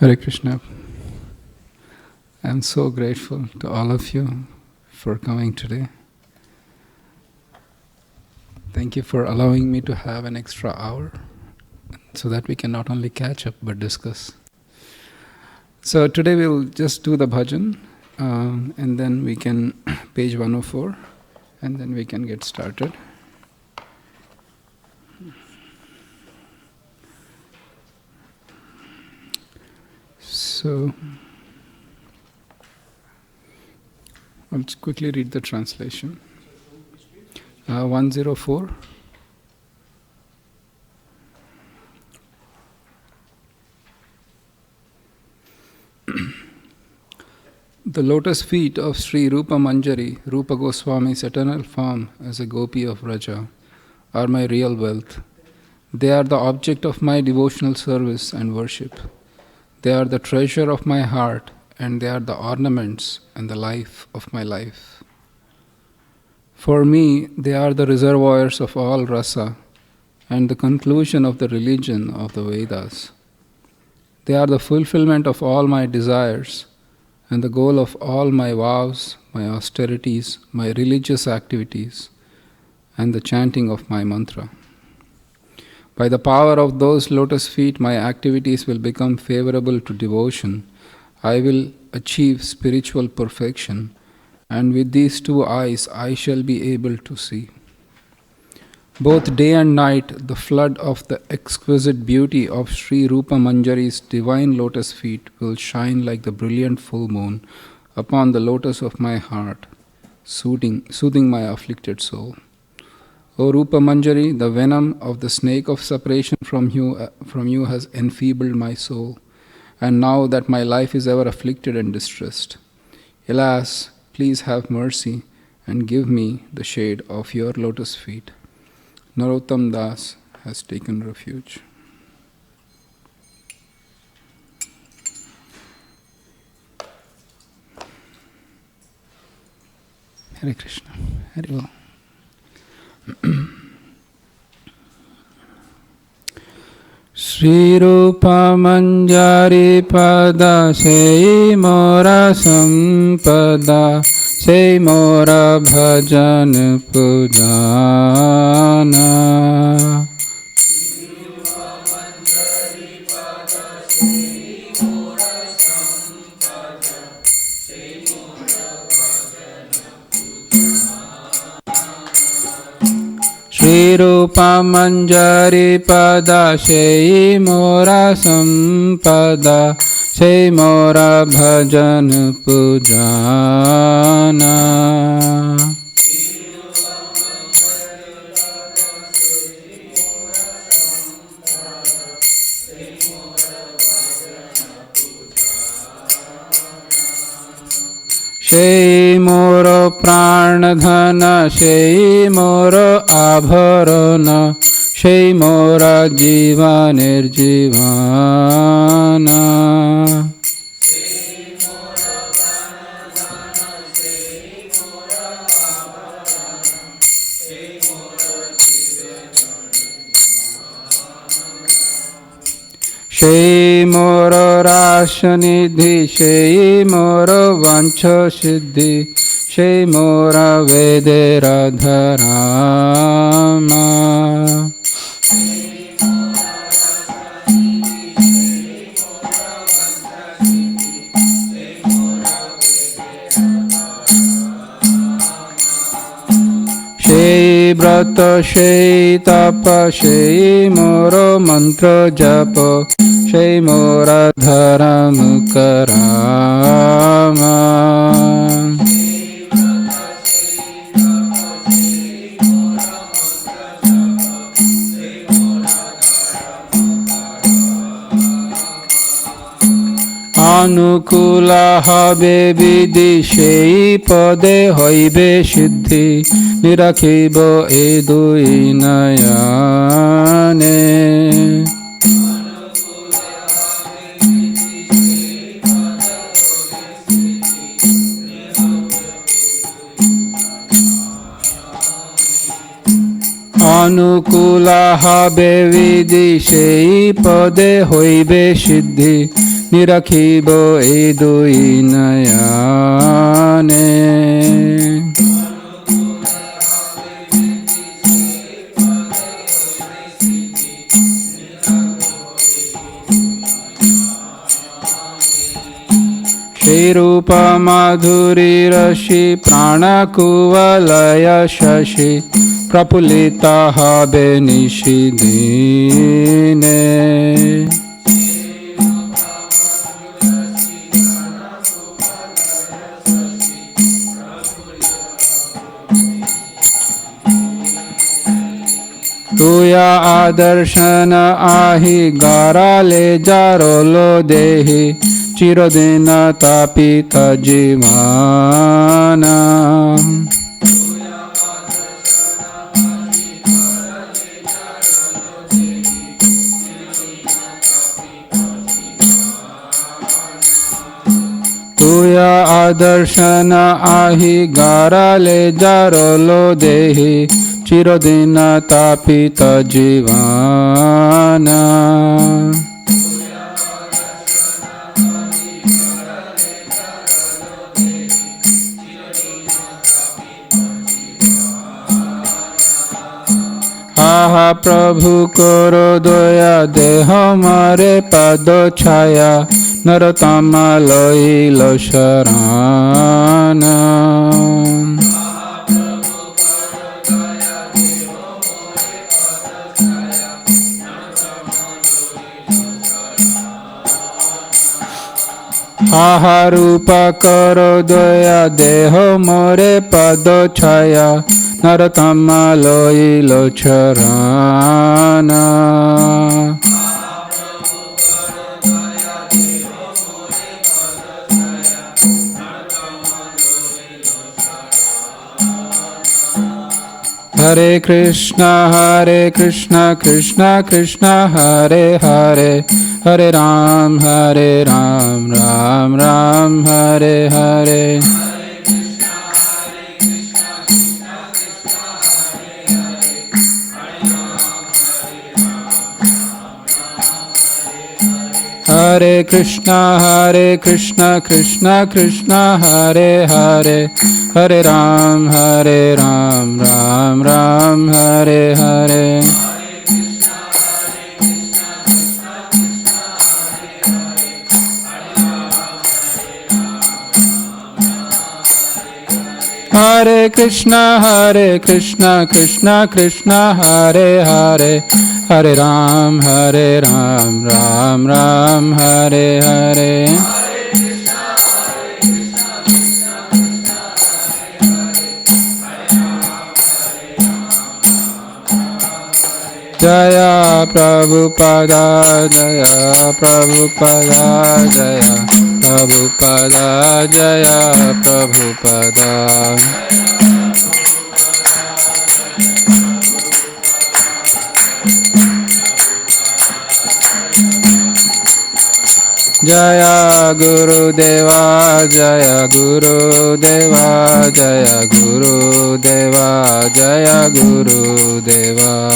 Hare Krishna. I am so grateful to all of you for coming today. Thank you for allowing me to have an extra hour so that we can not only catch up but discuss. So today we'll just do the bhajan and then we can, page 104, and then we can get started. So I'll just quickly read the translation. 104. The lotus feet of Sri Rupa Manjari, Rupa Goswami's eternal form as a gopi of Vraja, are my real wealth. They are the object of my devotional service and worship. They are the treasure of my heart, and they are the ornaments and the life of my life. For me, they are the reservoirs of all rasa and the conclusion of the religion of the Vedas. They are the fulfillment of all my desires and the goal of all my vows, my austerities, my religious activities, and the chanting of my mantra. By the power of those lotus feet, my activities will become favorable to devotion. I will achieve spiritual perfection, and with these two eyes I shall be able to see. Both day and night, the flood of the exquisite beauty of Sri Rupa Manjari's divine lotus feet will shine like the brilliant full moon upon the lotus of my heart, soothing my afflicted soul. O Rupa Manjari, the venom of the snake of separation from you has enfeebled my soul, and now that my life is ever afflicted and distressed. Alas, please have mercy and give me the shade of your lotus feet. Narottam Das has taken refuge. Hare Krishna. Hare Ram. Sri Rupa Manjari Pada Sei Mora Sampada Sei Mora Bhajan Pujana. Sri Rupa Manjari Pada Sei Mora Sampada Sei Mora Bhajan Pujana. Sei moro pranadhana, sei moro abharana, sei mora jivanir jivana. Sei moro rashanidhi, sei moro vancha siddhi, sei mora vedera dharma. Sei brata, sei tapa, sei moro mantra japa, sei mora dharam karama. Anukula habe vidhi, sei pade hoibe siddhi, nirakhibo e dui nayane. Anukula habe vidhi, sei pade hoibe siddhi, Nirakhibo edui nayane. Shri Rupa Madhuri Rashi Prana Kuvalaya Shashi Prapulita Habe Nishidine. Tuya adarshana ahi gara le jarolo dehi chirodina tapita jivana. Tuya adarshana ahi gara le jarolo dehi chirodina tapita jivana. Aha Prabhu koro doya deho mare pado chaya narotama loi lo sharana. Aha Rupa karo doya deho more pado chaya narotama loi lo charana. Hare Krishna Krishna Krishna Hare Hare Hare Ram Ram Ram Hare Hare. Hare Krishna Krishna Krishna Hare Hare Hare Ram Ram Ram Hare Hare. Hare Krishna Krishna Krishna Hare Hare Hare Ram Ram Ram Hare Hare. Jaya Prabhupada Jaya Prabhupada Jaya Prabhupada Jaya Prabhupada. Jaya Guru Deva Jaya Guru Deva Jaya Guru Deva Jaya Guru Deva.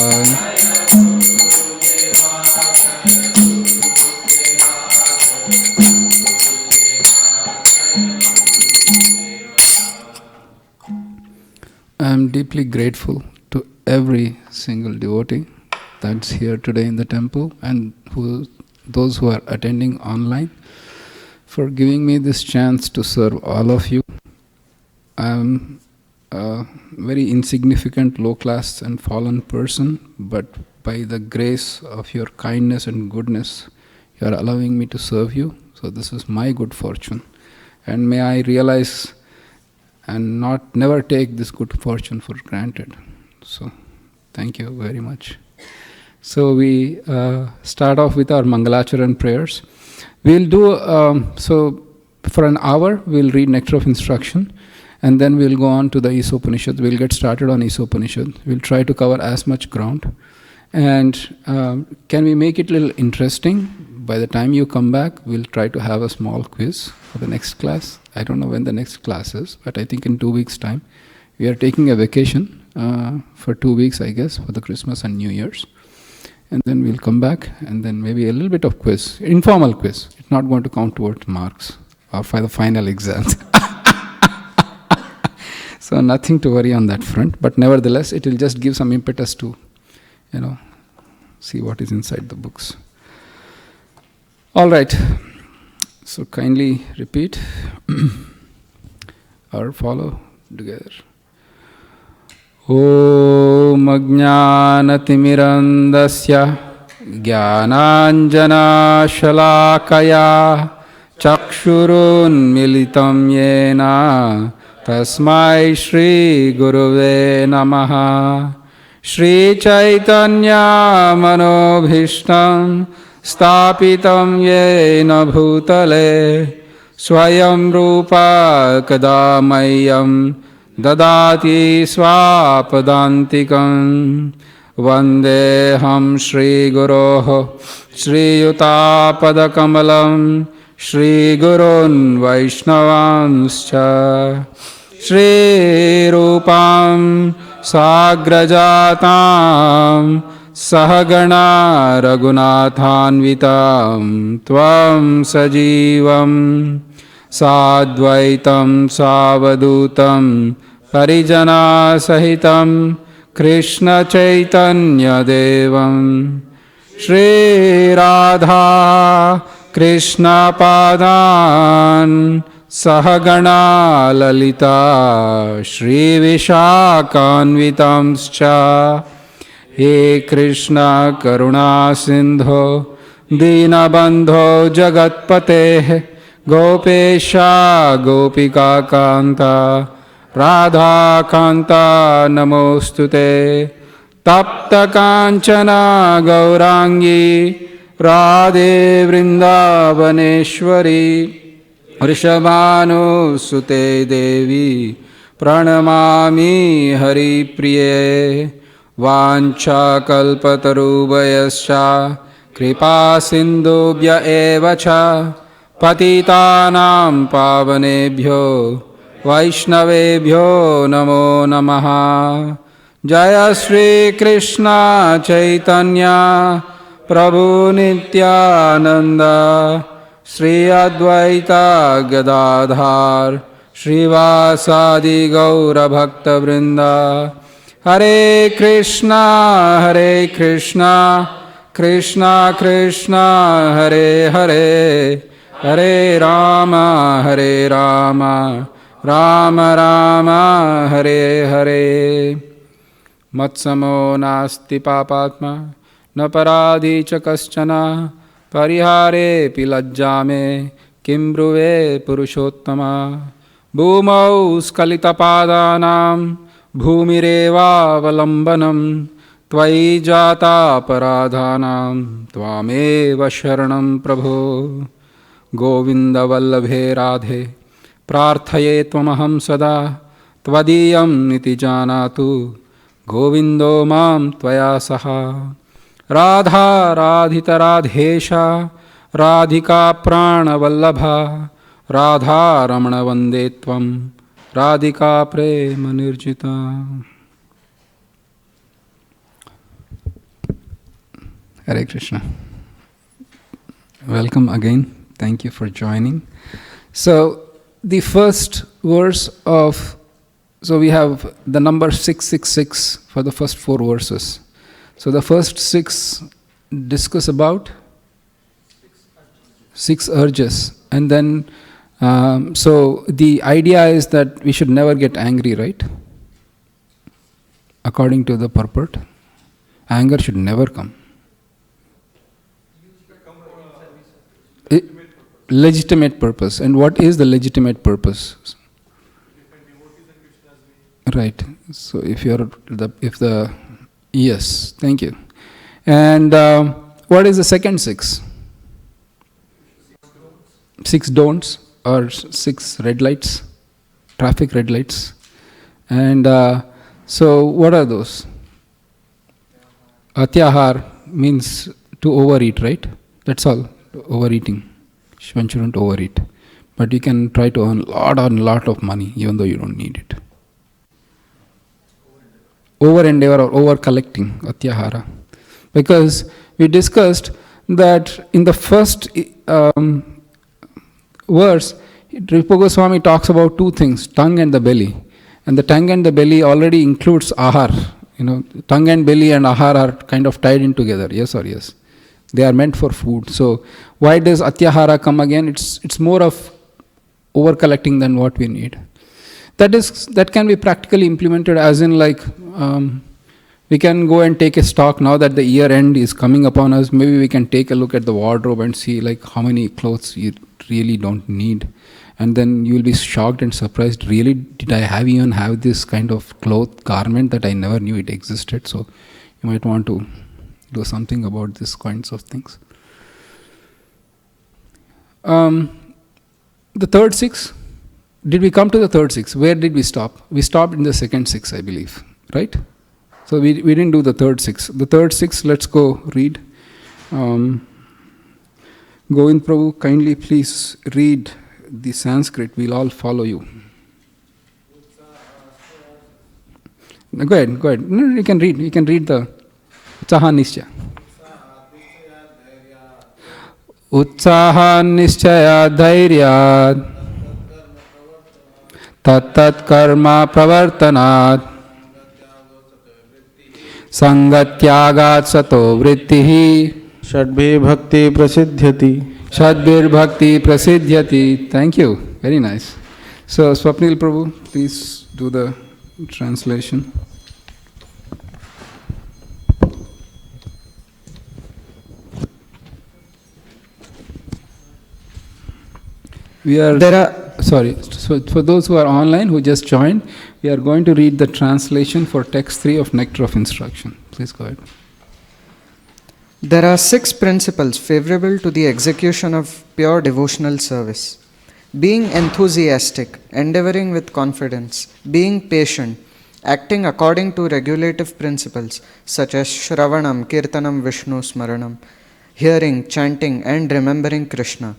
I am deeply grateful to every single devotee that's here today in the temple and those who are attending online for giving me this chance to serve all of you. I am a very insignificant, low class and fallen person, but by the grace of your kindness and goodness, you are allowing me to serve you. So this is my good fortune. And may I realize and never take this good fortune for granted. So, thank you very much. So we start off with our Mangalacharan prayers. We'll do, so for an hour, we'll read Nectar of Instruction, and then we'll go on to the Ishopanishad. We'll get started on Ishopanishad. We'll try to cover as much ground. And can we make it a little interesting? By the time you come back, we'll try to have a small quiz for the next class. I don't know when the next class is, but I think in 2 weeks' time. We are taking a vacation for 2 weeks, I guess, for the Christmas and New Year's. and then we'll come back, and then maybe a little bit of quiz, informal quiz. It's not going to count towards marks or for the final exams. So nothing to worry on that front, but nevertheless, it will just give some impetus to, see what is inside the books. All right. So kindly repeat or follow together. Om Ajnanatimmirandasya Jnananjana Shalakaya Chakshurun Militam Yena Tasmai Shri Guruve Namaha. Shri Chaitanya Manobhishtam Stapitam Yena Bhutale Swayam Rupa Kadamayam Dadati Swapadantikam Vandeham Shri Guroho Shri Yutapadakamalam Shri Gurun Vaishnavanscha Shri Rupam Sagrajatam Sahagana Raghunathanvitam Tvam Sajivam Sadvaitam Savadutam Parijana Sahitam Krishna Chaitanya Devam Shri Radha Krishna Padan Sahagana Lalita Shri Vishakanvitamscha He Krishna Karuna Sindho Dinabandho Jagatpate Gopesha Gopika Kanta Radha Kanta Namostute Tapta Kanchana Gaurangi Radhe Vrindavaneshwari Vrishabhanu Sute Devi Pranamami Hari Priye Vancha Kalpatarubhayascha Kripa Sindhubhya Evacha Patitanam Pavanebhyo Vaishnavebhyo Namo Namaha. Jaya Shri Krishna Chaitanya Prabhu Nityananda Shri Advaita Gadadhar Srivasadi Gaura Bhakta Vrinda. Hare Krishna Krishna Krishna Hare Hare Hare Rama Rama Rama Hare Hare. Matsamo nasti papatma na paradhi cha kaschana parihare pilajjame kim bruve purushottama. Bhumau skalita padanam bhumireva valambanam tvai jata paradhanam tvameva sharanam prabho. Govinda vallabhe radhe prarthaye tvamaham sada tvadiyam niti janatu Govindo mam tvaya saha. Radha radhita radhesha radhika prana vallabha Radha ramana vande tvam radhika prema nirjita. Hare Krishna. Welcome again. Thank you for joining. So the first verse of, so we have the number 666 for the first 4 verses. So the first 6 discuss about 6 urges. And then, so the idea is that we should never get angry, right? According to the purport, anger should never come. Legitimate purpose. And what is the legitimate purpose? Right. So if yes, thank you. And what is the second 6? 6 don'ts or 6 red lights, traffic red lights. And so what are those? Atyahar means to overeat, right? That's all. Overeating. One shouldn't overeat. But you can try to earn a lot of money even though you don't need it. Over endeavor or over collecting, atyahara. Because we discussed that in the first verse, Rupa Goswami talks about two things, tongue and the belly. And the tongue and the belly already includes ahar. Tongue and belly and ahar are kind of tied in together, yes or yes? They are meant for food. So why does atyahara come again? It's more of over collecting than what we need. That can be practically implemented, as in we can go and take a stock now that the year end is coming upon us. Maybe we can take a look at the wardrobe and see how many clothes you really don't need. And then you will be shocked and surprised, really, did I even have this kind of garment that I never knew it existed? So you might want to do something about these kinds of things. The third six, did we come to the third six? Where did we stop? We stopped in the second six, I believe, right? So we didn't do the third six. The third six, let's go read. Govind Prabhu, kindly please read the Sanskrit. We'll all follow you. Go ahead. No, you can read. You can read the Utsaha Nishchaya. Utsaha Nishchaya Dhairyad Tat Karma Pravartanat Sangatyagat Sato Vrittihi Shadbhi Bhakti Prasidhyati. Shadbir Bhakti Prasidhyati. Thank you. Very nice. So, Swapnil Prabhu, please do the translation. So for those who are online, who just joined, we are going to read the translation for text 3 of Nectar of Instruction. Please go ahead. There are 6 principles favorable to the execution of pure devotional service. Being enthusiastic, endeavoring with confidence, being patient, acting according to regulative principles such as Shravanam, Kirtanam, Vishnu, Smaranam, hearing, chanting and remembering Krishna,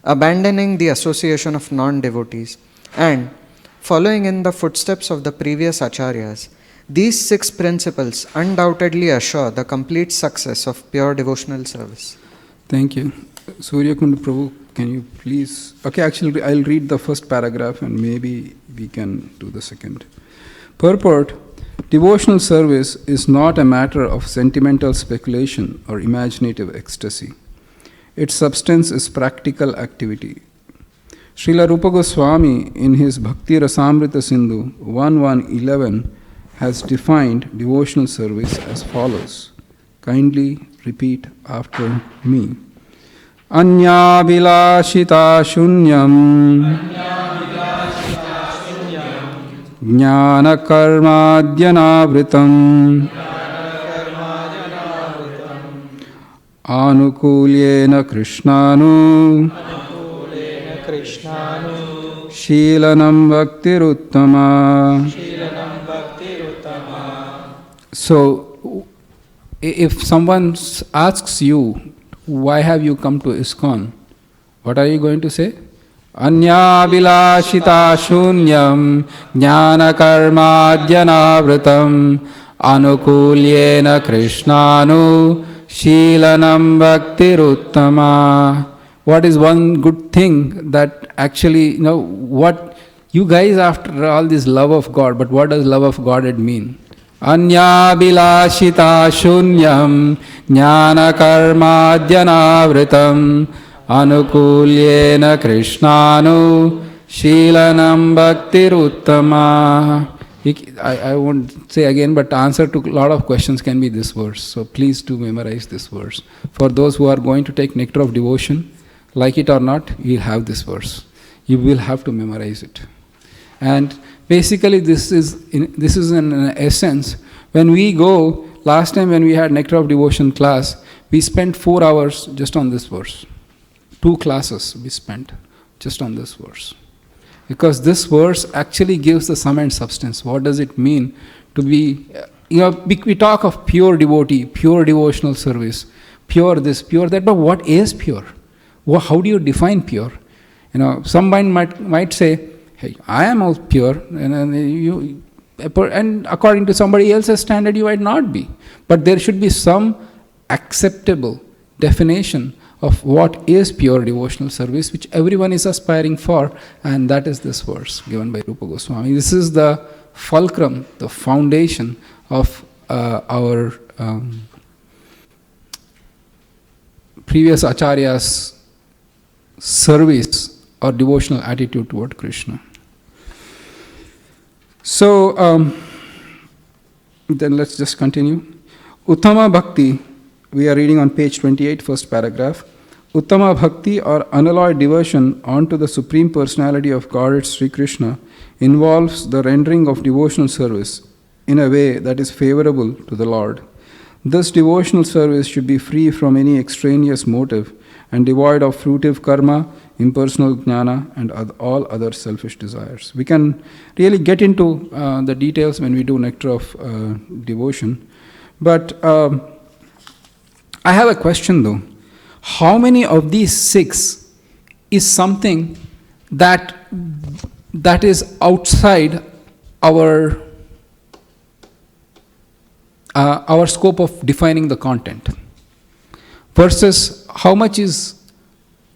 abandoning the association of non-devotees, and following in the footsteps of the previous acharyas. These 6 principles undoubtedly assure the complete success of pure devotional service. Thank you. Surya Kund Prabhu, can you please... Okay, actually I'll read the first paragraph and maybe we can do the second. Purport: devotional service is not a matter of sentimental speculation or imaginative ecstasy. Its substance is practical activity. Srila Rupa Goswami in his Bhakti Rasamrita Sindhu 1.1.11 has defined devotional service as follows. Kindly repeat after me. Anya vilashita shunyam jnana karma dhyanavritam anukulyena krishnanu Sheelanam Bhaktiruttama. So, if someone asks you, why have you come to ISKCON? What are you going to say? Anya vilashita shunyam jnana karma dhyanavritam anukulyena krishnanu Sheelanam Bhaktiruttama. What is one good thing that actually, what you guys after all this love of God, but what does love of God mean? Anya bilashita shunyam jnana karma dhyanavritam anukulyena krishnanu sheelanam bhaktiruttama. I won't say again, but the answer to a lot of questions can be this verse. So please do memorize this verse. For those who are going to take Nectar of Devotion, like it or not, you'll have this verse. You will have to memorize it. And basically this is in essence, when we go, last time when we had Nectar of Devotion class, we spent 4 hours just on this verse. 2 classes we spent just on this verse. Because this verse actually gives the sum and substance. What does it mean to be, we talk of pure devotee, pure devotional service, pure this, pure that, but what is pure? How do you define pure? Someone might say, hey, I am all pure, and according to somebody else's standard, you might not be. But there should be some acceptable definition of what is pure devotional service, which everyone is aspiring for, and that is this verse given by Rupa Goswami. This is the fulcrum, the foundation of our previous acharyas' service or devotional attitude toward Krishna. So, then let's just continue. Uttama Bhakti, we are reading on page 28, first paragraph. Uttama Bhakti, or unalloyed devotion onto the Supreme Personality of Godhead Sri Krishna, involves the rendering of devotional service in a way that is favorable to the Lord. This devotional service should be free from any extraneous motive and devoid of fruitive karma, impersonal jnana, and all other selfish desires. We can really get into the details when we do Nectar of Devotion. But I have a question though. How many of these 6 is something that is outside our scope of defining the content, versus how much is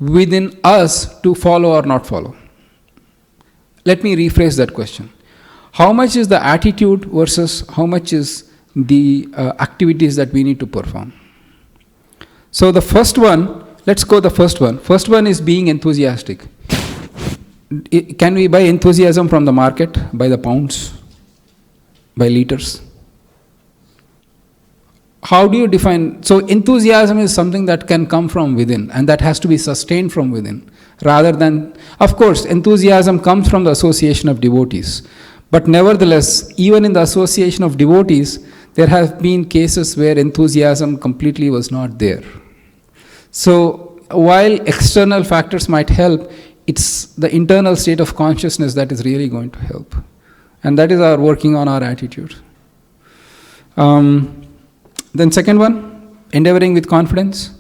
within us to follow or not follow? Let me rephrase that question. How much is the attitude versus how much is the activities that we need to perform? So the first one, let's go the first one. First one is being enthusiastic. Can we buy enthusiasm from the market, by the pounds, by liters? How do you define? So enthusiasm is something that can come from within, and that has to be sustained from within, rather than, of course, enthusiasm comes from the association of devotees. But nevertheless, even in the association of devotees, there have been cases where enthusiasm completely was not there. So while external factors might help, it's the internal state of consciousness that is really going to help. And that is our working on our attitude. Then second one, endeavoring with confidence.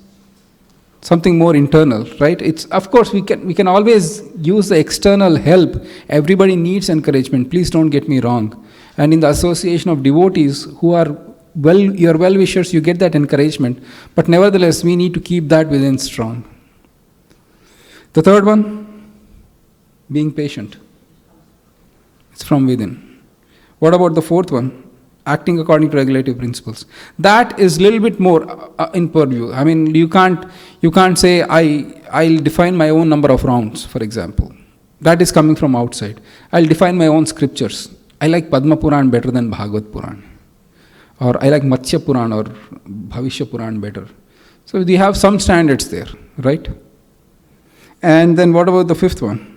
Something more internal, right? It's, of course, we can always use the external help. Everybody needs encouragement. Please don't get me wrong. And in the association of devotees who are your well-wishers, you get that encouragement. But nevertheless, we need to keep that within strong. The third one, being patient. It's from within. What about the fourth one? Acting according to regulative principles. That is a little bit more in purview. I mean, you can't say, I'll define my own number of rounds, for example. That is coming from outside. I'll define my own scriptures. I like Padma Puran better than Bhagavad Puran. Or I like Matsya Puran or Bhavishya Puran better. So we have some standards there, right? And then what about the fifth one?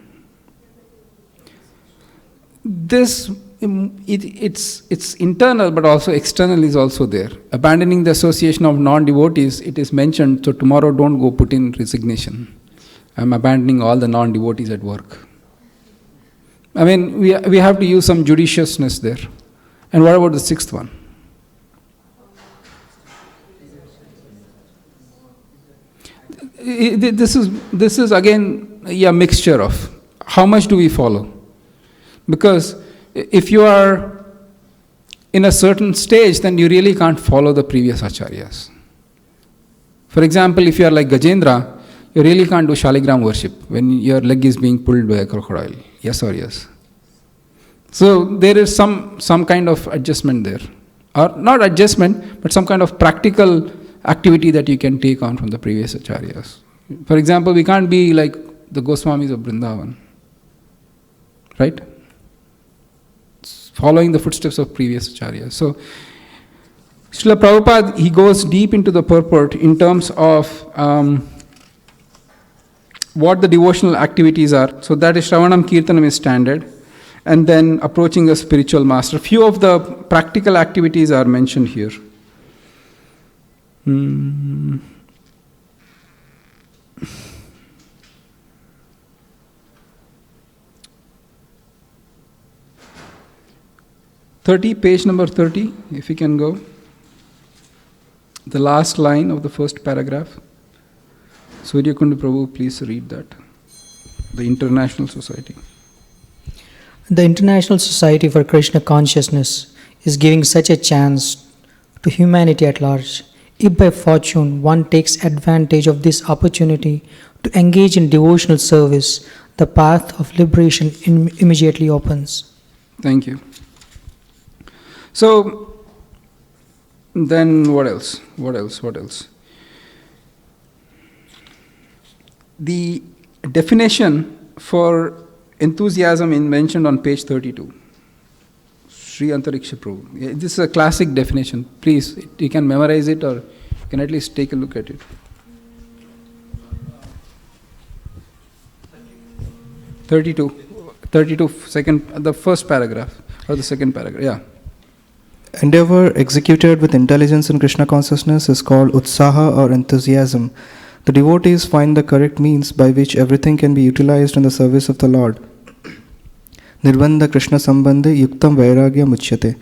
This, it's internal, but also external is also there. Abandoning the association of non-devotees, it is mentioned, so tomorrow don't go put in resignation. I'm abandoning all the non-devotees at work. I mean, we have to use some judiciousness there. And what about the sixth one? This is again a mixture of how much do we follow. Because if you are in a certain stage, then you really can't follow the previous acharyas. For example, if you are like Gajendra, you really can't do Shaligram worship when your leg is being pulled by a crocodile. Yes or yes? So there is some kind of adjustment there. Or not adjustment, but some kind of practical activity that you can take on from the previous acharyas. For example, we can't be like the Goswamis of Vrindavan. Right? Following the footsteps of previous acharyas. So, Srila Prabhupada, he goes deep into the purport in terms of what the devotional activities are. So that is Shravanam Kirtanam is standard. And then approaching a spiritual master. Few of the practical activities are mentioned here. Page number 30, if you can go. The last line of the first paragraph. Surya Kundu Prabhu, please read that. The International Society. The International Society for Krishna Consciousness is giving such a chance to humanity at large. If by fortune one takes advantage of this opportunity to engage in devotional service, the path of liberation immediately opens. Thank you. So, then what else? What else? The definition for enthusiasm is mentioned on page 32. Sri Antariksha Prabhu. This is a classic definition. Please, you can memorize it or you can at least take a look at it. 32, the first paragraph or the second paragraph. Yeah. Endeavor executed with intelligence in Krishna consciousness is called utsaha or enthusiasm. The devotees find the correct means by which everything can be utilized in the service of the Lord. Nirbandha Krishna Sambandhe Yuktam Vairagya Muchyate.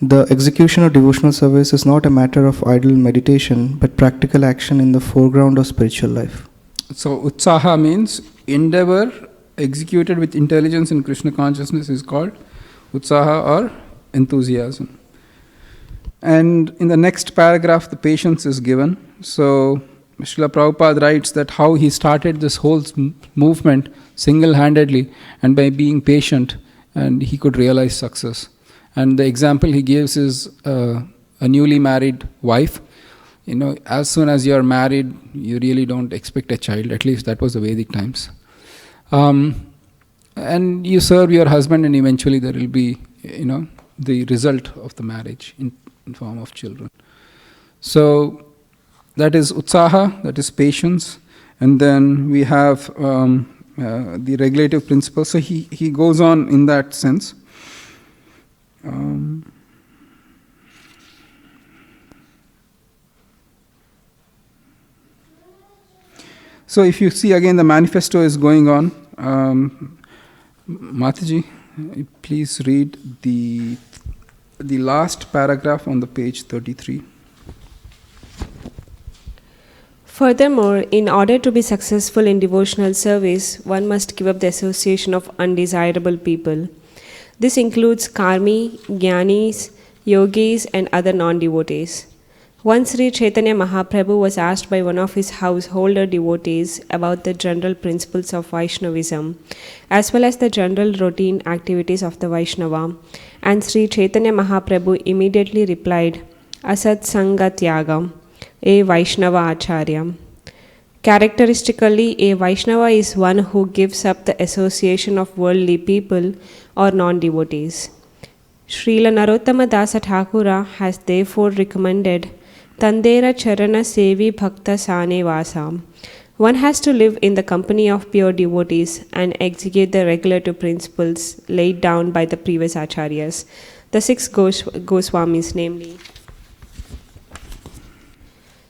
The execution of devotional service is not a matter of idle meditation, but practical action in the foreground of spiritual life. So, utsaha means endeavor executed with intelligence in Krishna consciousness is called utsaha or enthusiasm. And in the next paragraph, the patience is given. So, Srila Prabhupada writes that how he started this whole movement single-handedly and by being patient, and he could realize success. And the example he gives is a newly married wife. As soon as you are married, you really don't expect a child. At least that was the Vedic times. And you serve your husband, and eventually there will be, the result of the marriage in form of children. So that is utsaha, that is patience. And then we have the regulative principle. So he goes on in that sense. So if you see again, the manifesto is going on. Mataji, please read the last paragraph on the page 33. Furthermore, in order to be successful in devotional service, one must give up the association of undesirable people. This includes karmi, jnanis, yogis, and other non-devotees. Once Sri Chaitanya Mahaprabhu was asked by one of his householder devotees about the general principles of Vaishnavism, as well as the general routine activities of the Vaishnava, and Sri Chaitanya Mahaprabhu immediately replied, Asat Sanga Tyagam, a Vaishnava Acharya. Characteristically, a Vaishnava is one who gives up the association of worldly people or non-devotees. Srila Narottama Dasa Thakura has therefore recommended Tandera Charana Sevi Bhakta Sane Vasam. One has to live in the company of pure devotees and execute the regulative principles laid down by the previous acharyas, the 6 Goswamis, namely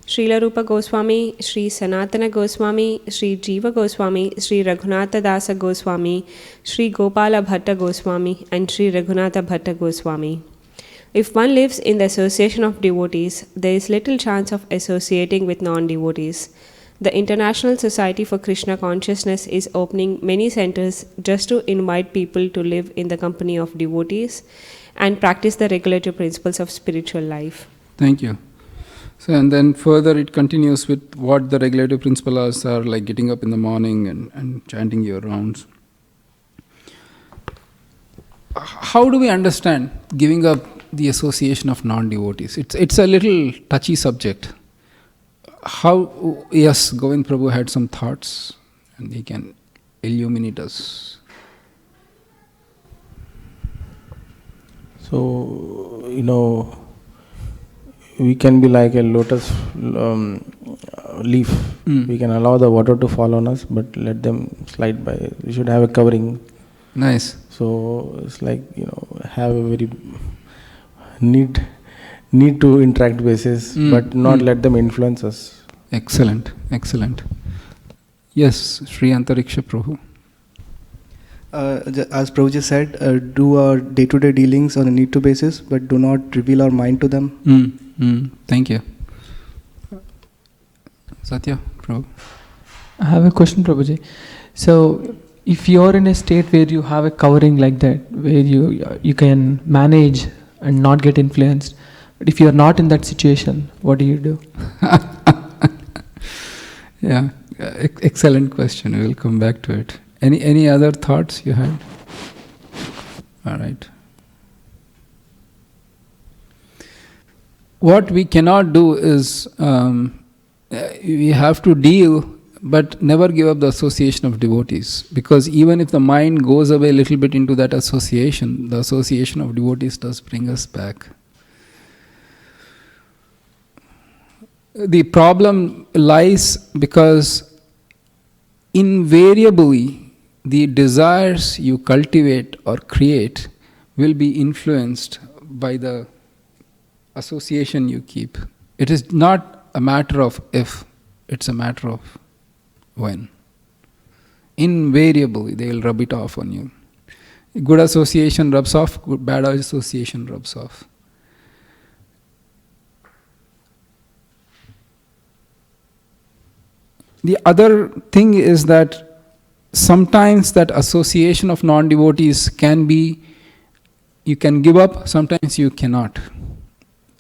Srila Rupa Goswami, Sri Sanatana Goswami, Sri Jiva Goswami, Sri Raghunatha Dasa Goswami, Sri Gopala Bhatta Goswami, and Sri Raghunatha Bhatta Goswami. If one lives in the association of devotees, there is little chance of associating with non-devotees. The International Society for Krishna Consciousness is opening many centers just to invite people to live in the company of devotees and practice the regulative principles of spiritual life. Thank you. So, and then further it continues with what the regulative principles are, like getting up in the morning and chanting your rounds. How do we understand giving up the association of non-devotees? It's a little touchy subject. Yes, Govind Prabhu had some thoughts and he can illuminate us. So, we can be like a lotus leaf. We can allow the water to fall on us, but let them slide by. We should have a covering. Nice. So it's like, have a very need to interact basis, but not let them influence us. Excellent. Yes, Sri Antariksha Prabhu. As Prabhuji said, do our day-to-day dealings on a need-to basis, but do not reveal our mind to them. Thank you. Satya, Prabhu. I have a question, Prabhuji. So, if you are in a state where you have a covering like that, where you can manage and not get influenced, But if you are not in that situation, what do you do? Yeah, excellent question. We will come back to it. Any other thoughts you had? All right. What we cannot do is we have to deal, but never give up the association of devotees. Because even if the mind goes away a little bit into that association, the association of devotees does bring us back. The problem lies because invariably the desires you cultivate or create will be influenced by the association you keep. It is not a matter of if, it's a matter of when. Invariably they will rub it off on you. Good association rubs off, bad association rubs off. The other thing is that sometimes that association of non-devotees can be, you can give up, sometimes you cannot.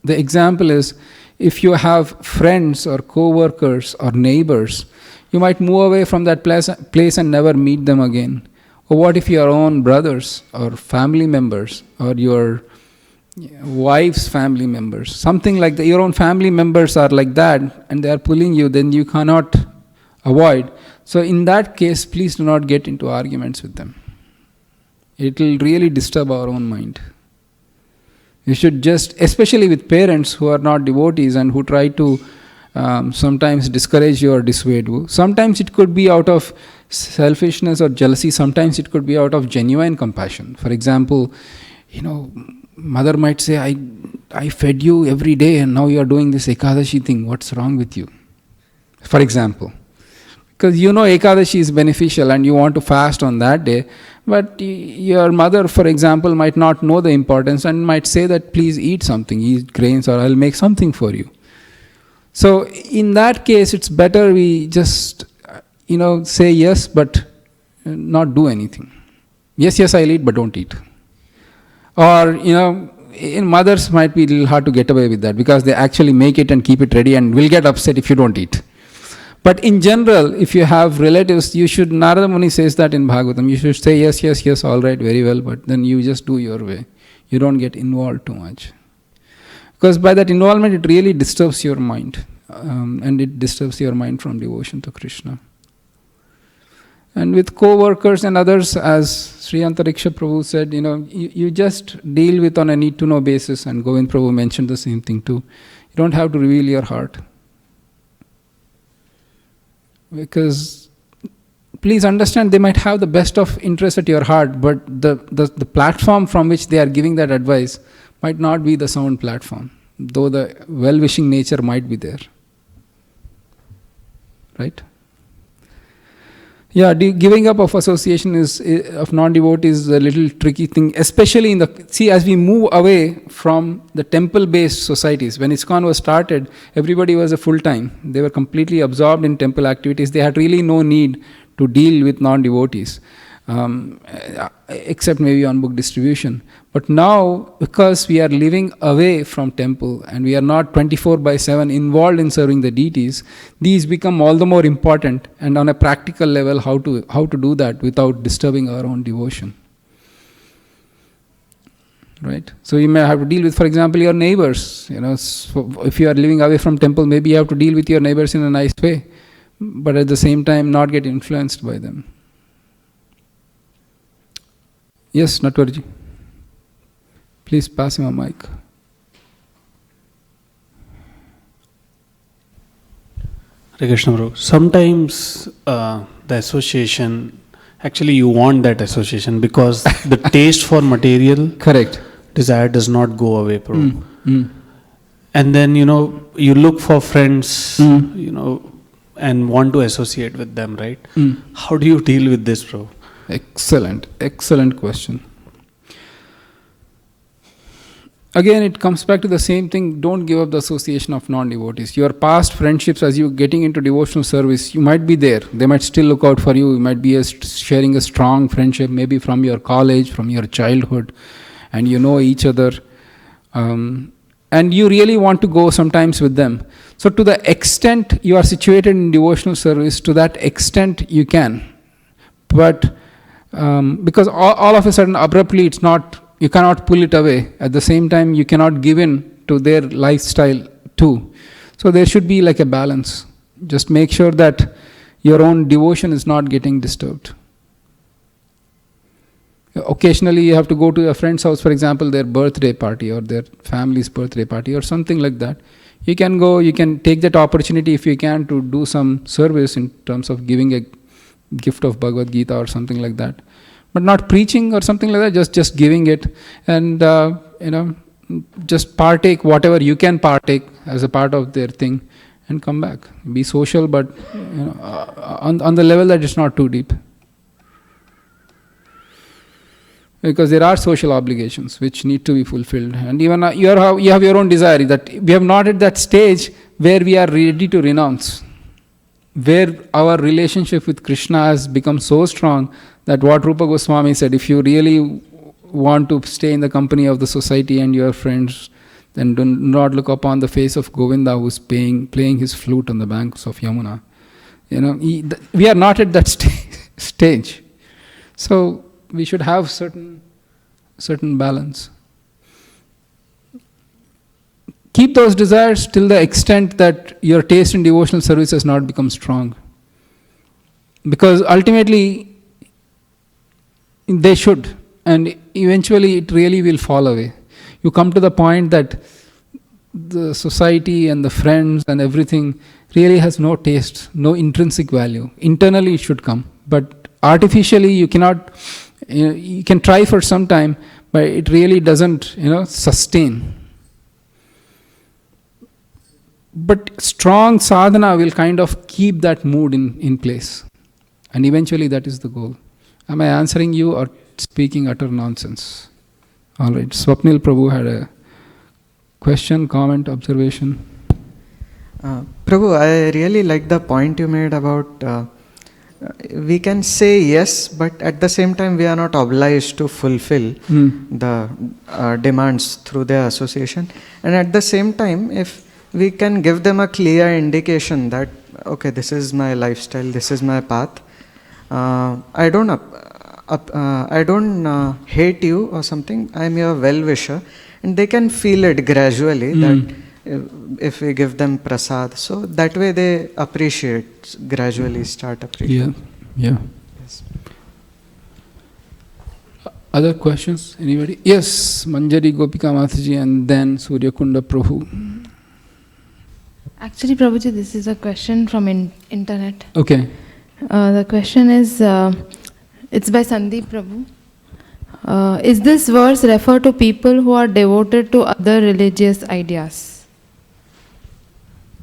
The example is, if you have friends or co-workers or neighbors, you might move away from that place and never meet them again. Or what if your own brothers or family members or your wife's family members, something like that, your own family members are like that and they are pulling you, then you cannot avoid. So in that case, please do not get into arguments with them. It will really disturb our own mind. You should just, especially with parents who are not devotees and who try to sometimes discourage you or dissuade you. Sometimes it could be out of selfishness or jealousy. Sometimes it could be out of genuine compassion. For example, mother might say, I fed you every day and now you are doing this Ekadashi thing. What's wrong with you? For example. Because Ekadashi is beneficial and you want to fast on that day, but your mother, for example, might not know the importance and might say that please eat something, eat grains or I'll make something for you. So in that case, it's better we just, say yes, but not do anything. Yes, I'll eat, but don't eat. Or, mothers might be a little hard to get away with that because they actually make it and keep it ready and will get upset if you don't eat. But in general, if you have relatives, you should, Narada Muni says that in Bhagavatam, you should say yes, all right, very well, but then you just do your way. You don't get involved too much. Because by that involvement, it really disturbs your mind. And it disturbs your mind from devotion to Krishna. And with co-workers and others, as Sri Antariksha Prabhu said, you just deal with on a need-to-know basis, and Govind Prabhu mentioned the same thing too. You don't have to reveal your heart. Because please understand, they might have the best of interest at your heart, but the platform from which they are giving that advice might not be the sound platform, though the well-wishing nature might be there. Right? Yeah, giving up of association of non-devotees is a little tricky thing, especially as we move away from the temple-based societies. When ISKCON was started, everybody was a full-time. They were completely absorbed in temple activities. They had really no need to deal with non-devotees, except maybe on book distribution. But now, because we are living away from temple and we are not 24/7 involved in serving the deities, these become all the more important, and on a practical level, how to do that without disturbing our own devotion. Right? So you may have to deal with, for example, your neighbors. So if you are living away from temple, maybe you have to deal with your neighbors in a nice way, but at the same time not get influenced by them. Yes, Natwarji. Please pass him a mic. Hare Krishna Prabhu. Sometimes the association, actually you want that association because the taste for material Correct. desire does not go away, Prabhu. And then, you look for friends, and want to associate with them, right? How do you deal with this, Prabhu? Excellent question. Again, it comes back to the same thing. Don't give up the association of non-devotees. Your past friendships, as you're getting into devotional service, you might be there. They might still look out for you. You might be sharing a strong friendship, maybe from your college, from your childhood, and you know each other. and you really want to go sometimes with them. So to the extent you are situated in devotional service, to that extent you can. But because all of a sudden abruptly it's not, you cannot pull it away. At the same time you cannot give in to their lifestyle too. So there should be like a balance. Just make sure that your own devotion is not getting disturbed. Occasionally you have to go to a friend's house, for example, their birthday party or their family's birthday party or something like that. You can go, you can take that opportunity if you can to do some service in terms of giving a gift of Bhagavad Gita or something like that. But not preaching or something like that, just giving it, and just partake whatever you can partake as a part of their thing and come back. Be social, but on the level that it's not too deep. Because there are social obligations which need to be fulfilled, and even you have your own desire. That we have not at that stage where we are ready to renounce, where our relationship with Krishna has become so strong that what Rupa Goswami said, if you really want to stay in the company of the society and your friends, then do not look upon the face of Govinda who is playing his flute on the banks of Yamuna. We are not at that stage. So we should have certain balance. Keep those desires till the extent that your taste in devotional service has not become strong. Because ultimately, they should. And eventually it really will fall away. You come to the point that the society and the friends and everything really has no taste, no intrinsic value. Internally it should come. But artificially you cannot, you can try for some time, but it really doesn't, sustain. But strong sadhana will kind of keep that mood in place. And eventually that is the goal. Am I answering you or speaking utter nonsense? All right. Swapnil Prabhu had a question, comment, observation. Prabhu, I really like the point you made about we can say yes, but at the same time we are not obliged to fulfill the demands through their association. And at the same time, if we can give them a clear indication that, okay, this is my lifestyle, this is my path, I don't hate you or something, I am your well-wisher, and they can feel it gradually that if we give them prasad, so that way they appreciate, gradually start appreciating. Yeah. Yes. Other questions? Anybody? Yes, Manjari Gopika Mataji and then Suryakunda Prabhu. Actually, Prabhuji, this is a question from internet. Okay. The question is, it's by Sandeep Prabhu. Is this verse refer to people who are devoted to other religious ideas?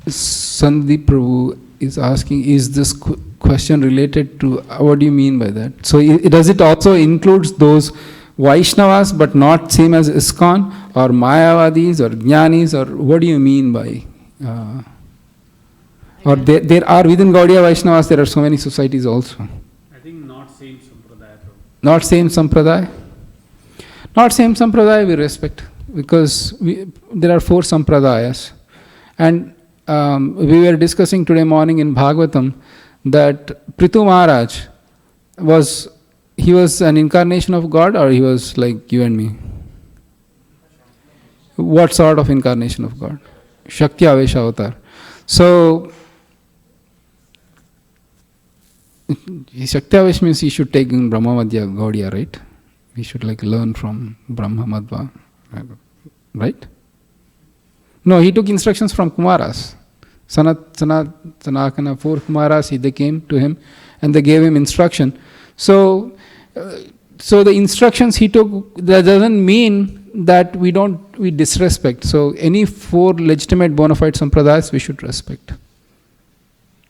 Sandeep Prabhu is asking, is this question related to, what do you mean by that? So does it also include those Vaishnavas but not same as ISKCON, or Mayavadis or Jnanis, or what do you mean by? Or there are within Gaudiya Vaishnavas, there are so many societies also. I think not same Sampradaya. Not same Sampradaya? Not same Sampradaya we respect, because there are 4 Sampradayas. And we were discussing today morning in Bhagavatam that Prithu Maharaj was an incarnation of God, or he was like you and me? What sort of incarnation of God? Shakti Avesha Avatar. So, Shakti Avesh means he should take in Brahma Madhya Gaudiya, right? We should learn from Brahma Madhva, right? No, he took instructions from Kumaras. Sanatana, 4 Kumaras, they came to him and they gave him instruction. So the instructions he took, that doesn't mean that we disrespect. So any 4 legitimate bona fide sampradayas we should respect.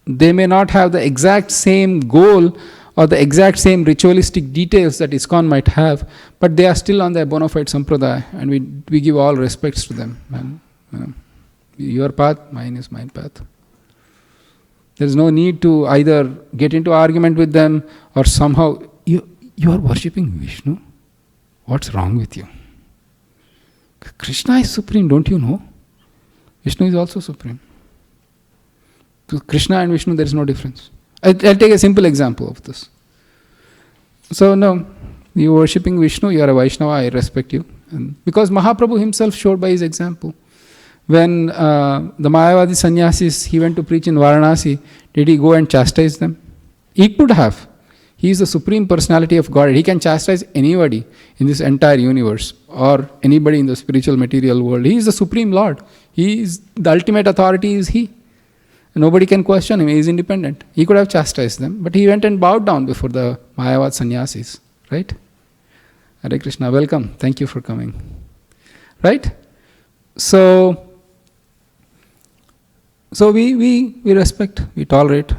They may not have the exact same goal or the exact same ritualistic details that ISKCON might have, but they are still on their bona fide sampradaya, and we give all respects to them. And, your path, mine is my path. There is no need to either get into argument with them or somehow, you are worshipping Vishnu. What's wrong with you? Krishna is supreme, don't you know? Vishnu is also supreme. To Krishna and Vishnu, there is no difference. I'll take a simple example of this. So, no, you are worshipping Vishnu, you are a Vaishnava, I respect you. And because Mahaprabhu himself showed by his example. When the Mayavadi sannyasis, he went to preach in Varanasi, did he go and chastise them? He could have. He is the supreme personality of God. He can chastise anybody in this entire universe or anybody in the spiritual material world. He is the supreme Lord. He is the ultimate authority is he. Nobody can question him. He is independent. He could have chastised them, but he went and bowed down before the Mayavad sannyasis. Right? Hare Krishna, welcome. Thank you for coming. Right? So we respect, we tolerate,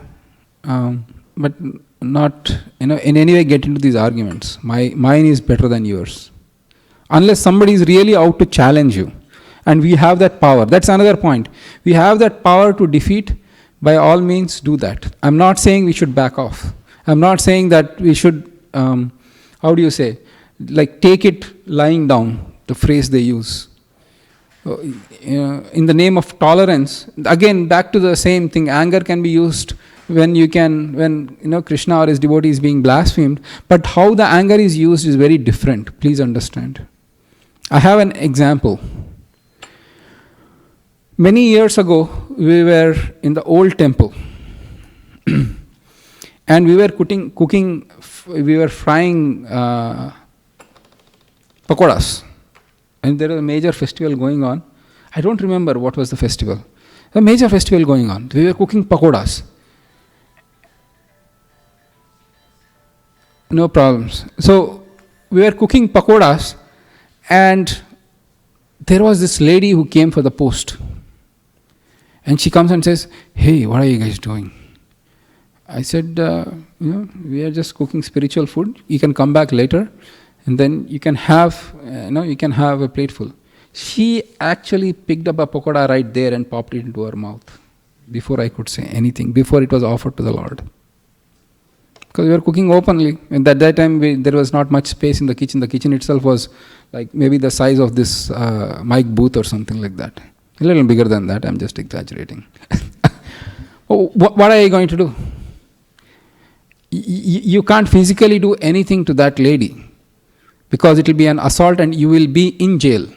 but not in any way get into these arguments. Mine is better than yours. Unless somebody is really out to challenge you. And we have that power. That's another point. We have that power to defeat. By all means, do that. I'm not saying we should back off. I'm not saying that we should, take it lying down, the phrase they use. In the name of tolerance, again, back to the same thing, anger can be used when Krishna or his devotee is being blasphemed, but how the anger is used is very different. Please understand. I have an example. Many years ago, we were in the old temple and we were we were frying pakoras, and there was a major festival going on. I don't remember what was the festival. A major festival going on. We were cooking pakoras. No problems. So we were cooking pakoras, and there was this lady who came for the post. And she comes and says, "Hey, what are you guys doing?" I said, we are just cooking spiritual food. You can come back later, and then you can have, a plate full. She actually picked up a pakoda right there and popped it into her mouth before I could say anything, before it was offered to the Lord. Because we were cooking openly, and at that time there was not much space in the kitchen. The kitchen itself was like maybe the size of this mic booth or something like that. A little bigger than that, I'm just exaggerating. What are you going to do? You can't physically do anything to that lady because it will be an assault and you will be in jail.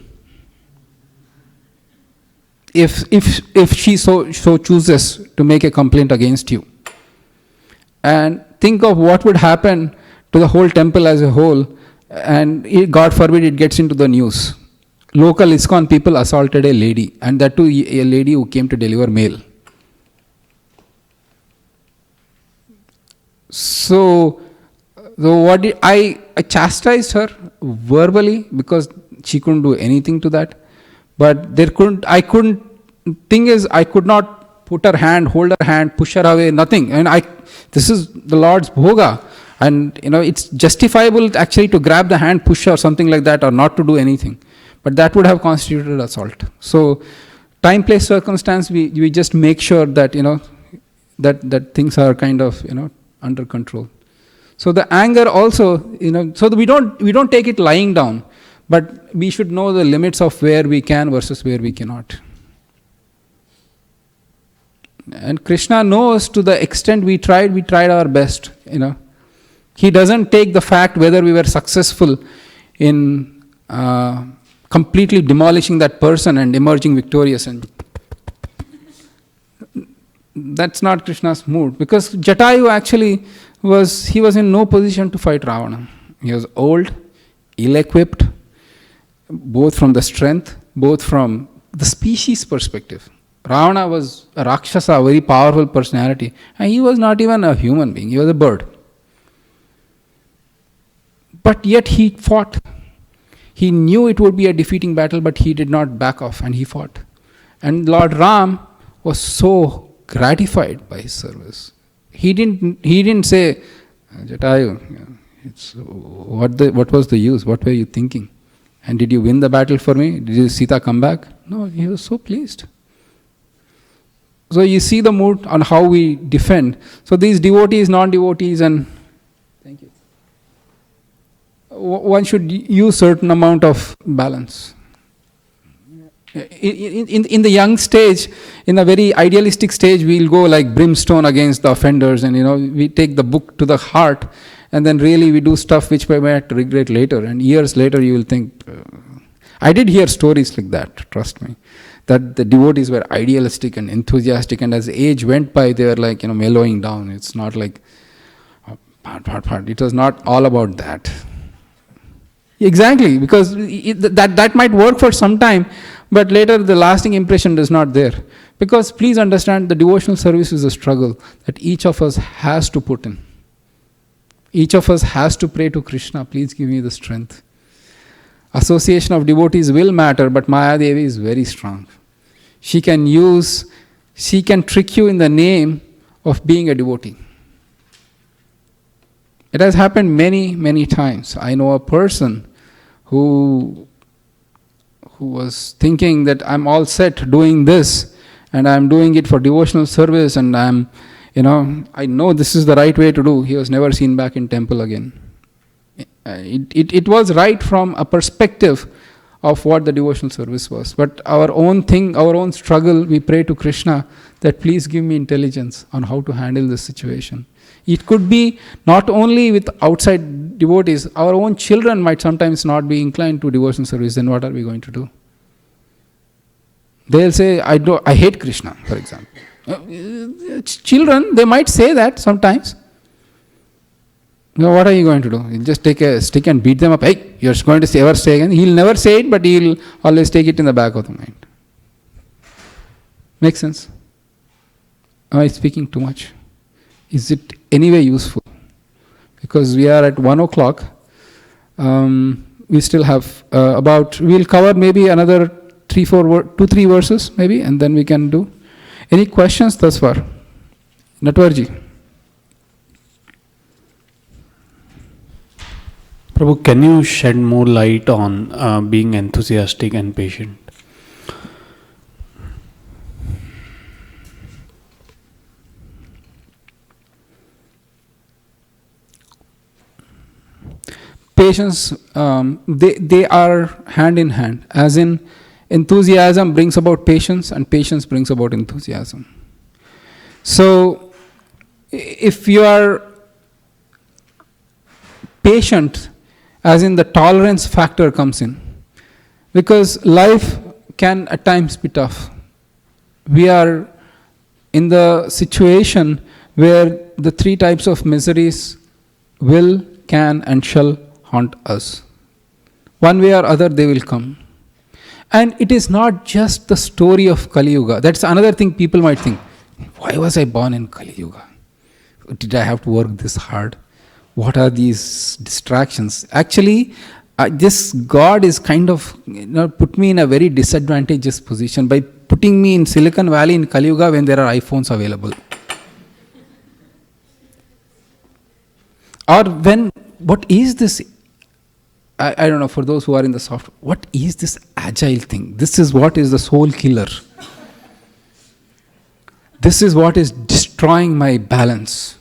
If she so chooses to make a complaint against you. And think of what would happen to the whole temple as a whole, and God forbid it gets into the news. Local ISKCON people assaulted a lady, and that too a lady who came to deliver mail. So what did I chastised her verbally because she couldn't do anything to that. But I could not put her hand, hold her hand, push her away, nothing. And this is the Lord's bhoga. And it's justifiable actually to grab the hand, push her or something like that, or not to do anything. But that would have constituted assault. So time, place, circumstance, we just make sure that that things are kind of under control. So the anger also, so that we don't take it lying down, but we should know the limits of where we can versus where we cannot. And Krishna knows to the extent we tried our best. He doesn't take the fact whether we were successful in completely demolishing that person and emerging victorious. And that's not Krishna's mood. Because Jatayu actually was in no position to fight Ravana. He was old, ill-equipped, both from the strength, both from the species perspective. Ravana was a Rakshasa, a very powerful personality. And he was not even a human being, he was a bird. But yet he fought. He knew it would be a defeating battle, but he did not back off and he fought. And Lord Ram was so gratified by his service. He didn't say, Jatayu, what was the use? What were you thinking? And did you win the battle for me? Did Sita come back? No, he was so pleased. So you see the mood on how we defend. So these devotees, non-devotees, and thank you. One should use certain amount of balance. In the young stage, in a very idealistic stage, we'll go like brimstone against the offenders, and we take the book to the heart, and then really we do stuff which we might regret later, and years later you will think. I did hear stories like that, trust me, that the devotees were idealistic and enthusiastic, and as age went by, they were like mellowing down. It's not like It was not all about that. Exactly, because that might work for some time, but later the lasting impression is not there. Because please understand, the devotional service is a struggle that each of us has to put in. Each of us has to pray to Krishna, please give me the strength. Association of devotees will matter, but Maya Devi is very strong. She can trick you in the name of being a devotee. It has happened many, many times. I know a person who was thinking that I'm all set doing this, and I'm doing it for devotional service, and I know this is the right way to do. He was never seen back in temple again. It was right from a perspective of what the devotional service was. But our own thing, our own struggle, we pray to Krishna that please give me intelligence on how to handle this situation. It could be not only with outside devotees, our own children might sometimes not be inclined to devotional service. Then what are we going to do? They'll say, I hate Krishna, for example. Children, they might say that sometimes. Now, what are you going to do? You'll just take a stick and beat them up. Hey, you're going to ever say again. He'll never say it, but he'll always take it in the back of the mind. Makes sense? Am I speaking too much? Is it anyway useful? Because we are at 1 o'clock. We still have we'll cover maybe another 2-3 verses maybe, and then we can do. Any questions thus far? Natwarji. Prabhu, can you shed more light on being enthusiastic and patient? Patience, they are hand in hand. As in, enthusiasm brings about patience, and patience brings about enthusiasm. So, if you are patient, as in the tolerance factor comes in, because life can at times be tough. We are in the situation where the 3 types of miseries will, can, and shall haunt us. One way or other they will come. And it is not just the story of Kali Yuga. That's another thing people might think. Why was I born in Kali Yuga? Did I have to work this hard? What are these distractions? Actually, this God is kind of put me in a very disadvantageous position by putting me in Silicon Valley in Kali Yuga when there are iPhones available. Or what is this? I don't know, for those who are in the software, what is this agile thing? This is what is the soul killer. This is what is destroying my balance.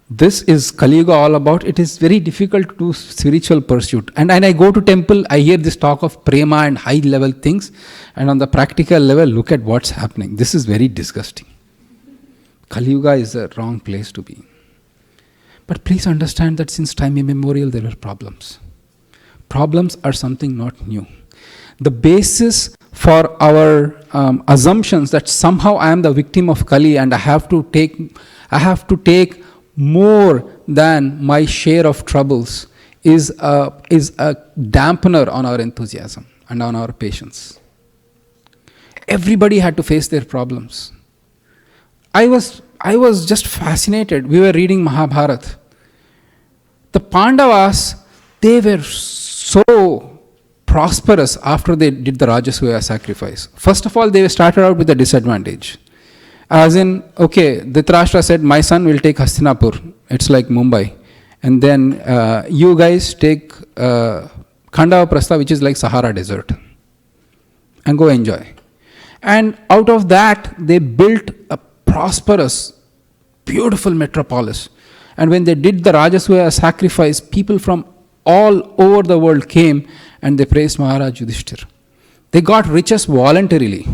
This is Kali Yuga all about. It is very difficult to do spiritual pursuit. And I go to temple, I hear this talk of prema and high level things, and on the practical level, look at what's happening. This is very disgusting. Kali Yuga is the wrong place to be. But please understand that since time immemorial, there were problems. Problems are something not new. The basis for our assumptions that somehow I am the victim of Kali and I have to take more than my share of troubles is a dampener on our enthusiasm and on our patience. Everybody had to face their problems. I was just fascinated. We were reading Mahabharata. The Pandavas, they were so prosperous after they did the Rajasuya sacrifice. First of all, they started out with a disadvantage. As in, okay, Dhritarashtra said, my son will take Hastinapur. It's like Mumbai. And then you guys take Khandavaprastha, which is like Sahara Desert. And go enjoy. And out of that, they built a prosperous, beautiful metropolis. And when they did the Rajasuya sacrifice, people from all over the world came and they praised Maharaj Yudhishthir. They got riches voluntarily.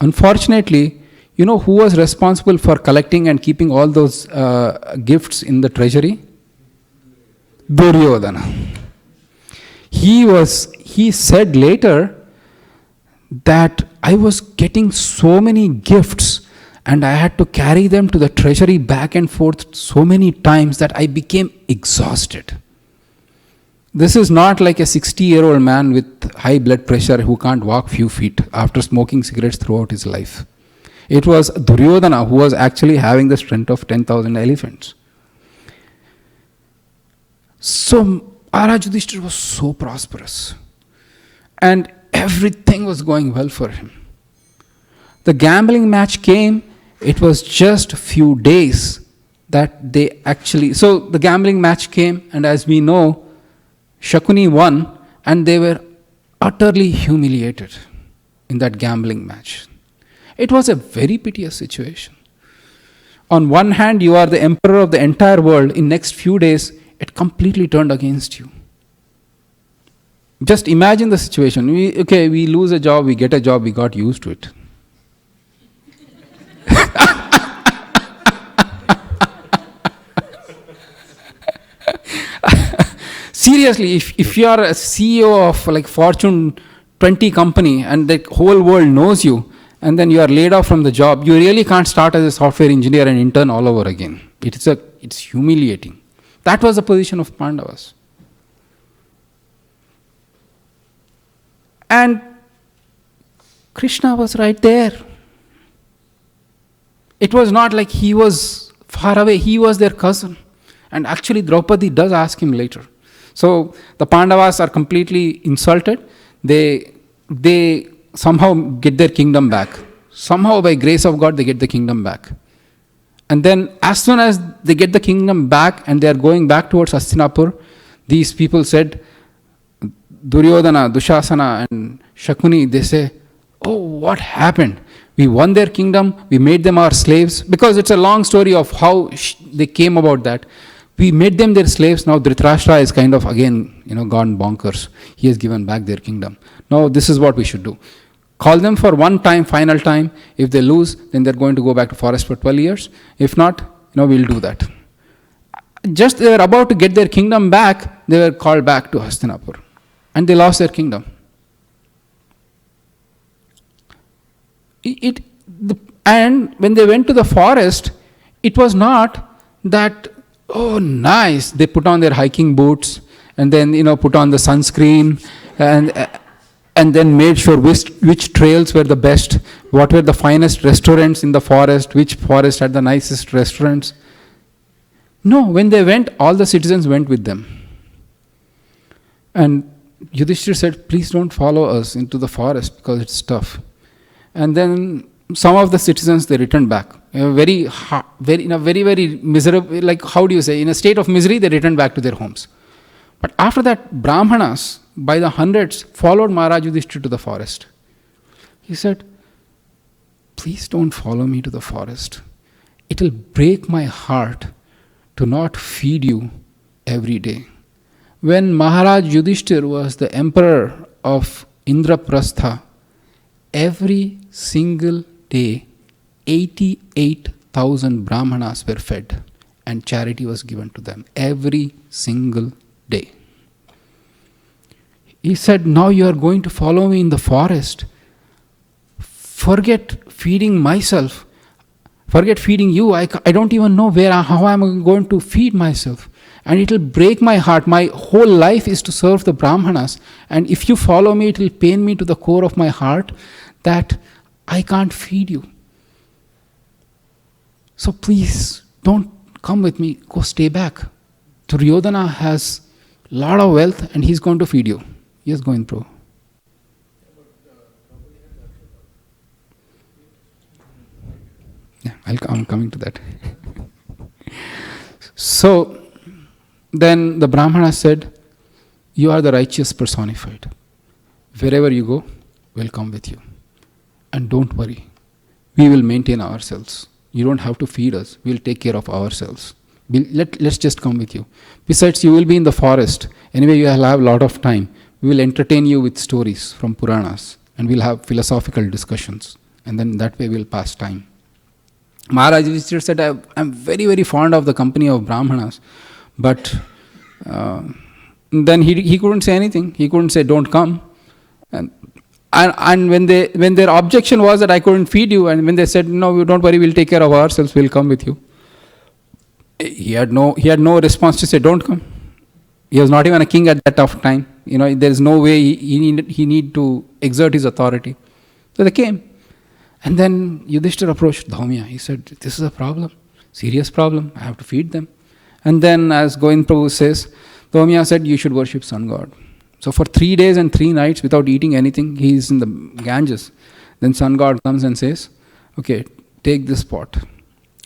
Unfortunately, you know who was responsible for collecting and keeping all those gifts in the treasury? Duryodhana. He said later that I was getting so many gifts and I had to carry them to the treasury back and forth so many times that I became exhausted. This is not like a 60-year-old man with high blood pressure who can't walk few feet after smoking cigarettes throughout his life. It was Duryodhana who was actually having the strength of 10,000 elephants. So Maharaj Yudhishthira was so prosperous and everything was going well for him. The gambling match came. It was just a few days that they actually... So the gambling match came, and as we know, Shakuni won, and they were utterly humiliated in that gambling match. It was a very piteous situation. On one hand, you are the emperor of the entire world. In next few days, it completely turned against you. Just imagine the situation. We lose a job, we get a job, we got used to it. Seriously, if you are a CEO of like Fortune 20 company and the whole world knows you, and then you are laid off from the job, you really can't start as a software engineer and intern all over again. It's humiliating. That was the position of Pandavas. And Krishna was right there. It was not like he was far away, he was their cousin. And actually Draupadi does ask him later. So the Pandavas are completely insulted. They somehow get their kingdom back. Somehow by grace of God they get the kingdom back. And then as soon as they get the kingdom back and they are going back towards Hastinapur, these people said, Duryodhana, Dushasana and Shakuni, they say, oh, what happened? We won their kingdom, we made them our slaves. Because it's a long story of how they came about that. We made them their slaves. Now Dhritarashtra is kind of again, gone bonkers. He has given back their kingdom. Now this is what we should do. Call them for one time, final time. If they lose, then they're going to go back to forest for 12 years. If not, we'll do that. Just they were about to get their kingdom back, they were called back to Hastinapur. And they lost their kingdom. And when they went to the forest, it was not that, oh nice, they put on their hiking boots and then put on the sunscreen and then made sure which trails were the best, what were the finest restaurants in the forest, which forest had the nicest restaurants. No, when they went, all the citizens went with them. And Yudhishthira said, please don't follow us into the forest because it's tough. And then some of the citizens, they returned back. Very miserable, like how do you say, in a state of misery, they returned back to their homes. But after that, Brahmanas, by the hundreds, followed Maharaj Yudhishthira to the forest. He said, please don't follow me to the forest. It will break my heart to not feed you every day. When Maharaj Yudhishthira was the emperor of Indraprastha, every single day, 88,000 Brahmanas were fed and charity was given to them every single day. He said, now you are going to follow me in the forest. Forget feeding myself. Forget feeding you. I don't even know how I am going to feed myself. And it will break my heart. My whole life is to serve the Brahmanas. And if you follow me, it will pain me to the core of my heart that I can't feed you. So please, don't come with me. Go stay back. Duryodhana has a lot of wealth and he's going to feed you. Yes, going through. Yeah, I'm coming to that. So, then the Brahmana said, you are the righteous personified. Wherever you go, we'll come with you. And don't worry, we will maintain ourselves. You don't have to feed us, we'll take care of ourselves. Let's just come with you. Besides, you will be in the forest. Anyway, you will have a lot of time. We will entertain you with stories from Puranas. and we'll have philosophical discussions, and then that way we'll pass time. Maharaj Yudhishthira said, I'm very, very fond of the company of Brahmanas, but then he couldn't say anything. He couldn't say, don't come. And when their objection was that I couldn't feed you, and when they said, no, don't worry, we'll take care of ourselves, we'll come with you, he had no response to say, don't come. He was not even a king at that tough time. There is no way he need to exert his authority. So they came. And then Yudhishthira approached Dhaumya. He said, this is a problem, serious problem. I have to feed them. And then, as Govind Prabhu says, Dhaumya said, you should worship sun god. So for 3 days and 3 nights without eating anything, he is in the Ganges. Then sun god comes and says, okay, take this pot.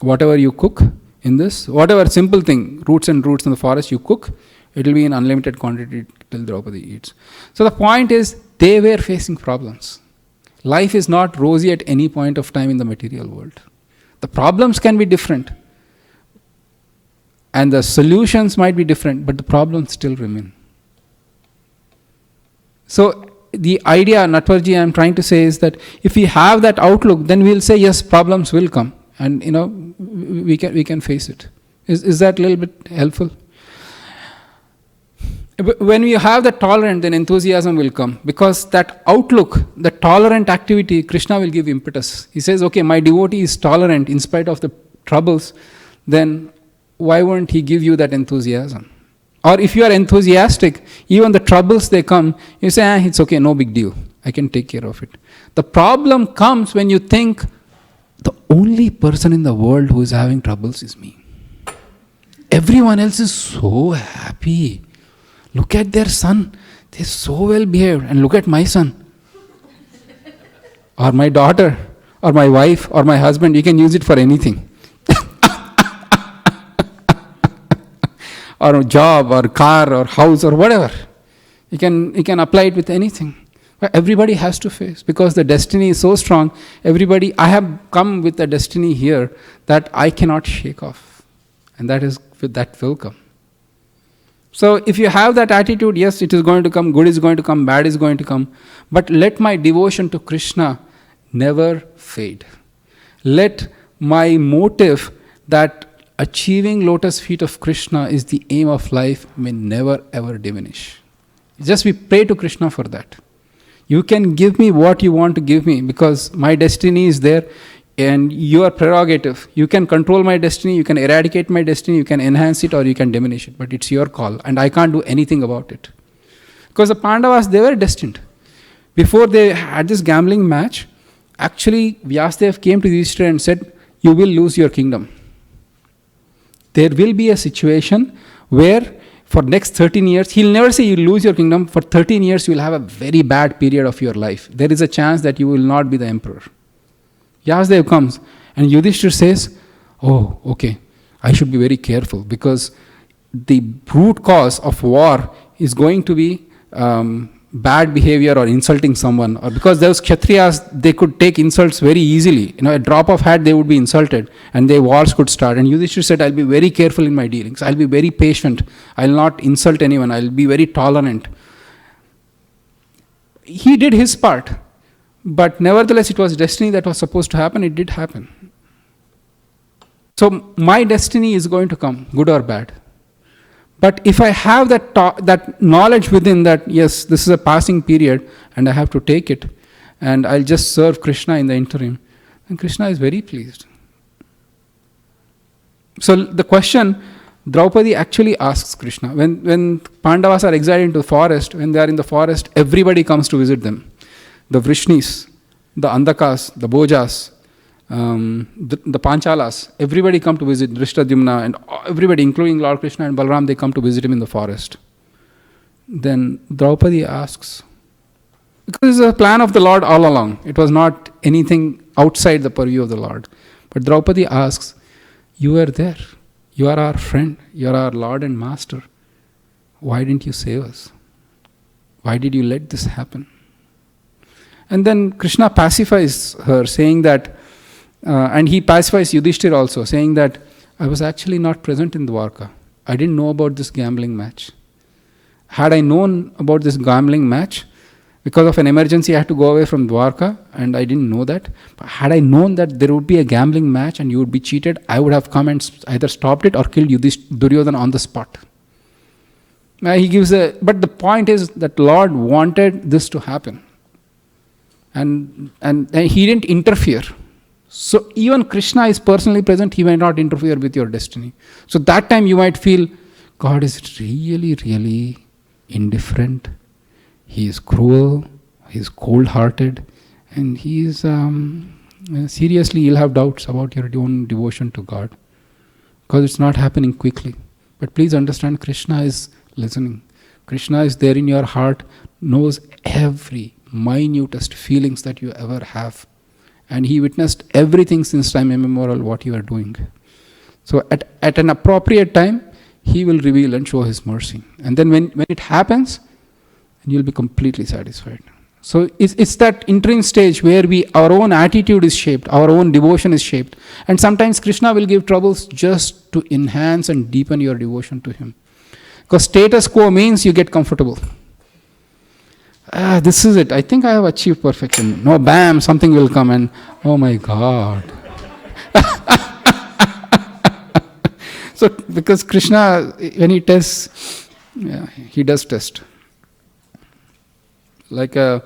Whatever you cook in this, whatever simple thing, roots in the forest you cook, it will be in unlimited quantity till Draupadi eats. So the point is, they were facing problems. Life is not rosy at any point of time in the material world. The problems can be different, and the solutions might be different, but the problems still remain. So the idea, Natwarji, I am trying to say is that if we have that outlook, then we will say, yes, problems will come, and we can face it. Is that a little bit helpful? When we have that tolerant, then enthusiasm will come, because that outlook, the tolerant activity, Krishna will give impetus. He says, okay, my devotee is tolerant in spite of the troubles, then why won't he give you that enthusiasm? Or if you are enthusiastic, even the troubles they come, you say, it's okay, no big deal, I can take care of it. The problem comes when you think, the only person in the world who is having troubles is me. Everyone else is so happy. Look at their son, they're so well behaved, and look at my son, or my daughter, or my wife, or my husband. You can use it for anything. Or a job, or car, or house, or whatever. You can apply it with anything. But everybody has to face, because the destiny is so strong. I have come with a destiny here that I cannot shake off, and that will come. So if you have that attitude, yes, it is going to come, good is going to come, bad is going to come, but let my devotion to Krishna never fade. Let my motive that achieving lotus feet of Krishna is the aim of life may never ever diminish. Just we pray to Krishna for that. You can give me what you want to give me, because my destiny is there, and your prerogative. You can control my destiny, you can eradicate my destiny, you can enhance it or you can diminish it, but it's your call, and I can't do anything about it. Because the Pandavas, they were destined. Before they had this gambling match, actually Vyasadeva came to Yudhishthira and said, you will lose your kingdom. There will be a situation where for next 13 years, he'll never say you lose your kingdom, for 13 years you will have a very bad period of your life. There is a chance that you will not be the emperor. Vyasadeva comes and Yudhishthira says, oh, okay, I should be very careful, because the root cause of war is going to be bad behavior or insulting someone, or because those Kshatriyas, they could take insults very easily. A drop of hat, they would be insulted and their wars could start. And Yudhishthira said, I'll be very careful in my dealings. I'll be very patient. I'll not insult anyone. I'll be very tolerant. He did his part. But nevertheless, it was destiny that was supposed to happen. It did happen. So my destiny is going to come, good or bad. But if I have that knowledge within that, yes, this is a passing period and I have to take it, and I'll just serve Krishna in the interim, then Krishna is very pleased. So the question, Draupadi actually asks Krishna, when Pandavas are exiled into the forest, when they are in the forest, everybody comes to visit them. The Vrishnis, the Andakas, the Bojas, the Panchalas, everybody come to visit Drishtadyumna, and everybody, including Lord Krishna and Balaram, they come to visit him in the forest. Then Draupadi asks, because it's a plan of the Lord all along, it was not anything outside the purview of the Lord. But Draupadi asks, you were there, you are our friend, you are our Lord and Master. Why didn't you save us? Why did you let this happen? And then Krishna pacifies her, saying that, and he pacifies Yudhishthira also, saying that I was actually not present in Dwarka. I didn't know about this gambling match. Had I known about this gambling match, Because of an emergency, I had to go away from Dwarka, and I didn't know that. But had I known that there would be a gambling match and you would be cheated, I would have come and either stopped it or killed Duryodhana on the spot. But the point is that Lord wanted this to happen. And he didn't interfere. So even Krishna is personally present, he may not interfere with your destiny. So that time you might feel, God is really, really indifferent. He is cruel, he is cold-hearted, and he is seriously, you'll have doubts about your own devotion to God, because it's not happening quickly. But please understand, Krishna is listening. Krishna is there in your heart, knows every minutest feelings that you ever have, and he witnessed everything since time immemorial what you are doing. So at an appropriate time, he will reveal and show his mercy. And then when it happens, you'll be completely satisfied. So it's that interim stage where our own attitude is shaped, our own devotion is shaped. And sometimes Krishna will give troubles just to enhance and deepen your devotion to him. Because status quo means you get comfortable. This is it. I think I have achieved perfection. No, bam, something will come and, oh my God. So because Krishna, when he tests, he does test. Like a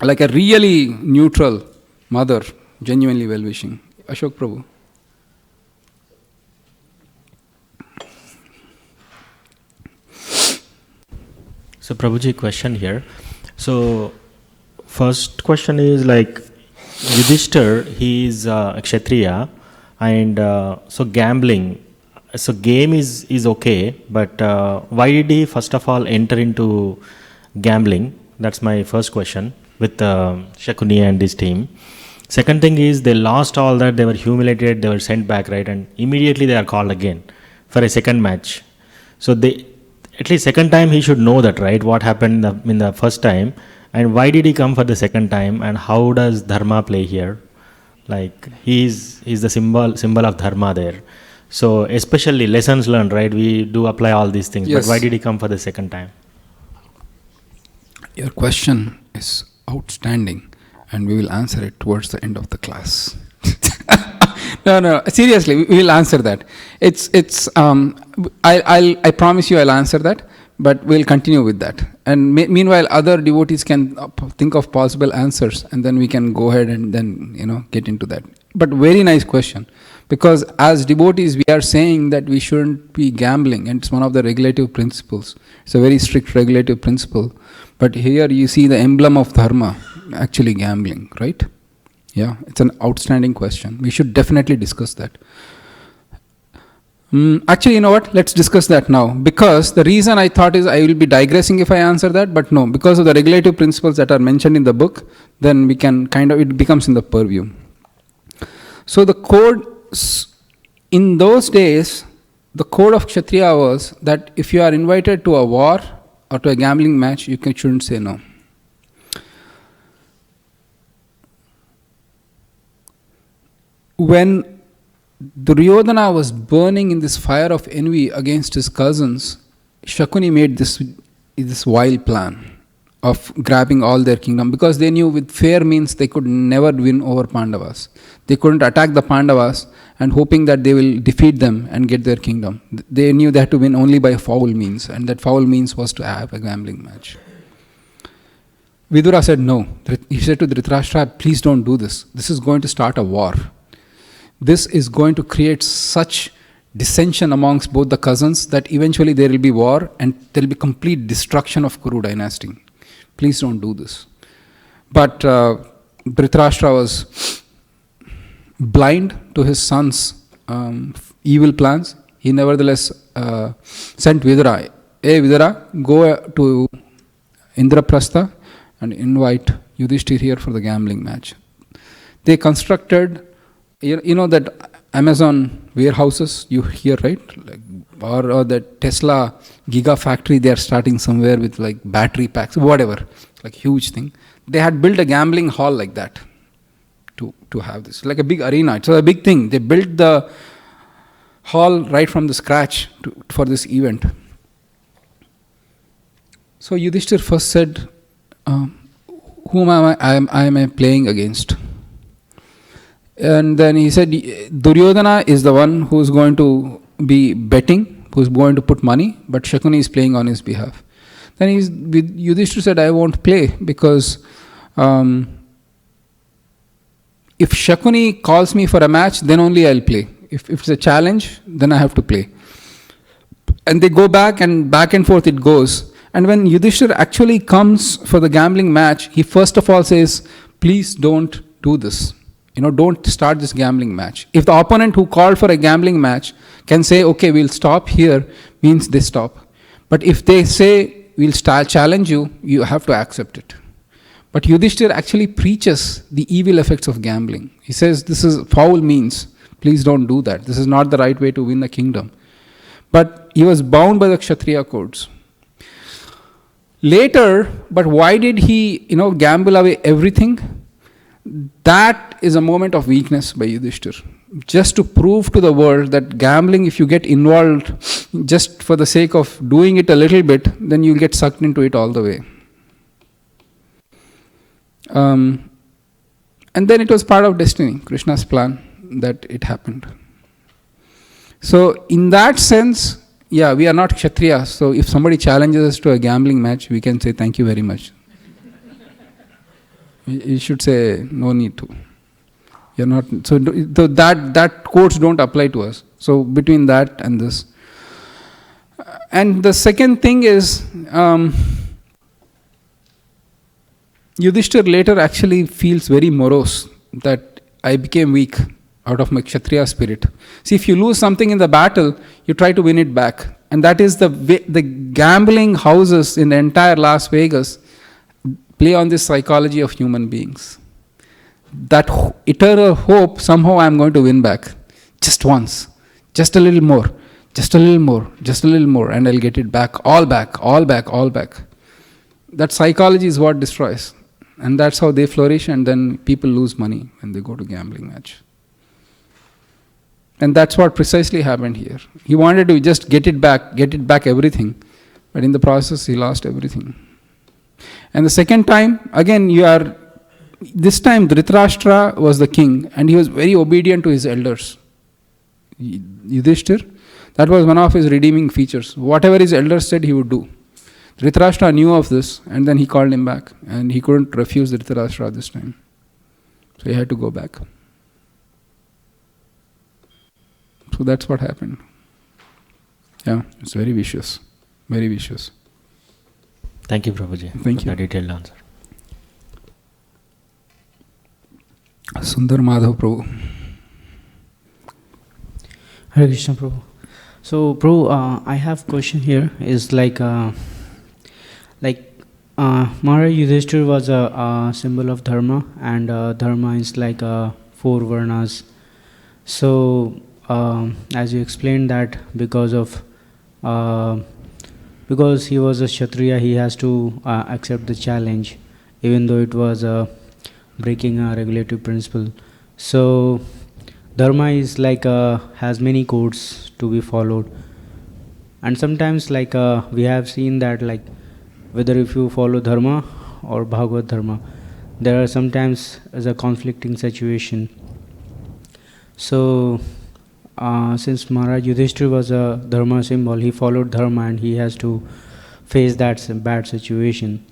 really neutral mother, genuinely well-wishing. Ashok Prabhu. So Prabhuji, question here. So first question is like Yudhishthir, he is a Kshatriya, and so gambling. So game is okay, but why did he first of all enter into gambling? That's my first question with Shakuni and his team. Second thing is they lost all that, they were humiliated, they were sent back, right? And immediately they are called again for a second match. So at least second time he should know that, right? What happened in the first time, and why did he come for the second time, and how does dharma play here? Like he's the symbol of dharma there. So especially lessons learned, right? We do apply all these things, yes. But why did he come for the second time? Your question is outstanding, and we will answer it towards the end of the class. No, seriously, we will answer that. I promise you I'll answer that, but we'll continue with that. And meanwhile, other devotees can think of possible answers, and then we can go ahead and then, get into that. But very nice question, because as devotees, we are saying that we shouldn't be gambling, and it's one of the regulative principles. It's a very strict regulative principle. But here you see the emblem of dharma, actually gambling, right? Yeah, it's an outstanding question. We should definitely discuss that. Actually, you know what? Let's discuss that now. Because the reason I thought is I will be digressing if I answer that, but no, because of the regulative principles that are mentioned in the book, then we can it becomes in the purview. So the code, in those days, the code of Kshatriya was that if you are invited to a war or to a gambling match, you shouldn't say no. When Duryodhana was burning in this fire of envy against his cousins, Shakuni made this wild plan of grabbing all their kingdom, because they knew with fair means they could never win over Pandavas. They couldn't attack the Pandavas and hoping that they will defeat them and get their kingdom. They knew they had to win only by foul means, and that foul means was to have a gambling match. Vidura said no. He said to Dhritarashtra, please don't do this. This is going to start a war. This is going to create such dissension amongst both the cousins that eventually there will be war and there will be complete destruction of Kuru dynasty. Please don't do this. But Dhritarashtra was blind to his son's evil plans. He nevertheless sent Vidura, hey Vidura, go to Indraprastha and invite Yudhishthir here for the gambling match. They constructed, you know that Amazon warehouses you hear, right? Like, or the Tesla gigafactory they are starting somewhere with like battery packs, whatever, like huge thing. They had built a gambling hall like that to have this, like a big arena. It's a big thing. They built the hall right from the scratch for this event. So Yudhishthir first said, whom am I playing against? And then he said, Duryodhana is the one who's going to be betting, who's going to put money, but Shakuni is playing on his behalf. Then Yudhishthira said, I won't play because if Shakuni calls me for a match, then only I'll play. If it's a challenge, then I have to play. And they go back and forth it goes. And when Yudhishthira actually comes for the gambling match, he first of all says, please don't do this. Don't start this gambling match. If the opponent who called for a gambling match can say, okay, we'll stop here, means they stop. But if they say, we'll challenge you, you have to accept it. But Yudhishthira actually preaches the evil effects of gambling. He says, this is foul means. Please don't do that. This is not the right way to win the kingdom. But he was bound by the Kshatriya codes. Later, but why did he, gamble away everything? That is a moment of weakness by Yudhishthira. Just to prove to the world that gambling, if you get involved just for the sake of doing it a little bit, then you'll get sucked into it all the way. And then it was part of destiny, Krishna's plan, that it happened. So in that sense, yeah, we are not Kshatriyas. So if somebody challenges us to a gambling match, we can say thank you very much. You should say no need to. You're not. So that quotes don't apply to us. So between that and this, and the second thing is, Yudhishthira later actually feels very morose that I became weak out of my Kshatriya spirit. See, if you lose something in the battle, you try to win it back. And that is the gambling houses in the entire Las Vegas play on this psychology of human beings. That eternal hope, somehow I am going to win back. Just once. Just a little more. Just a little more. Just a little more. And I'll get it back. All back. All back. All back. That psychology is what destroys. And that's how they flourish, and then people lose money when they go to gambling match. And that's what precisely happened here. He wanted to just get it back everything. But in the process, he lost everything. And the second time, again, this time Dhritarashtra was the king, and he was very obedient to his elders. Yudhishthira, that was one of his redeeming features. Whatever his elders said, he would do. Dhritarashtra knew of this, and then he called him back, and he couldn't refuse Dhritarashtra this time. So he had to go back. So that's what happened. Yeah, it's very vicious. Very vicious. Thank you, Prabhuji, Thank for you. the detailed answer. Sundar Madhav Prabhu. Hare Krishna Prabhu. So Prabhu, I have question here. Is Maharaj Yudhishthira was a symbol of dharma, and dharma is like 4 varnas. So as you explained that because he was a Kshatriya, he has to accept the challenge, even though it was breaking a regulative principle. So dharma is has many codes to be followed, and sometimes we have seen that whether if you follow dharma or Bhagavad dharma, there are sometimes as a conflicting situation. So since Maharaj Yudhishthira was a dharma symbol, he followed dharma and he has to face that bad situation.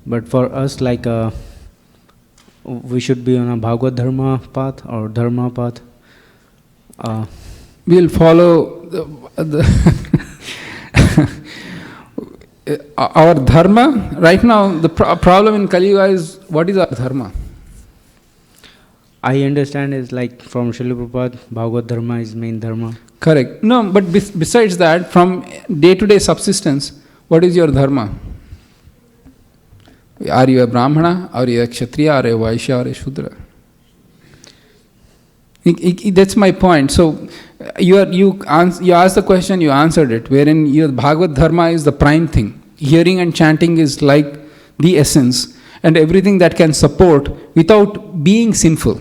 But for us, we should be on a Bhagavad dharma path or dharma path. We'll follow our dharma. Right now, the problem in Kali Yuga is, what is our dharma? I understand is from Srila Prabhupada, Bhagavad dharma is main dharma. Correct. No, but besides that, from day-to-day subsistence, what is your dharma? Are you a Brahmana? Are you a Kshatriya? Are you a Vaishya? Or a Shudra? That's my point. So, you asked the question, you answered it, wherein your Bhagavad dharma is the prime thing. Hearing and chanting is like the essence, and everything that can support without being sinful.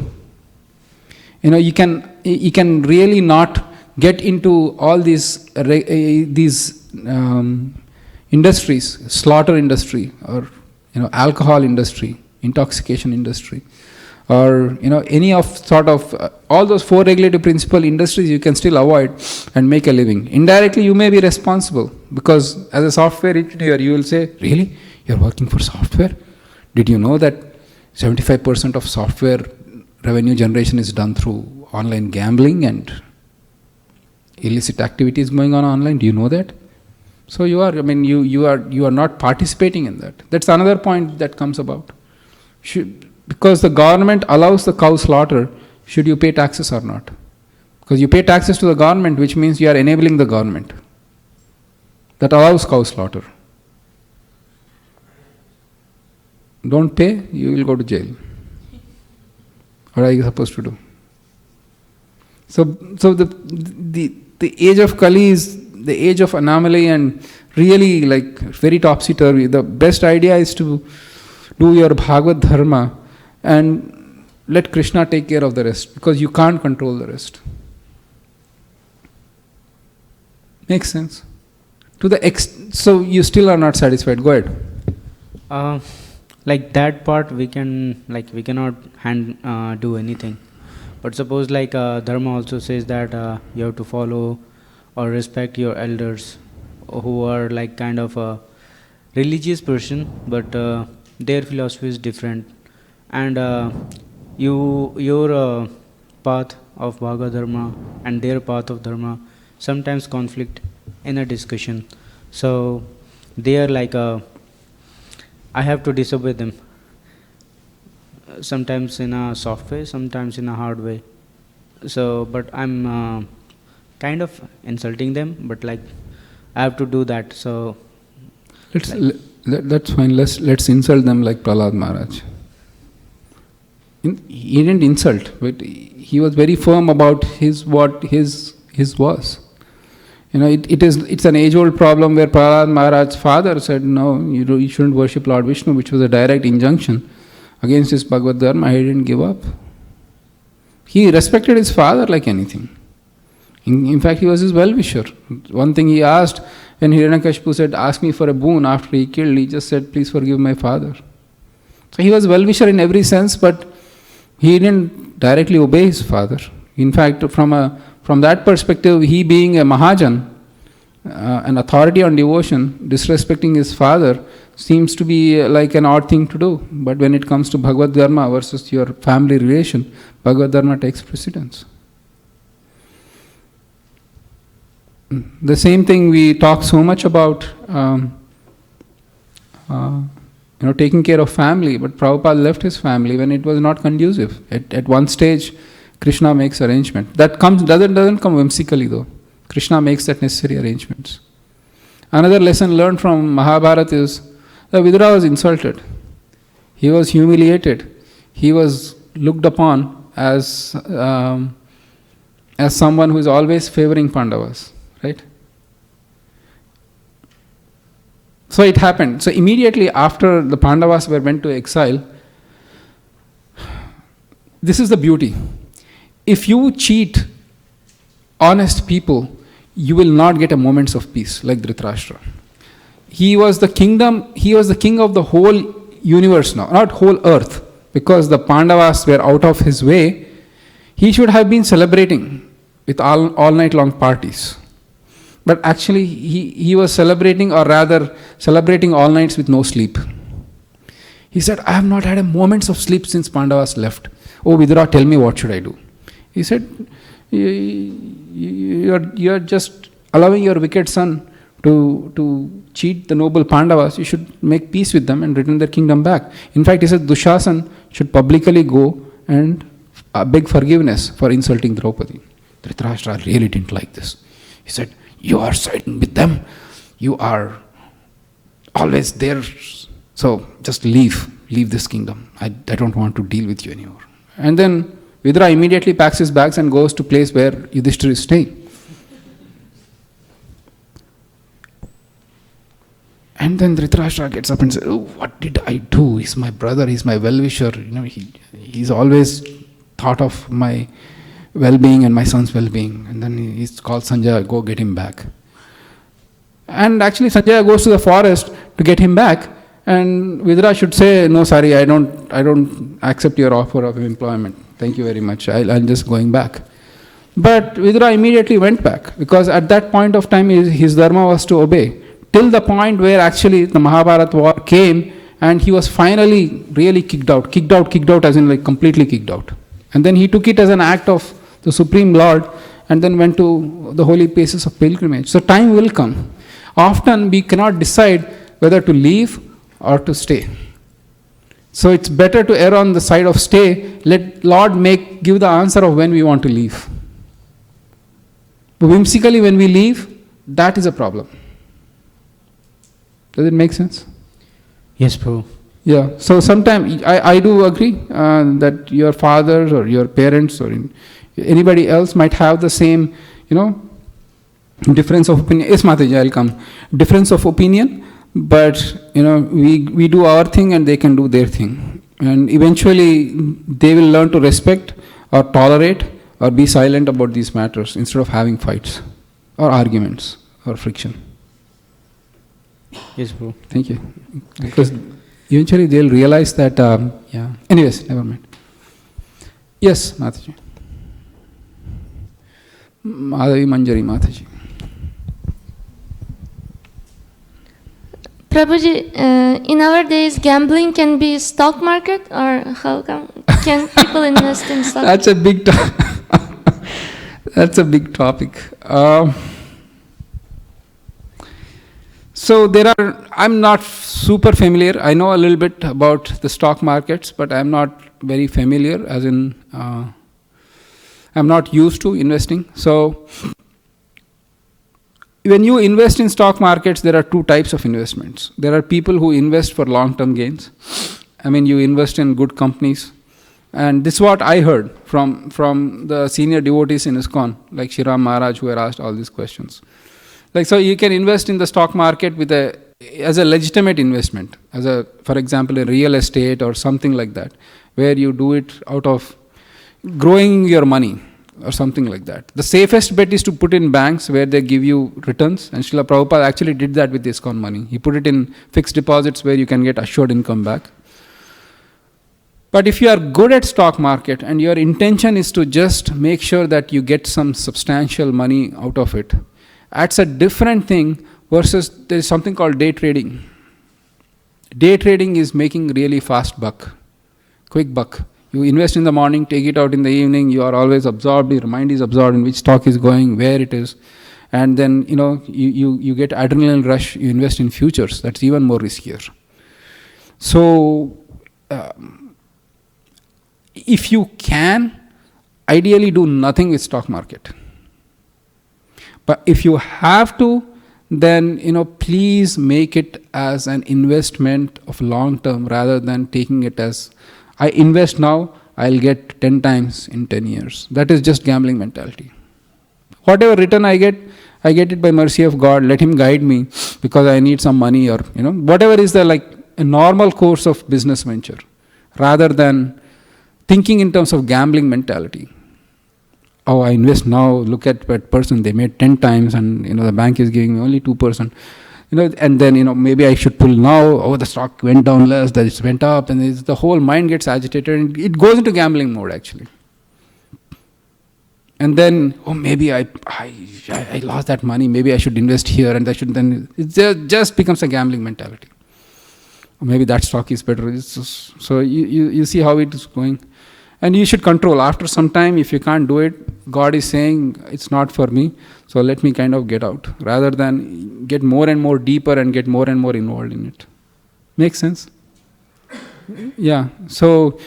You can really not get into all these industries, slaughter industry or alcohol industry, intoxication industry, or any of sort of all those 4 regulative principle industries you can still avoid and make a living. Indirectly you may be responsible, because as a software engineer you will say, really, you're working for software? Did you know that 75% of software revenue generation is done through online gambling and illicit activities going on online? Do you know that? So you are not participating in that. That's another point that comes about. Because the government allows the cow slaughter, should you pay taxes or not? Because you pay taxes to the government, which means you are enabling the government that allows cow slaughter. Don't pay, you will go to jail. What are you supposed to do? So the age of Kali is the age of anomaly and really like very topsy-turvy. The best idea is to do your Bhagavad dharma and let Krishna take care of the rest, because you can't control the rest. Makes sense? So you still are not satisfied. Go ahead. Like that part we cannot do anything. But suppose dharma also says that you have to follow or respect your elders who are like kind of a religious person, but their philosophy is different, and your path of Bhagavad Dharma and their path of Dharma sometimes conflict in a discussion. So they are like I have to disobey them, sometimes in a soft way, sometimes in a hard way. So but I'm kind of insulting them, but I have to do that. So that's fine. Let's insult them like Prahlad Maharaj. He didn't insult, but he was very firm about what his was. It's an age-old problem where Prahlad Maharaj's father said, no, you shouldn't worship Lord Vishnu, which was a direct injunction against his Bhagavad Dharma. He didn't give up. He respected his father like anything. In fact, he was his well-wisher. One thing he asked when Hiranyakashipu said, ask me for a boon after he killed, he just said, please forgive my father. So he was well-wisher in every sense, but he didn't directly obey his father. In fact, from that perspective, he being a Mahajan, an authority on devotion, disrespecting his father seems to be like an odd thing to do. But when it comes to Bhagavad Dharma versus your family relation, Bhagavad Dharma takes precedence. The same thing we talk so much about, taking care of family, but Prabhupada left his family when it was not conducive. At one stage, Krishna makes arrangement. That doesn't come whimsically though. Krishna makes that necessary arrangements. Another lesson learned from Mahabharata is that Vidura was insulted. He was humiliated. He was looked upon as someone who is always favoring Pandavas. Right? So it happened. So immediately after the Pandavas went to exile, this is the beauty. If you cheat honest people, you will not get a moments of peace like Dhritarashtra. He was the king of the whole universe now, not whole earth, because the Pandavas were out of his way. He should have been celebrating with all night long parties. But actually he was celebrating, or rather celebrating all nights with no sleep. He said, I have not had a moments of sleep since Pandavas left. Oh Vidura, tell me what should I do? He said, you are just allowing your wicked son to cheat the noble Pandavas. You should make peace with them and return their kingdom back. In fact, he said Dushasan should publicly go and beg forgiveness for insulting Draupadi. Dhritarashtra really didn't like this. He said, you are siding with them. You are always there. So just leave this kingdom. I don't want to deal with you anymore. And then Vidura immediately packs his bags and goes to place where Yudhishthira is staying. And then Dhritarashtra gets up and says, oh, what did I do? He's my brother, he's my well-wisher. He's always thought of my well-being and my son's well-being. And then he's called Sanjaya, go get him back. And actually Sanjaya goes to the forest to get him back. And Vidra should say, no, sorry, I don't accept your offer of employment. Thank you very much. I'm just going back. But Vidra immediately went back, because at that point of time his dharma was to obey. Till the point where actually the Mahabharata war came and he was finally really kicked out as in like completely kicked out. And then he took it as an act of the Supreme Lord and then went to the holy places of pilgrimage. So time will come. Often we cannot decide whether to leave or to stay. So it's better to err on the side of stay. Let Lord give the answer of when we want to leave. But whimsically when we leave, that is a problem. Does it make sense? Yes, Prabhu. Yeah. So sometimes I do agree that your fathers or your parents or anybody else might have the same, difference of opinion. Yes, Mataji, I'll come. Difference of opinion, but we do our thing and they can do their thing, and eventually they will learn to respect or tolerate or be silent about these matters instead of having fights or arguments or friction. Yes, bro. Thank you. Because eventually they'll realize that, Anyways, never mind. Yes, Mataji. Madhavi Manjari Mataji. Prabhuji, in our days, gambling can be stock market, or how can people invest in stock? That's a big That's a big topic. So I'm not super familiar. I know a little bit about the stock markets, but I'm not very familiar, as in I'm not used to investing. So when you invest in stock markets, there are two types of investments. There are people who invest for long-term gains. I mean, you invest in good companies. And this is what I heard from the senior devotees in ISKCON, like Shriram Maharaj, who had asked all these questions. Like, so you can invest in the stock market as a legitimate investment, for example, a real estate or something like that, where you do it out of growing your money or something like that. The safest bet is to put in banks where they give you returns, and Srila Prabhupada actually did that with ISKCON money. He put it in fixed deposits where you can get assured income back. But if you are good at stock market and your intention is to just make sure that you get some substantial money out of it, that's a different thing versus there is something called day trading. Day trading is making really fast buck, quick buck. You invest in the morning, take it out in the evening, you are always absorbed, your mind is absorbed in which stock is going, where it is. And then, you get adrenaline rush, you invest in futures, that's even more riskier. So, if you can, ideally do nothing with stock market. But if you have to, then please make it as an investment of long term rather than taking it as I invest now, I'll get 10 times in 10 years. That is just gambling mentality. Whatever return I get it by mercy of God. Let Him guide me because I need some money, or whatever is a normal course of business venture, rather than thinking in terms of gambling mentality. Oh, I invest now, look at that person, they made 10 times and the bank is giving me only 2%. And then, maybe I should pull now, oh, the stock went down less, that it went up, and the whole mind gets agitated and it goes into gambling mode actually. And then, oh, maybe I lost that money, maybe I should invest here and I should, then it just becomes a gambling mentality. Or maybe that stock is better. So you see how it is going. And you should control. After some time, if you can't do it, God is saying, it's not for me, so let me kind of get out, rather than get more and more deeper and get more and more involved in it. Make sense? Yeah. So,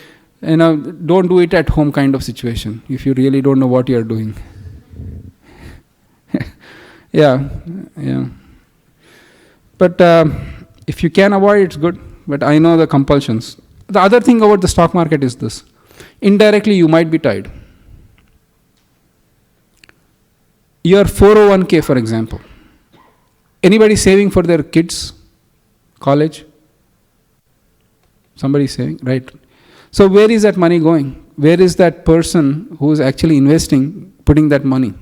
don't do it at home kind of situation, if you really don't know what you are doing. Yeah. But if you can avoid, it's good. But I know the compulsions. The other thing about the stock market is this. Indirectly, you might be tied. Your 401k, for example. Anybody saving for their kids' college? Somebody saving, right? So where is that money going? Where is that person who is actually investing, putting that money?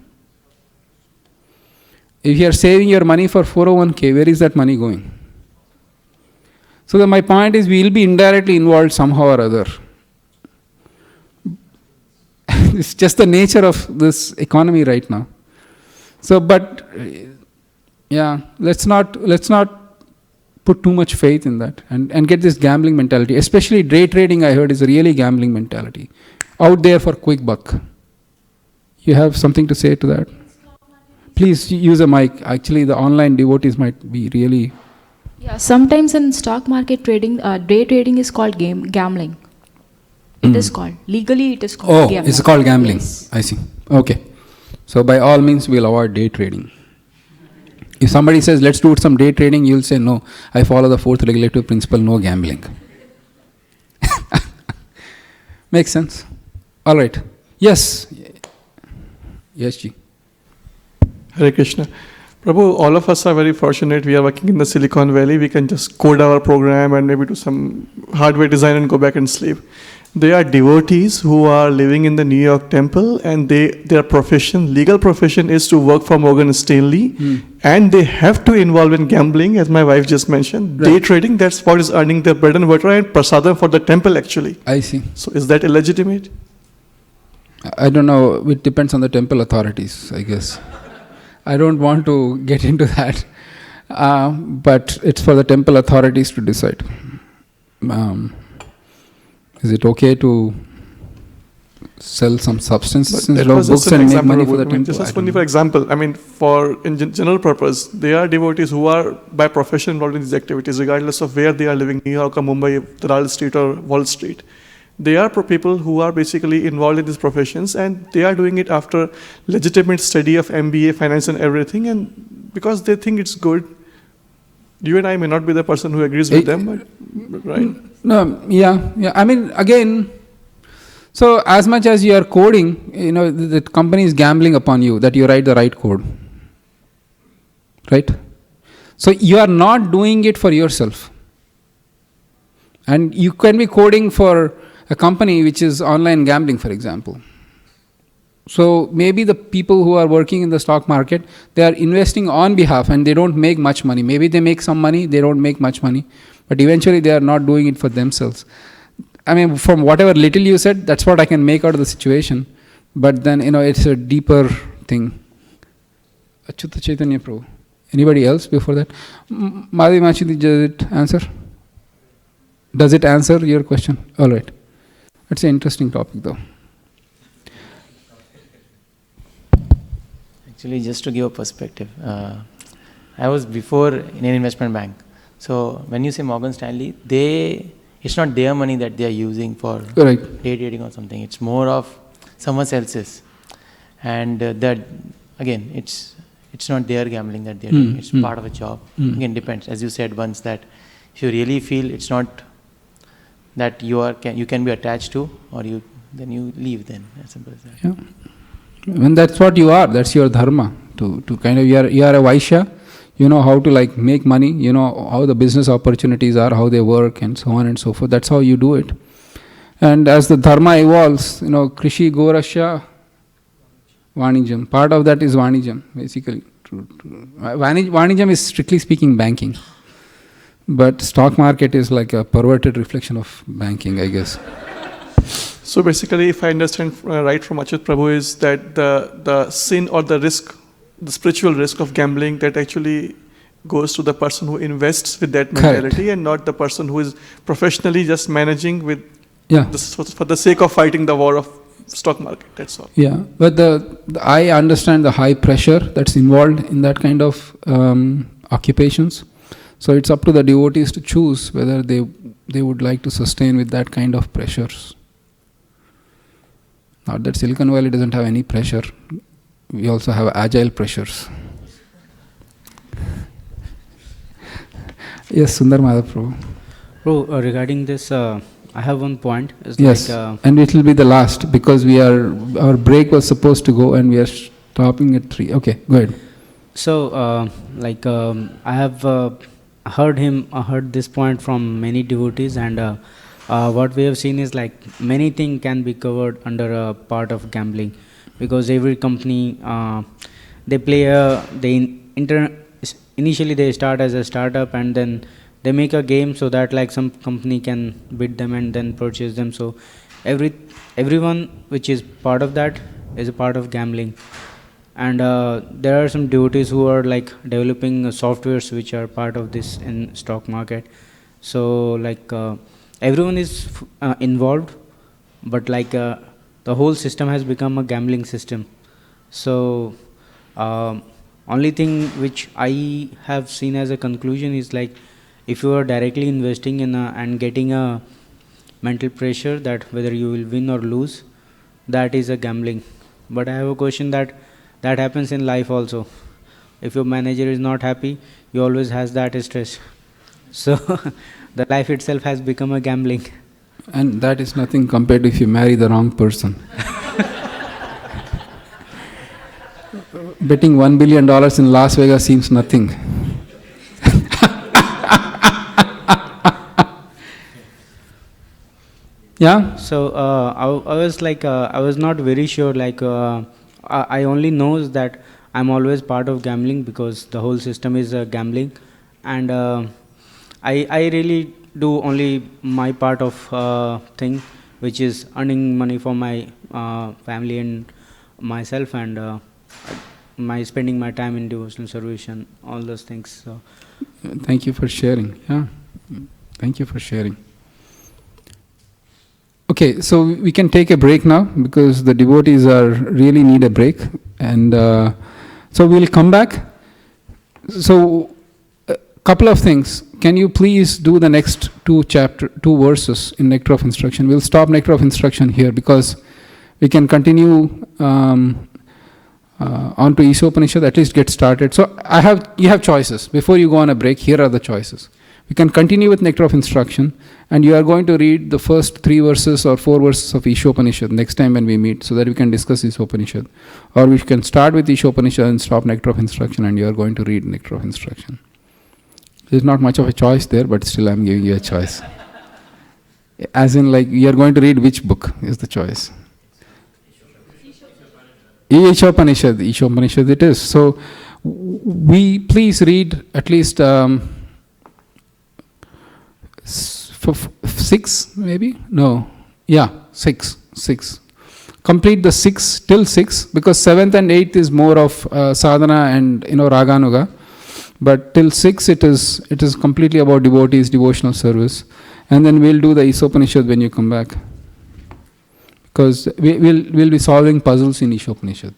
If you are saving your money for 401k, where is that money going? So my point is, we will be indirectly involved somehow or other. It's just the nature of this economy right now. So, but yeah, let's not put too much faith in that and get this gambling mentality. Especially day trading, I heard, is a really gambling mentality. Out there for quick buck. You have something to say to that? Please use a mic. Actually, the online devotees might be really... Yeah, sometimes in stock market trading, day trading is called gambling. It is called. Legally, it is called gambling. It's called gambling. Yes. I see. Okay. So by all means, we'll avoid day trading. If somebody says, let's do some day trading, you'll say, no, I follow the fourth regulative principle, no gambling. Makes sense? All right. Yes. Yes, Ji. Hare Krishna. Prabhu, all of us are very fortunate. We are working in the Silicon Valley. We can just code our program and maybe do some hardware design and go back and sleep. There are devotees who are living in the New York temple, and their profession, legal profession, is to work for Morgan Stanley, and they have to involve in gambling, as my wife just mentioned. Right. Day trading, that's what is earning their bread and butter and prasadam for the temple actually. I see. So is that illegitimate? I don't know. It depends on the temple authorities, I guess. I don't want to get into that. But it's for the temple authorities to decide. Is it okay to sell some substances instead of books and make money for the temple? Just only for example, I mean, for in general purpose, there are devotees who are by profession involved in these activities, regardless of where they are living, New York or Mumbai, Dalal Street or Wall Street. They are people who are basically involved in these professions, and they are doing it after legitimate study of MBA, finance and everything, and because they think it's good. You and I may not be the person who agrees with them, but right? No, yeah. I mean, again, so as much as you are coding, the company is gambling upon you that you write the right code. Right? So you are not doing it for yourself. And you can be coding for a company which is online gambling, for example. So maybe the people who are working in the stock market, they are investing on behalf and they don't make much money. Maybe they make some money, they don't make much money. But eventually they are not doing it for themselves. I mean, from whatever little you said, that's what I can make out of the situation. But then, it's a deeper thing. Achyuta Chaitanya Prabhu. Anybody else before that? Madhavi Machidi, does it answer? Does it answer your question? All right. That's an interesting topic though. Actually, just to give a perspective, I was before in an investment bank. So when you say Morgan Stanley, it's not their money that they are using for day trading or something. It's more of someone else's, and that again, it's not their gambling that they are doing. It's part of a job. Again, depends. As you said once, that if you really feel it's not that you can be attached to, or then you leave. Then as simple as that. Yeah. When that's what you are, that's your dharma. To kind of, you are a Vaishya, you know how to make money, you know how the business opportunities are, how they work and so on and so forth. That's how you do it. And as the dharma evolves, Krishi, Gorasya, Vanijam. Part of that is Vanijam, basically. Vanijam is strictly speaking banking. But stock market is like a perverted reflection of banking, I guess. So basically, if I understand right from Achyut Prabhu, is that the sin or the risk, the spiritual risk of gambling, that actually goes to the person who invests with that mentality, and not the person who is professionally just managing with this for the sake of fighting the war of stock market. That's all. Yeah, but I understand the high pressure that's involved in that kind of occupations. So it's up to the devotees to choose whether they would like to sustain with that kind of pressures. Not that Silicon Valley doesn't have any pressure. We also have agile pressures. Yes, Sundar Madhav Prabhu. Prabhu, regarding this, I have one point. It's and it will be the last because our break was supposed to go and we are stopping at 3. Okay, go ahead. So, I have heard this point from many devotees, and what we have seen is many things can be covered under a part of gambling, because every company initially they start as a startup, and then they make a game so that like some company can bid them and then purchase them. So everyone which is part of that is a part of gambling. And there are some devotees who are like developing softwares which are part of this in stock market. So like everyone is involved, but like the whole system has become a gambling system. So only thing which I have seen as a conclusion is like, if you are directly investing in and getting a mental pressure that whether you will win or lose, that is a gambling. But I have a question that happens in life also. If your manager is not happy, you always has that stress. So the life itself has become a gambling. And that is nothing compared to if you marry the wrong person. Betting $1 billion in Las Vegas seems nothing. Yeah? So I was like, I was not very sure, like I only knows that I'm always part of gambling because the whole system is gambling. And I really do only my part of thing, which is earning money for my family and myself, and my spending my time in devotional service and all those things. So thank you for sharing. Yeah, thank you for sharing. Okay, so we can take a break now because the devotees really need a break, and so we'll come back. So a couple of things. Can you please do the next two verses in Nectar of Instruction? We'll stop Nectar of Instruction here because we can continue on to Ishopanishad, at least get started. So you have choices. Before you go on a break, here are the choices. We can continue with Nectar of Instruction, and you are going to read the first 3 verses or 4 verses of Ishopanishad next time when we meet, so that we can discuss Ishopanishad. Or we can start with Ishopanishad and stop Nectar of Instruction, and you are going to read Nectar of Instruction. There's not much of a choice there, but still I'm giving you a choice. As in, like, you are going to read which book is the choice. Ishopanishad it is. So we please read at least 6 maybe? No. Yeah, 6. Complete the 6 till 6, because 7th and 8th is more of sadhana and raganuga. But till 6 it is completely about devotees, devotional service. And then we'll do the Ishopanishad when you come back. Because we'll be solving puzzles in Ishopanishad.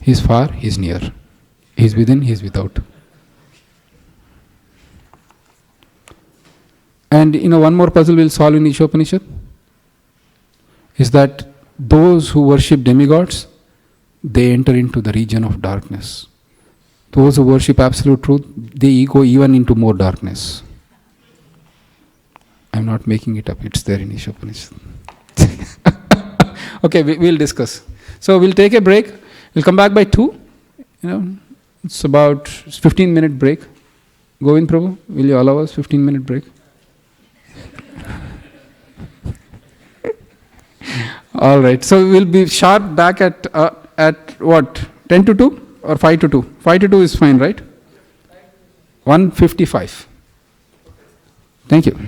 He's far, he's near. He's within, he's without. And one more puzzle we'll solve in Ishopanishad is that those who worship demigods, they enter into the region of darkness. Those who worship absolute truth, they go even into more darkness. I'm not making it up, it's there in Ishopanishad. Okay, we'll discuss. So we'll take a break. We'll come back by 2. It's about 15-minute break. Govind Prabhu, will you allow us 15-minute break? All right. So we'll be sharp back at what? 10 to 2 or 5 to 2? 5 to 2 is fine, right? 1:55. Thank you.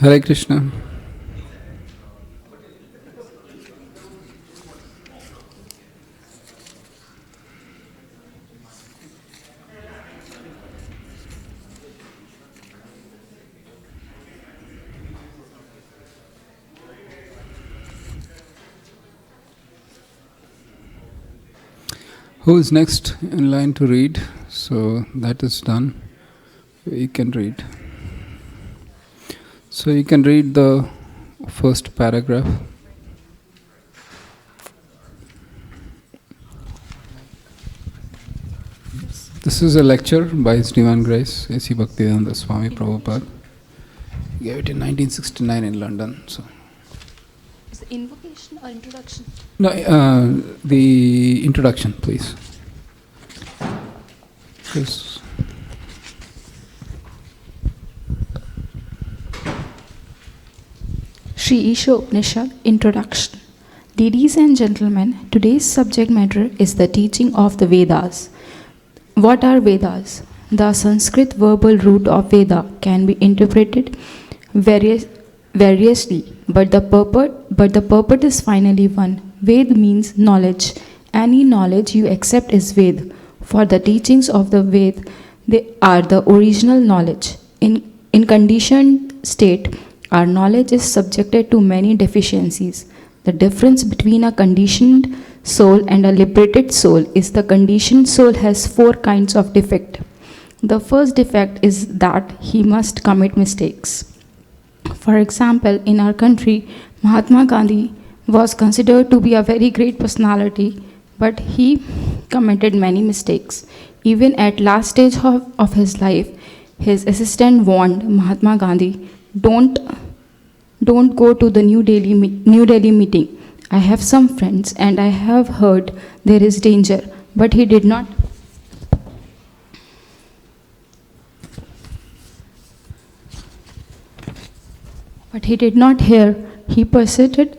Hare Krishna. Who is next in line to read? So that is done. You can read. So you can read the first paragraph. This is a lecture by His Divine Grace, A.C. Bhaktivedanta Swami Prabhupada. He gave it in 1969 in London. So. Is it invocation or introduction? No, the introduction, please. Yes. Sri Ishopanishad Introduction. Ladies and gentlemen, today's subject matter is the teaching of the Vedas. What are Vedas? The Sanskrit verbal root of Veda can be interpreted variously, but the purport is finally one. Ved means knowledge. Any knowledge you accept is Ved. For the teachings of the Ved, they are the original knowledge. In conditioned state, our knowledge is subjected to many deficiencies. The difference between a conditioned soul and a liberated soul is the conditioned soul has 4 kinds of defect. The first defect is that he must commit mistakes. For example, in our country, Mahatma Gandhi was considered to be a very great personality, but he committed many mistakes. Even at last stage of his life, his assistant warned Mahatma Gandhi, don't go to the New Delhi meeting. I have some friends and I have heard there is danger, but he did not. But he did not hear. He persisted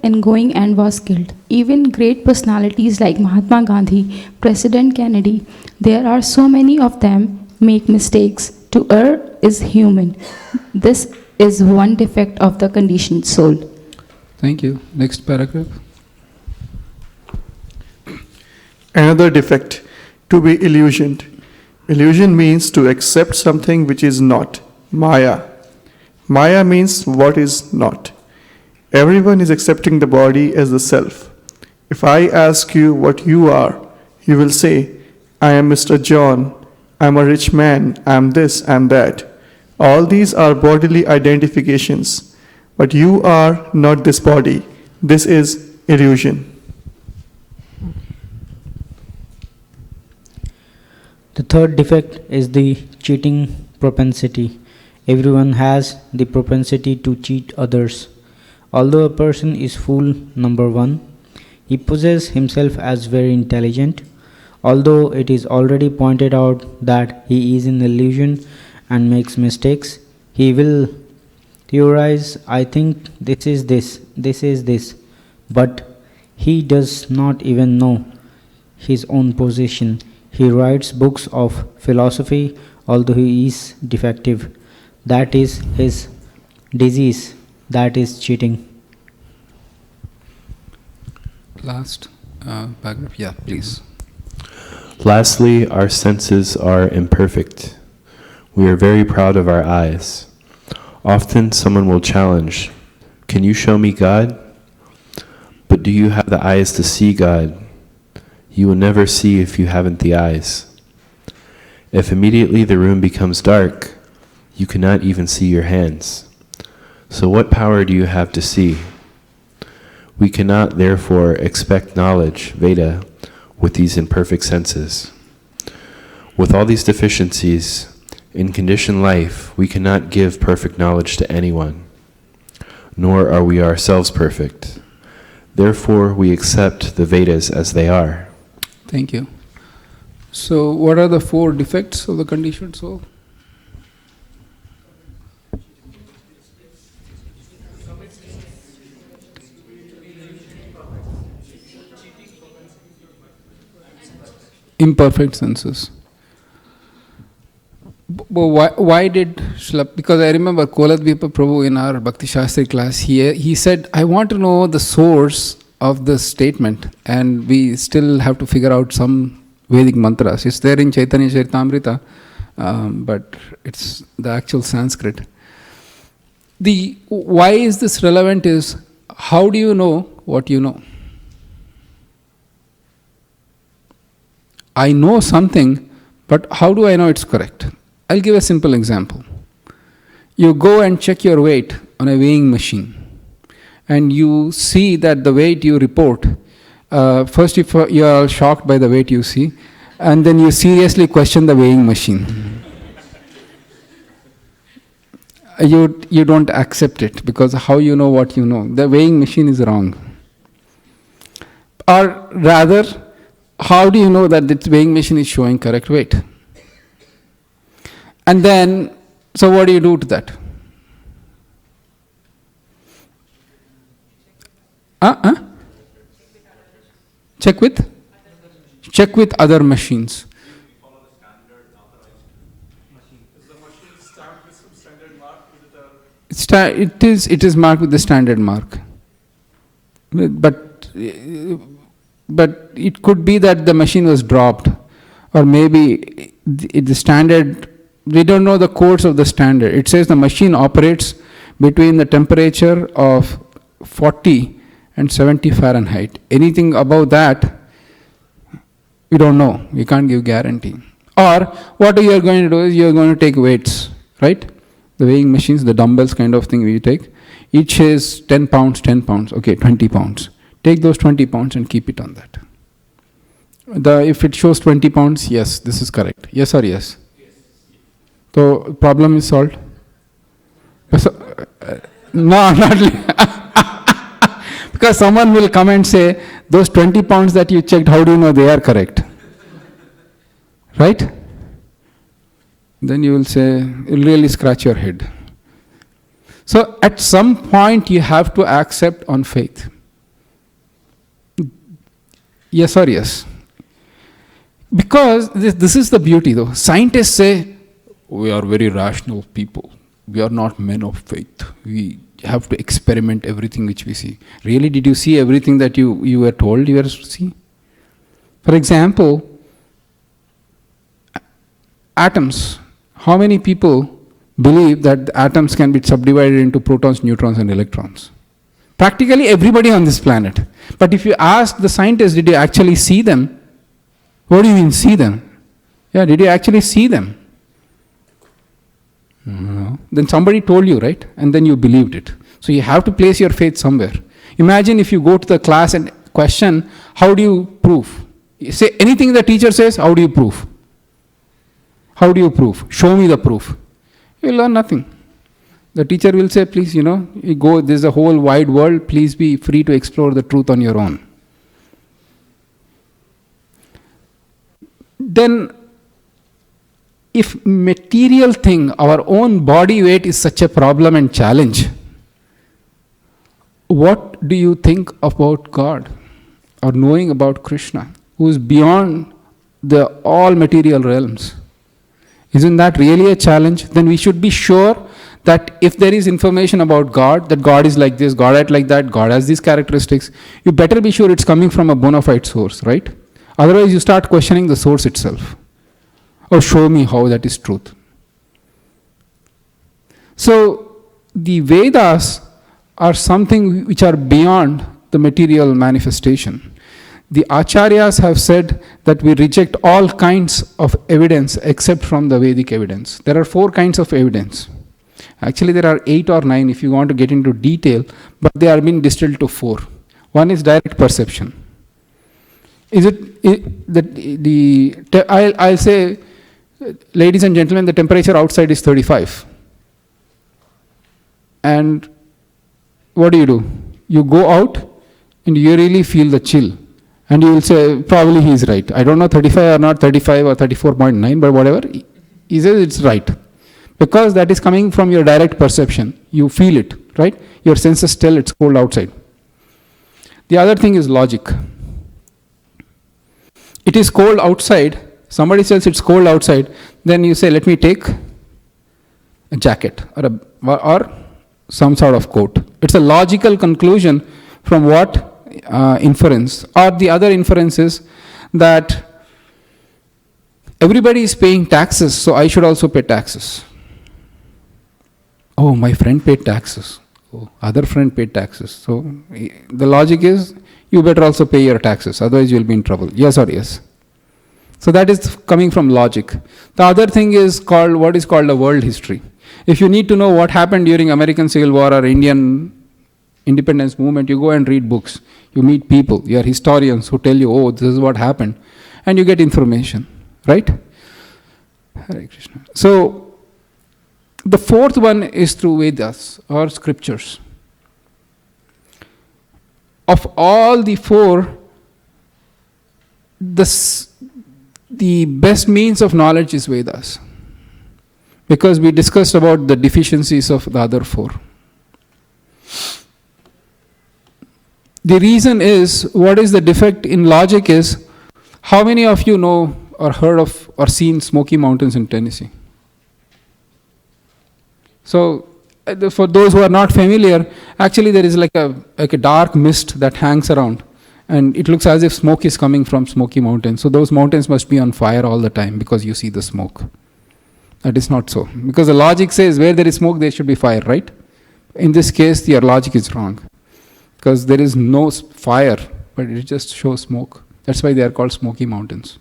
in going and was killed. Even great personalities like Mahatma Gandhi, President Kennedy, there are so many of them make mistakes. To err is human. This is one defect of the conditioned soul. Thank you. Next paragraph. Another defect, to be illusioned. Illusion means to accept something which is not. Maya. Maya means what is not. Everyone is accepting the body as the self. If I ask you what you are, you will say, I am Mr. John, I am a rich man, I am this, I am that. All these are bodily identifications. But you are not this body. This is illusion. The third defect is the cheating propensity. Everyone has the propensity to cheat others. Although a person is fool number 1, he possesses himself as very intelligent. Although it is already pointed out that he is in illusion and makes mistakes, he will theorize, I think this is this, but he does not even know his own position. He writes books of philosophy, although he is defective. That is his disease, that is cheating. Last paragraph, yeah, please. Lastly, our senses are imperfect. We are very proud of our eyes. Often someone will challenge, can you show me God? But do you have the eyes to see God? You will never see if you haven't the eyes. If immediately the room becomes dark, you cannot even see your hands. So what power do you have to see? We cannot therefore expect knowledge, Veda, with these imperfect senses. With all these deficiencies, in conditioned life, we cannot give perfect knowledge to anyone, nor are we ourselves perfect. Therefore, we accept the Vedas as they are. Thank you. So, what are the 4 defects of the conditioned soul? Imperfect senses. why did because I remember Koladvipa Prabhu in our Bhakti Shastri class, he said, I want to know the source of the statement, and we still have to figure out some Vedic mantras. It's there in Chaitanya Charitamrita, but it's the actual Sanskrit. Why is this relevant is, how do you know what you know? I know something, but how do I know it's correct? I'll give a simple example. You go and check your weight on a weighing machine, and you see that the weight you report, first you are shocked by the weight you see, and then you seriously question the weighing machine. You don't accept it, because how you know what you know? The weighing machine is wrong. Or rather, how do you know that the weighing machine is showing correct weight? And then, so what do you do to that? Check with other machines. It is marked with the standard mark. But it could be that the machine was dropped, or maybe the standard, we don't know the codes of the standard. It says the machine operates between the temperature of 40 and 70 Fahrenheit. Anything above that, we don't know. We can't give guarantee. Or what you are going to do is you are going to take weights, right? The weighing machines, the dumbbells kind of thing we take. Each is 10 pounds, 10 pounds, okay, 20 pounds. Take those 20 pounds and keep it on that. If it shows 20 pounds, yes, this is correct. Yes or yes? So, problem is solved? No, not because someone will come and say, those 20 pounds that you checked, how do you know they are correct? Right? Then you will say, you'll really scratch your head. So, at some point you have to accept on faith. Yes or yes? Because this is the beauty though. Scientists say, we are very rational people. We are not men of faith. We have to experiment everything which we see. Really, did you see everything that you were told you were to see? For example, atoms. How many people believe that the atoms can be subdivided into protons, neutrons, and electrons? Practically everybody on this planet. But if you ask the scientists, did you actually see them? What do you mean, see them? Yeah, did you actually see them? No. Then somebody told you, right? And then you believed it. So you have to place your faith somewhere. Imagine if you go to the class and question, how do you prove? You say anything the teacher says, how do you prove? How do you prove? Show me the proof. You will learn nothing. The teacher will say, please, you go, there's a whole wide world, please be free to explore the truth on your own. Then, if material thing, our own body weight is such a problem and challenge, what do you think about God or knowing about Krishna, who is beyond the all material realms? Isn't that really a challenge? Then we should be sure that if there is information about God, that God is like this, God is like that, God has these characteristics, you better be sure it's coming from a bona fide source, right? Otherwise you start questioning the source itself. Or show me how that is truth. So the Vedas are something which are beyond the material manifestation. The Acharyas have said that we reject all kinds of evidence except from the Vedic evidence. There are 4 kinds of evidence. Actually there are 8 or 9 if you want to get into detail, but they are being distilled to 4. One is direct perception. I'll say, ladies and gentlemen, the temperature outside is 35. And what do? You go out and you really feel the chill. And you will say, probably he is right. I don't know 35 or not, 35 or 34.9, but whatever. He says it's right. Because that is coming from your direct perception. You feel it, right? Your senses tell it's cold outside. The other thing is logic. It is cold outside. Somebody says it's cold outside. Then you say, let me take a jacket or some sort of coat. It's a logical conclusion from what inference. Or the other inference is that everybody is paying taxes, so I should also pay taxes. Oh, my friend paid taxes. Oh, other friend paid taxes. So the logic is you better also pay your taxes, otherwise you will be in trouble. Yes or yes? So that is coming from logic. The other thing is called what is called a world history. If you need to know what happened during American Civil War or Indian independence movement, you go and read books. You meet people, you are historians who tell you, oh, this is what happened. And you get information, right? Hare Krishna. So, the fourth one is through Vedas or scriptures. Of all the four, the best means of knowledge is Vedas. Because we discussed about the deficiencies of the other four. The reason is, what is the defect in logic is, how many of you know or heard of or seen Smoky Mountains in Tennessee? So, for those who are not familiar, actually there is like a dark mist that hangs around. And it looks as if smoke is coming from Smoky Mountains. So those mountains must be on fire all the time because you see the smoke. That is not so. Because the logic says where there is smoke, there should be fire, right? In this case, your logic is wrong. Because there is no fire, but it just shows smoke. That's why they are called Smoky Mountains.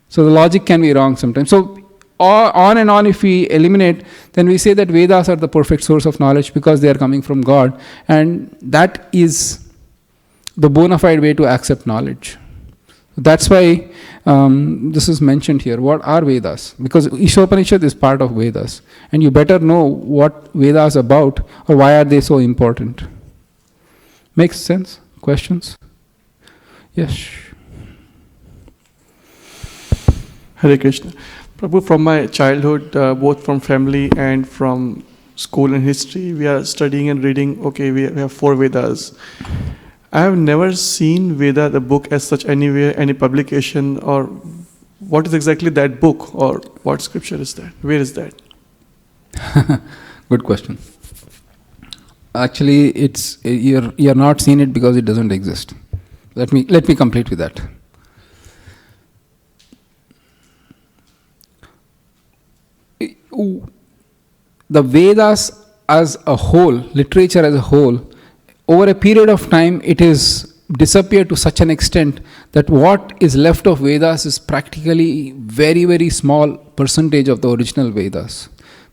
So the logic can be wrong sometimes. So on and on, if we eliminate, then we say that Vedas are the perfect source of knowledge because they are coming from God. And that is the bona fide way to accept knowledge. That's why this is mentioned here. What are Vedas? Because Ishopanishad is part of Vedas. And you better know what Vedas are about or why are they so important. Makes sense? Questions? Yes. Hare Krishna. Prabhu, from my childhood, both from family and from school and history, we are studying and reading, okay, we have four Vedas. I have never seen Veda, the book, as such anywhere, any publication, or what is exactly that book, or what scripture is that? Where is that? Good question. Actually, it's you're not seeing it because it doesn't exist. Let me complete with that. The Vedas as a whole, literature as a whole, over a period of time, it is disappeared to such an extent that what is left of Vedas is practically very, very small percentage of the original Vedas.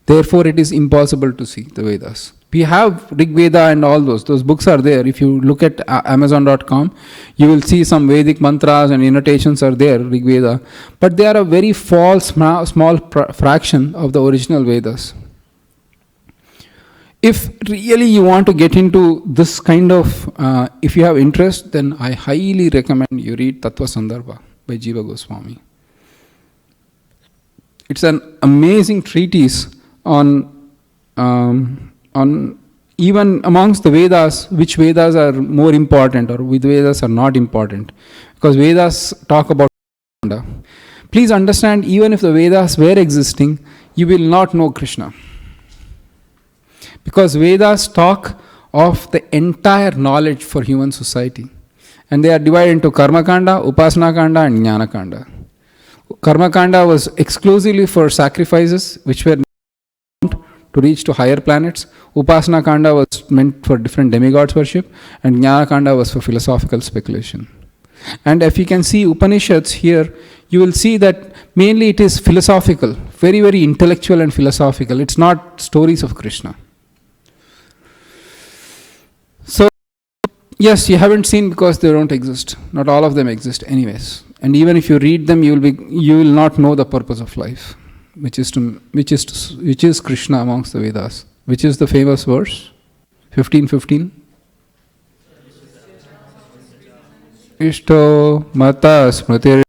Therefore, it is impossible to see the Vedas. We have Rig Veda and all those books are there. If you look at Amazon.com, you will see some Vedic mantras and annotations are there, Rig Veda. But they are a very small fraction of the original Vedas. If really you want to get into this kind of, if you have interest, then I highly recommend you read Tattva Sandarbha by Jiva Goswami. It's an amazing treatise on even amongst the Vedas, which Vedas are more important or which Vedas are not important. Because Vedas talk about Krishna. Please understand, even if the Vedas were existing, you will not know Krishna. Because Vedas talk of the entire knowledge for human society. And they are divided into Karma Kanda, Upasana Kanda and Jnana Kanda. Karma Kanda was exclusively for sacrifices which were to reach to higher planets. Upasana Kanda was meant for different demigods worship. And Jnana Kanda was for philosophical speculation. And if you can see Upanishads here, you will see that mainly it is philosophical, very, very intellectual and philosophical. It's not stories of Krishna. So, yes, you haven't seen because they don't exist. Not all of them exist anyways. And even if you read them, you will not know the purpose of life, which is Krishna amongst the Vedas. Which is the famous verse? 15:15. Ishto mata smritir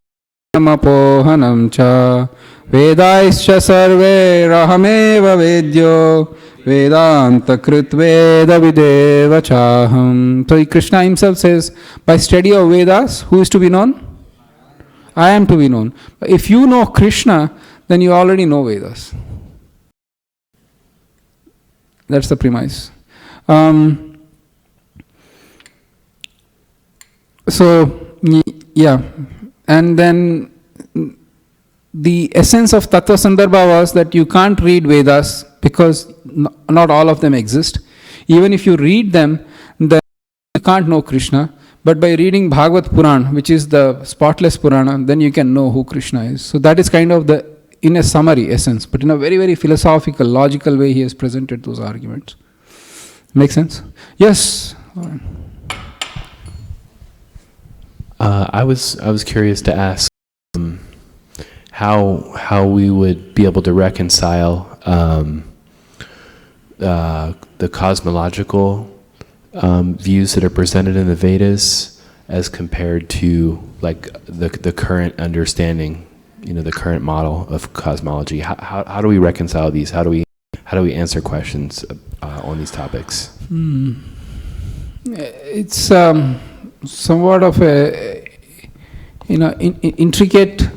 mapohanam cha vedaischa sarve rahameva vedyo Vedanta kritveda videva chaham. So Krishna himself says, by study of Vedas, who is to be known? I am to be known. If you know Krishna, then you already know Vedas. That's the premise. Yeah, and then the essence of Tattva Sandarbha was that you can't read Vedas because not all of them exist. Even if you read them, then you can't know Krishna. But by reading Bhagavad Purana, which is the spotless Purana, then you can know who Krishna is. So that is kind of the, in a summary, essence. But in a very, very philosophical, logical way, he has presented those arguments. Make sense? Yes? I was curious to ask how we would be able to reconcile the cosmological views that are presented in the Vedas as compared to like the current understanding, the current model of cosmology. How do we reconcile these? How do we answer questions on these topics? It's somewhat of a intricate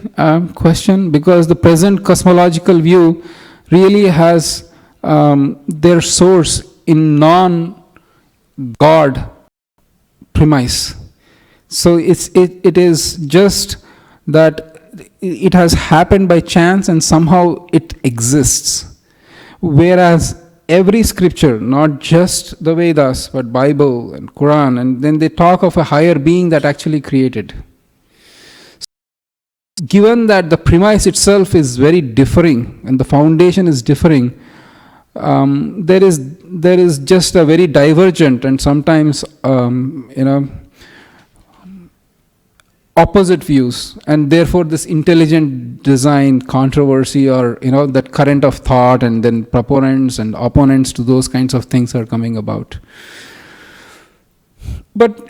question, because the present cosmological view really has their source in non-God premise. So it is just that it has happened by chance and somehow it exists. Whereas every scripture, not just the Vedas, but Bible and Quran, and then they talk of a higher being that actually created. Given that the premise itself is very differing and the foundation is differing, there is just a very divergent and sometimes opposite views, and therefore this intelligent design controversy, or that current of thought, and then proponents and opponents to those kinds of things are coming about. But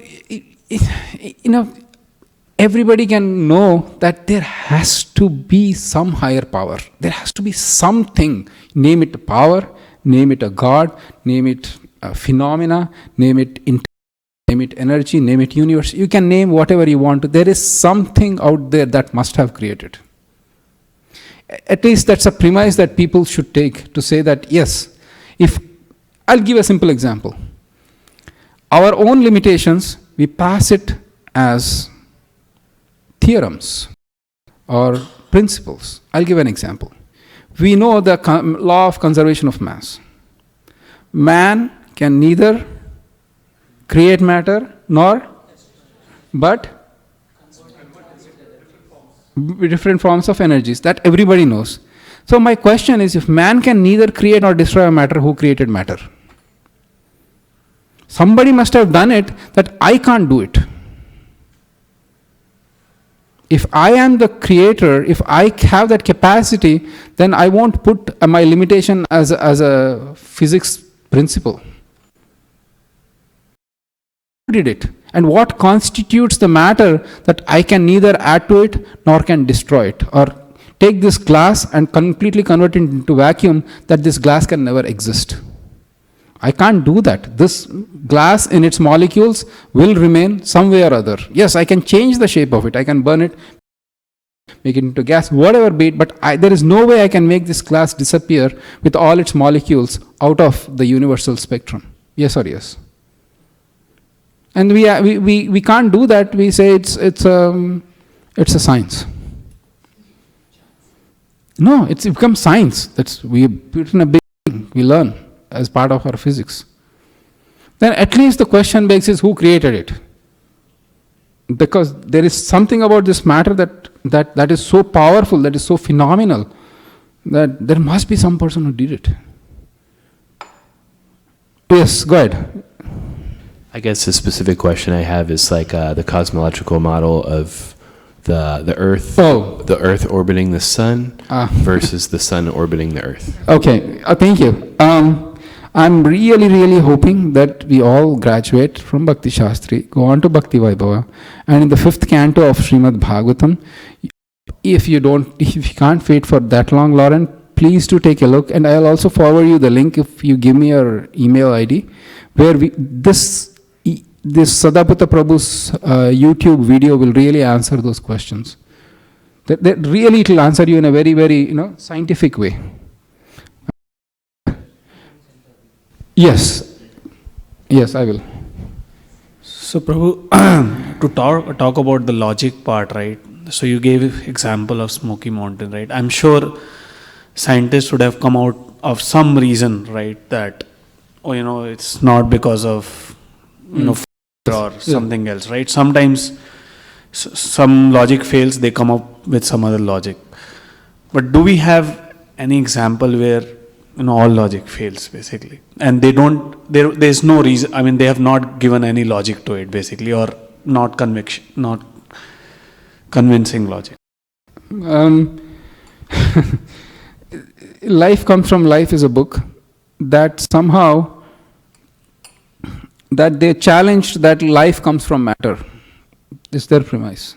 everybody can know that there has to be some higher power. There has to be something. Name it a power, name it a God, name it a phenomena, name it name it energy, name it universe. You can name whatever you want to. There is something out there that must have created. At least that's a premise that people should take to say that, yes, I'll give a simple example. Our own limitations, we pass it as theorems or principles. I'll give an example. We know the law of conservation of mass. Man can neither create matter but different forms of energies. That everybody knows. So my question is, if man can neither create nor destroy matter, who created matter? Somebody must have done it that I can't do it. If I am the creator, if I have that capacity, then I won't put my limitation as a physics principle. Who did it? And what constitutes the matter that I can neither add to it nor can destroy it? Or take this glass and completely convert it into vacuum, that this glass can never exist. I can't do that. This glass in its molecules will remain some way or other. Yes, I can change the shape of it. I can burn it, make it into gas, whatever be it, but there is no way I can make this glass disappear with all its molecules out of the universal spectrum. Yes or yes? And we can't do that. We say it's a science. No, it becomes science. We put in a big thing. We learn as part of our physics. Then at least the question begs is, who created it? Because there is something about this matter that is so powerful, that is so phenomenal, that there must be some person who did it. Yes, go ahead. I guess the specific question I have is like the cosmological model of the Earth, the Earth orbiting the Sun versus the Sun orbiting the Earth. Okay, thank you. I'm really, really hoping that we all graduate from Bhakti Shastri, go on to Bhakti Vaibhava, and in the 5th canto of Srimad Bhagavatam, if you can't wait for that long, Lauren, please do take a look, and I'll also forward you the link if you give me your email ID, where this Sadaputa Prabhu's YouTube video will really answer those questions. That really it will answer you in a very, very scientific way. Yes. Yes, I will. So, Prabhu, to talk about the logic part, right? So you gave example of Smoky Mountain, right? I'm sure scientists would have come out of some reason, right? That, it's not because of, or something else, right? Sometimes some logic fails, they come up with some other logic. But do we have any example where, all logic fails, basically? And there's no reason, they have not given any logic to it, basically, or not convincing logic. Life Comes from Life is a book that somehow that they challenged that life comes from matter. It's their premise.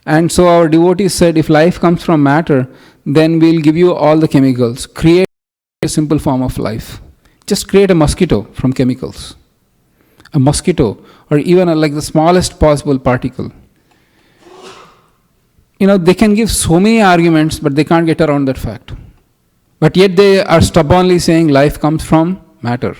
And so our devotees said, if life comes from matter, then we'll give you all the chemicals. Create a simple form of life. Just create a mosquito from chemicals. A mosquito, or even like the smallest possible particle. They can give so many arguments, but they can't get around that fact. But yet they are stubbornly saying life comes from matter.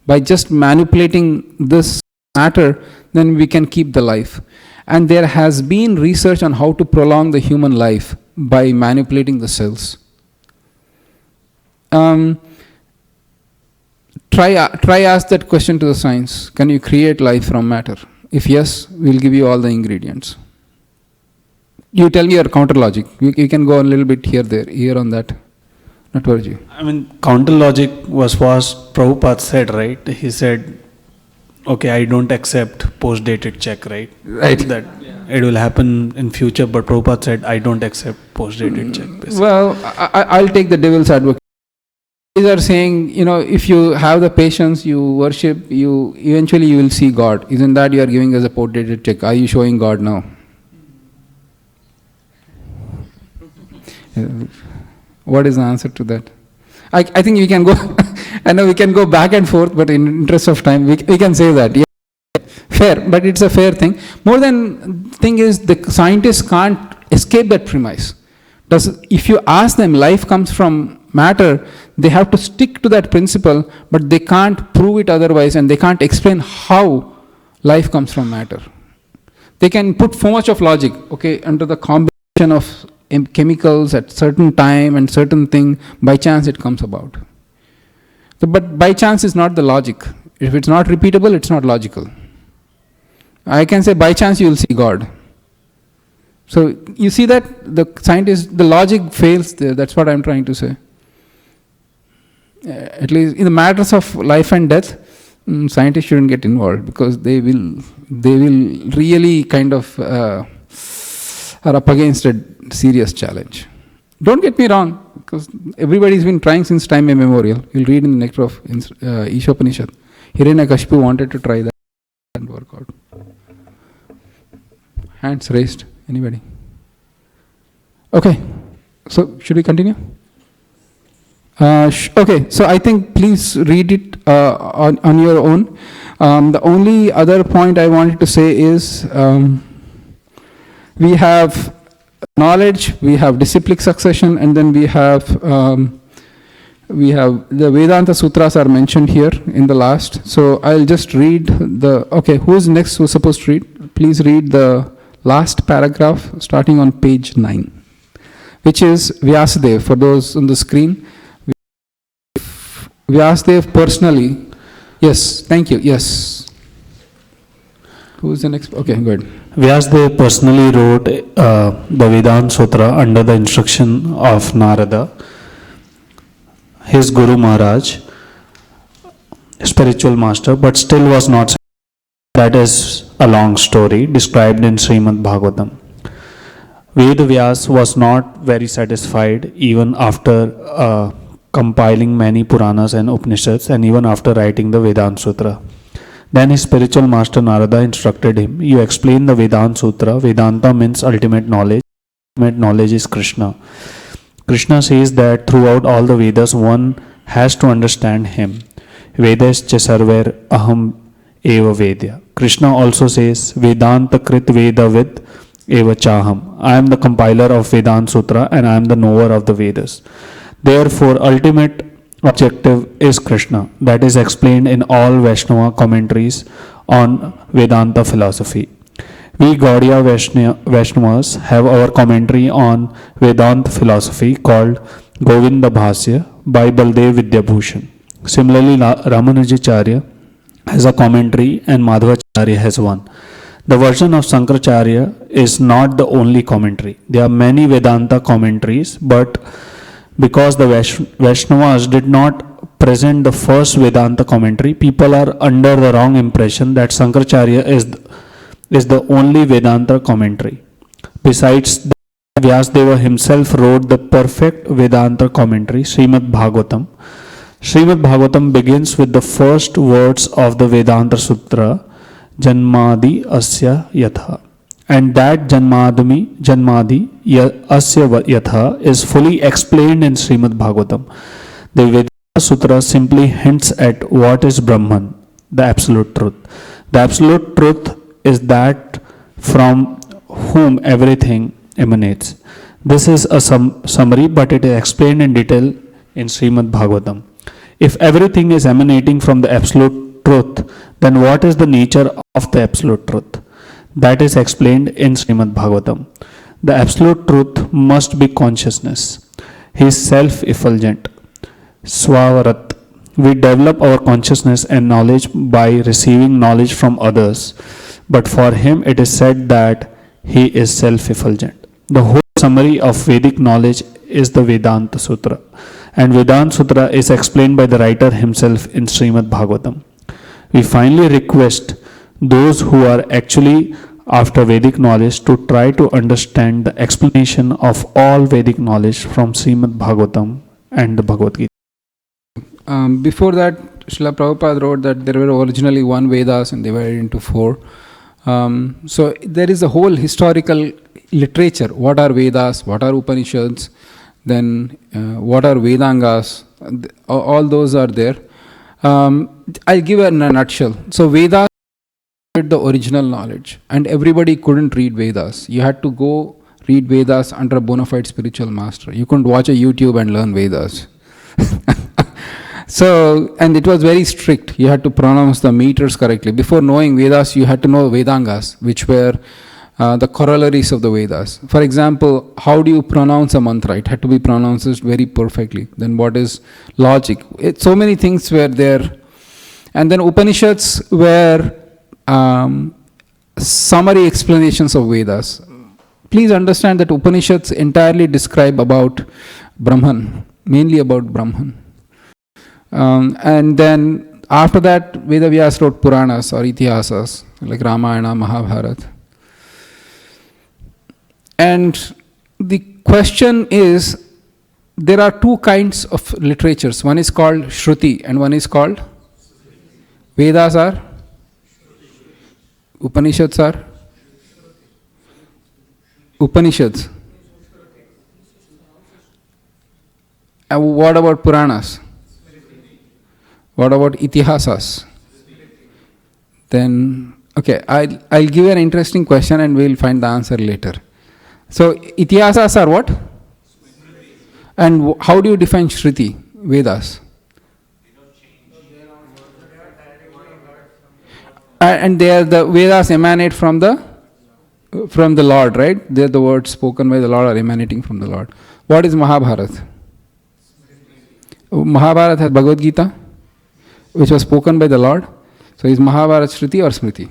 By just manipulating this matter, then we can keep the life. And there has been research on how to prolong the human life by manipulating the cells. Try ask that question to the science. Can you create life from matter? If yes, we'll give you all the ingredients. You tell me your counter logic. You can go a little bit here on that. Natwarji. Counter logic was what Prabhupada said, right? He said, okay, I don't accept post-dated check, right? Right. That it will happen in future, but Prabhupada said, I don't accept post-dated check, basically. Well, I'll take the devil's advocate. These are saying, if you have the patience, you worship, eventually you will see God. Isn't that you are giving us a post-dated check? Are you showing God now? What is the answer to that? I think we can go, I know we can go back and forth, but in interest of time, we can say that. Yeah, fair, but it's a fair thing. More than thing is, the scientists can't escape that premise. If you ask them, life comes from matter, they have to stick to that principle, but they can't prove it otherwise, and they can't explain how life comes from matter. They can put so much of logic, okay, under the combination of chemicals at certain time and certain thing, by chance it comes about. But by chance is not the logic. If it's not repeatable, it's not logical. I can say by chance you will see God. So you see that the logic fails there. That's what I'm trying to say. At least in the matters of life and death, scientists shouldn't get involved, because they will really kind of are up against a serious challenge. Don't get me wrong, because everybody's been trying since time immemorial. You'll read in the Nectar of Ishopanishad. Hiranyakashipu wanted to try that and work out. Hands raised. Anybody? Okay. So should we continue? Okay. So I think please read it on your own. The only other point I wanted to say is we have knowledge, we have disciplic succession, and then we have the Vedanta Sutras are mentioned here in the last. So I'll just read who's next who's supposed to read? Please read the last paragraph starting on page 9, which is Vyasadeva. For those on the screen, Vyasadeva personally. Yes, thank you. Yes. Who's the next? Okay, good. Vyasadeva personally wrote the Vedanta Sutra under the instruction of Narada, his Guru Maharaj, spiritual master, but still was not satisfied. That is a long story described in Srimad Bhagavatam. Ved Vyas was not very satisfied even after compiling many Puranas and Upanishads, and even after writing the Vedanta Sutra. Then his spiritual master Narada instructed him, you explain the Vedanta Sutra. Vedanta means ultimate knowledge. Ultimate knowledge is Krishna. Krishna says that throughout all the Vedas one has to understand him. Vedascha sarver aham eva vedya. Krishna also says, Vedanta krit veda vid eva chaham. I am the compiler of Vedanta Sutra and I am the knower of the Vedas. Therefore, ultimate objective is Krishna. That is explained in all Vaishnava commentaries on Vedanta philosophy. We Gaudiya Vaishnavas have our commentary on Vedanta philosophy called Govinda Bhasya by Baldev Vidyabhushan. Similarly, Ramanujacharya has a commentary and Madhvacharya has one. The version of Sankaracharya is not the only commentary. There are many Vedanta commentaries, but because the Vaishnavas did not present the first Vedanta commentary, people are under the wrong impression that Sankaracharya is the only Vedanta commentary. Besides, Vyasadeva himself wrote the perfect Vedanta commentary, Srimad Bhagavatam. Srimad Bhagavatam begins with the first words of the Vedanta Sutra, Janmadi Asya Yatha. And that Janmadi Asya Yatha is fully explained in Srimad Bhagavatam. The Vedanta Sutra simply hints at what is Brahman, the absolute truth. The absolute truth is that from whom everything emanates. This is a summary, but it is explained in detail in Srimad Bhagavatam. If everything is emanating from the absolute truth, then what is the nature of the absolute truth? That is explained in Srimad Bhagavatam. The absolute truth must be consciousness. He is self-effulgent. Swavarat. We develop our consciousness and knowledge by receiving knowledge from others. But for him it is said that he is self-effulgent. The whole summary of Vedic knowledge is the Vedanta Sutra. And Vedanta Sutra is explained by the writer himself in Srimad Bhagavatam. We finally request those who are actually after Vedic knowledge to try to understand the explanation of all Vedic knowledge from Srimad Bhagavatam and the Bhagavad Gita. Before that, Srila Prabhupada wrote that there were originally one Vedas and divided into four. So there is a whole historical literature. What are Vedas? What are Upanishads? Then what are Vedangas? All those are there. I'll give it in a nutshell. So Vedas the original knowledge, and everybody couldn't read Vedas. You had to go read Vedas under a bona fide spiritual master. You couldn't watch a YouTube and learn Vedas. So, and it was very strict. You had to pronounce the meters correctly. Before knowing Vedas, you had to know Vedangas, which were the corollaries of the Vedas. For example, how do you pronounce a mantra? It had to be pronounced very perfectly. Then what is logic? So many things were there. And then Upanishads were summary explanations of Vedas. Please understand that Upanishads entirely describe about Brahman, mainly about Brahman. And then after that, Vedavyas wrote Puranas or Itihasas, like Ramayana, Mahabharata. And the question is, there are two kinds of literatures. One is called Shruti and one is called Vedas are? Upanishads are? Upanishads. And what about Puranas? What about Itihasas? Then, okay, I'll give you an interesting question and we'll find the answer later. So, Itihasas are what? And how do you define Shruti, Vedas? And they are the Vedas emanate from the Lord, right? They're the words spoken by the Lord are emanating from the Lord. What is Mahabharata? Mahabharata has Bhagavad Gita, which was spoken by the Lord. So is Mahabharata Shruti or Smriti?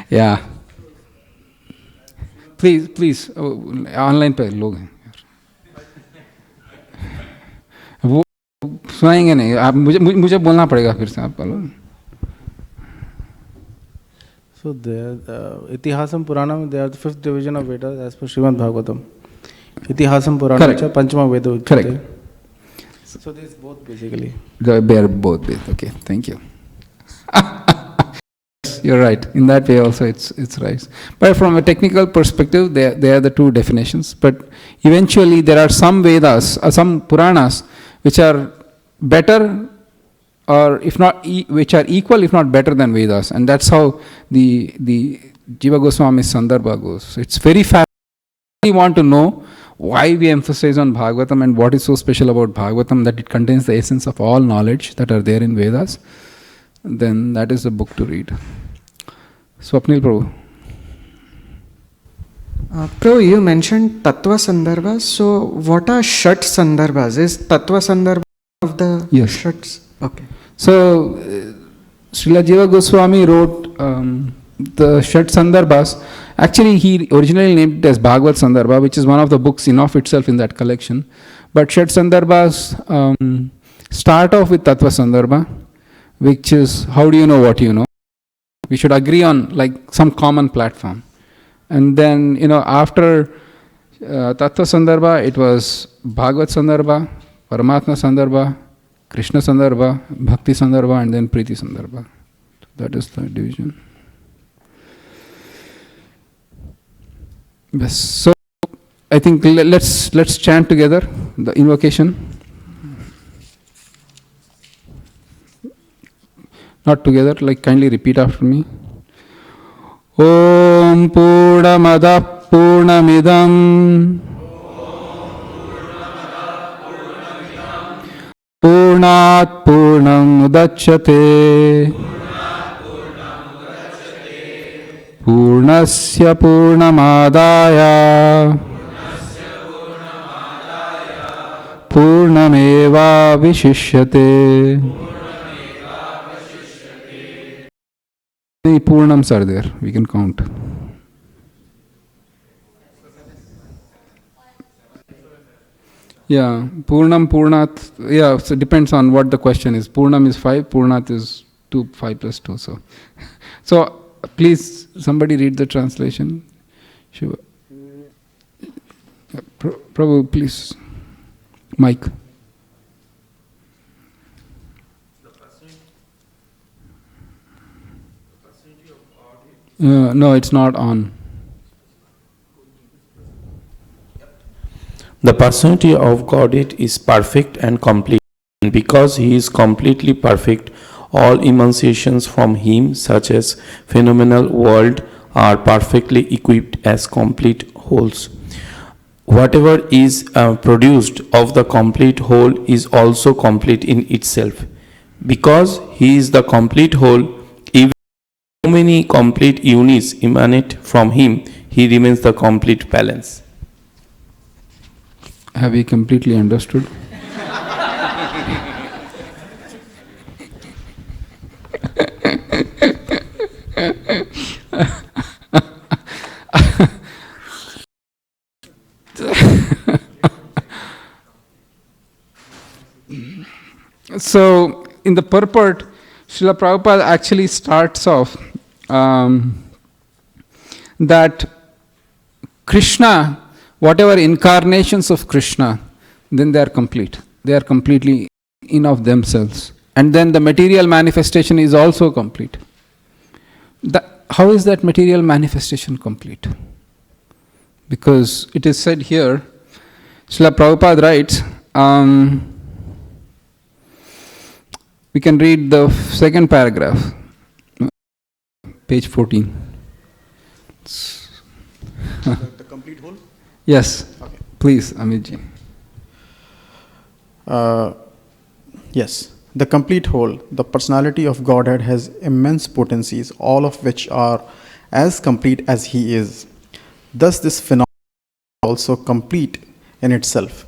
Yeah. Please, online पे लोग हैं वो सुनाएंगे नहीं आप मुझे बोलना पड़ेगा फिर से आप बोलो. So there, Itihasam Puranam, they are the fifth division of Vedas as per Srimad Bhagavatam. Itihasam Puranam, Panchama Veda. Correct. So this both basically. They are both. Okay, thank you. You're right. In that way also it's right. But from a technical perspective, they are the two definitions. But eventually there are some Vedas, some Puranas, which are better, or if not, which are equal, if not better than Vedas. And that's how the Jiva Goswami's Sandarbha goes. It's very fast. want to know why we emphasize on Bhagavatam and what is so special about Bhagavatam, that it contains the essence of all knowledge that are there in Vedas, then that is the book to read. Swapnil Prabhu. Prabhu, you mentioned Tattva Sandarbhas. So, what are Shat Sandarbhas? Is Tattva Sandarbha of the Shats? Okay. So, Srila Jiva Goswami wrote the Shat Sandarbhas. Actually, he originally named it as Bhagavad Sandarbha, which is one of the books in of itself in that collection. But Shat Sandarbhas start off with Tattva Sandarbha, which is how do you know what you know? We should agree on like some common platform. And then, after Tattva Sandarbha, it was Bhagavad Sandarbha, Paramatma Sandarbha, Krishna Sandarbha, Bhakti Sandarbha, and then Priti Sandarbha. That is the division. Yes. So, I think let's chant together the invocation. Not together, kindly repeat after me. Om Purnamada Purnamidam Purnat Purnam Udachyate Purnasya Purnamadaya Purnameva Vishishyate. Many Purnams are there? We can count. Yeah, Purnam, Purnat. Yeah, so it depends on what the question is. Purnam is 5, Purnat is 2, 5 plus 2. So please, somebody read the translation. Shiva. Prabhu, please. Mike. No, it's not on. The personality of Godhead is perfect and complete, and because He is completely perfect, all enunciations from Him, such as phenomenal world, are perfectly equipped as complete wholes. Whatever is produced of the complete whole is also complete in itself. Because He is the complete whole, even so many complete units emanate from Him, He remains the complete balance. Have you completely understood? So, in the purport, Srila Prabhupada actually starts off that Krishna, whatever incarnations of Krishna, then they are complete. They are completely in of themselves. And then the material manifestation is also complete. How is that material manifestation complete? Because it is said here, Srila Prabhupada writes, we can read the second paragraph, page 14. The complete whole? Yes. Okay. Please, Amitji. Yes. The complete whole, the personality of Godhead has immense potencies, all of which are as complete as He is. Thus, this phenomenon is also complete in itself.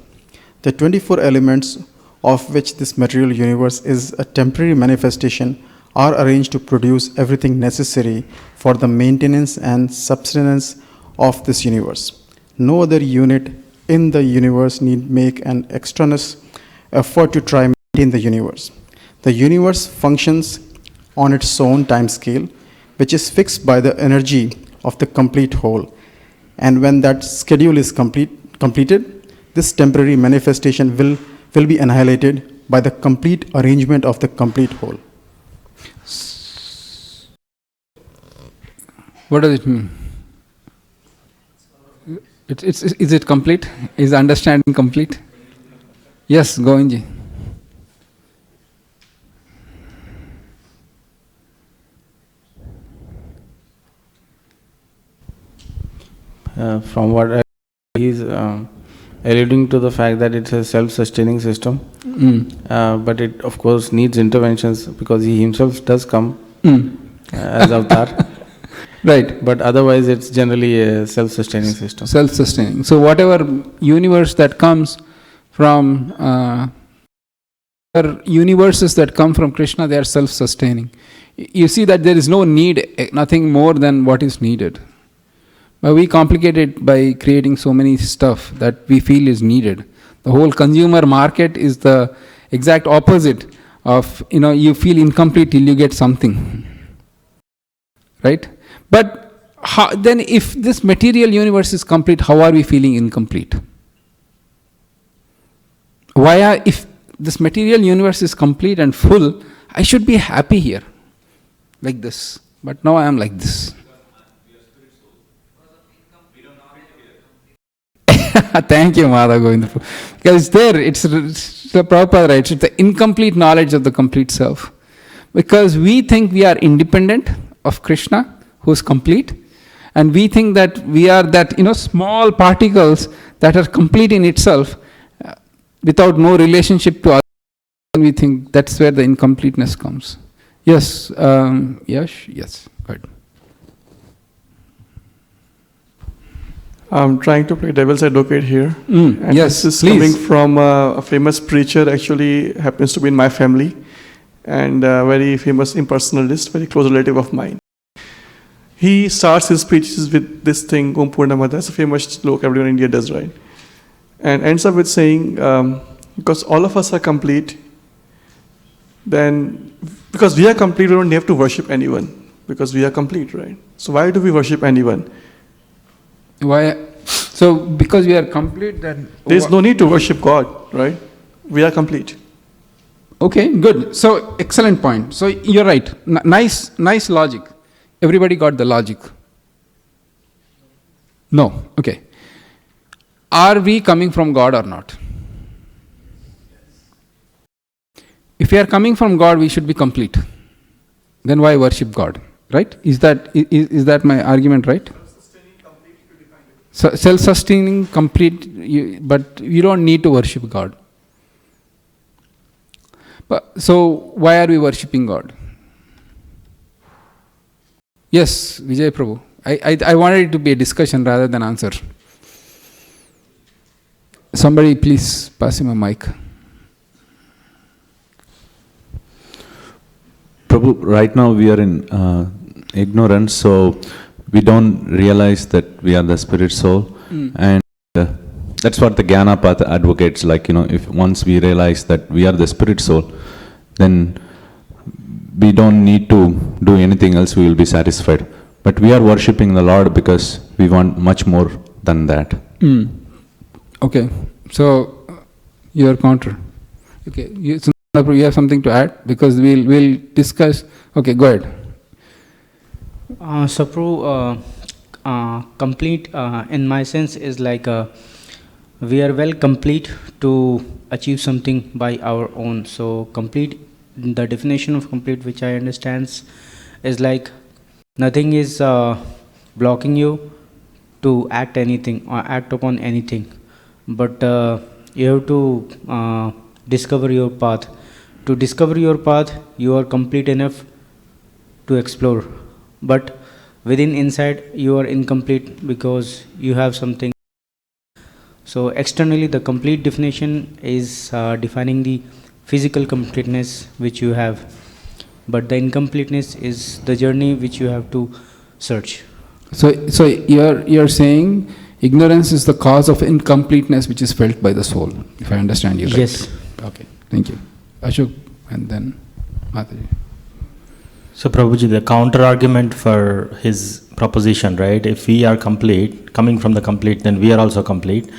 The 24 elements of which this material universe is a temporary manifestation are arranged to produce everything necessary for the maintenance and subsistence of this universe. No other unit in the universe need make an extraneous effort to try and maintain the universe. The universe functions on its own time scale, which is fixed by the energy of the complete whole. And when that schedule is completed, this temporary manifestation will be annihilated by the complete arrangement of the complete whole. What does it mean? Is it complete? Is the understanding complete? Yes, Govinji. From what I He's alluding to the fact that it's a self-sustaining system, but it of course needs interventions because he himself does come as avatar. Right. But otherwise it's generally a self-sustaining system. Self-sustaining. So whatever universe that comes from, universes that come from Krishna, they are self-sustaining. You see that there is no need, nothing more than what is needed. But we complicate it by creating so many stuff that we feel is needed. The whole consumer market is the exact opposite of, you feel incomplete till you get something. Right? But then if this material universe is complete, how are we feeling incomplete? If this material universe is complete and full, I should be happy here, like this. But now I am like this. Thank you, Madha Govinda. Because it's the Prabhupada writes, it's the incomplete knowledge of the complete self. Because we think we are independent of Krishna, who is complete, and we think that we are that, small particles that are complete in itself, without no relationship to others. We think that's where the incompleteness comes. Yes, yes, good. I'm trying to play devil's advocate here. And yes, this is please. coming from a famous preacher, actually happens to be in my family, and a very famous impersonalist, very close relative of mine. He starts his speeches with this thing, Om Purnamada. That's a famous sloka everyone in India does, right? And ends up with saying, because all of us are complete, then, because we are complete, we don't have to worship anyone, because we are complete, right? So why do we worship anyone? Why? So because we are complete, then there's no need to worship God, right? We are complete. Okay, good. So excellent point. So you're right. Nice logic. Everybody got the logic? No. Okay. Are we coming from God or not? If we are coming from God, we should be complete. Then why worship God? Right? Is that my argument, right? Self-sustaining, complete, but you don't need to worship God. So why are we worshipping God? Yes, Vijay Prabhu. I wanted it to be a discussion rather than answer. Somebody please pass him a mic. Prabhu, right now we are in ignorance, so we don't realize that we are the spirit soul. And that's what the Jnana Path advocates, like, if once we realize that we are the spirit soul, then we don't need to do anything else, we will be satisfied. But we are worshipping the Lord because we want much more than that. Okay, so your counter. Okay, you have something to add? Because we'll discuss. Okay, go ahead. So, Prabhu, complete in my sense is like we are well complete to achieve something by our own. So complete, the definition of complete which I understand is like nothing is blocking you to act anything or act upon anything, but you have to discover your path. To discover your path, you are complete enough to explore, but within inside you are incomplete because you have something. So externally the complete definition is defining the physical completeness which you have, but the incompleteness is the journey which you have to search. So you're saying ignorance is the cause of incompleteness which is felt by the soul, if I understand you right. Yes. Okay, thank you. Ashok and then Mataji. So Prabhuji, the counter argument for his proposition, right? If we are complete, coming from the complete, then we are also complete,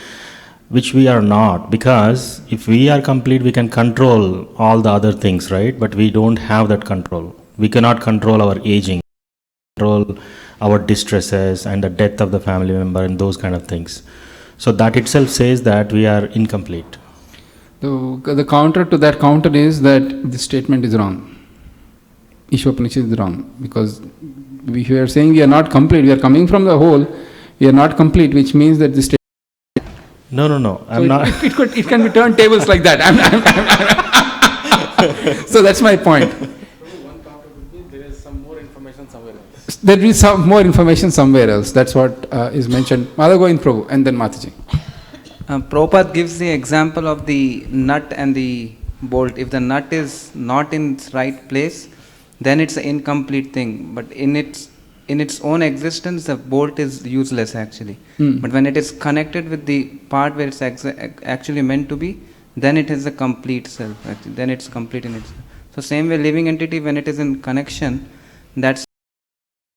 which we are not, because if we are complete, we can control all the other things, right? But we don't have that control. We cannot control our aging, control our distresses and the death of the family member and those kind of things. So that itself says that we are incomplete. The counter to that counter is that this statement is wrong. Ishopanishad is wrong, because if we are saying we are not complete, we are coming from the whole, we are not complete, which means that this statement No. I'm So not. It can be turned tables like that. So that's my point. There is some more information somewhere else. There is some more information somewhere else. That's what is mentioned. Mother Govind Prabhu and then Mataji. Prabhupada gives the example of the nut and the bolt. If the nut is not in its right place, then it's an incomplete thing. But in its own existence, the bolt is useless actually. But when it is connected with the part where it's actually meant to be, then it is a complete self. Actually. Then it's complete in itself. So same way, living entity, when it is in connection,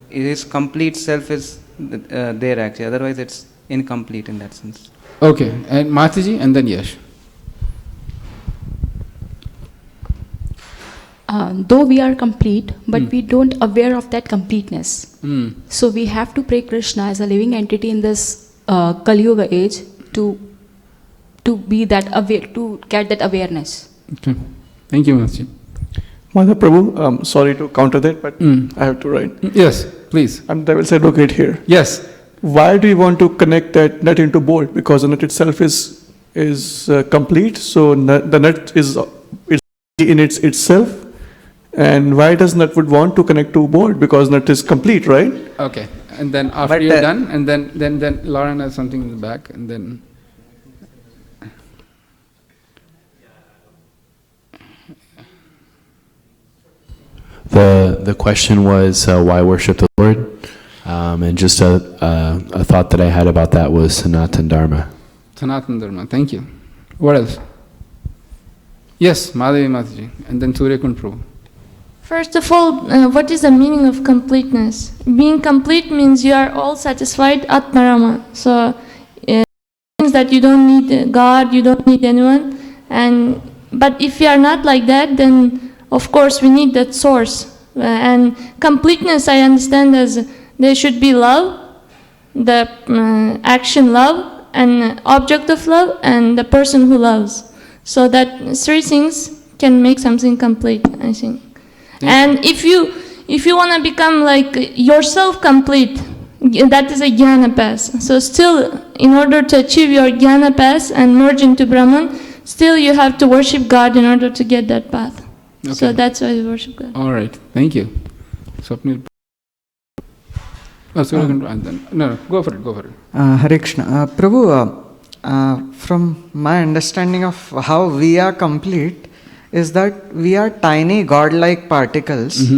its complete self is there actually. Otherwise, it's incomplete in that sense. Okay, and Mataji and then Yash. Though we are complete, but we don't aware of that completeness. So we have to pray Krishna as a living entity in this Kali Yuga age to be that aware, to get that awareness. Okay, thank you, Mataji. Mother Prabhu, sorry to counter that, but I have to write. Yes, please. I'm devil's advocate here. Yes. Why do you want to connect that nut into bolt? Because the nut itself is complete, so the nut is in itself. And why does nut would want to connect to bolt? Because nut is complete, right? Okay, and then after you're done, and then Lauren has something in the back, and then. The question was why worship the Lord, and just a thought that I had about that was Sanatan Dharma. Sanatan Dharma, thank you. What else? Yes, Madhavi Mataji, and then Suryakund Prabhu. First of all, what is the meaning of completeness? Being complete means you are all satisfied Atmarama. So it means that you don't need God, you don't need anyone. But if you are not like that, then of course we need that source. And completeness I understand as there should be love, the action love, and object of love, and the person who loves. So that three things can make something complete, I think. And if you want to become like yourself complete, that is a jnana path. So still, in order to achieve your jnana path and merge into Brahman, still you have to worship God in order to get that path. Okay. So that's why we worship God. All right, thank you. Swapnil. No, go for it. Hare Krishna. Prabhu, from my understanding of how we are complete, is that we are tiny godlike particles,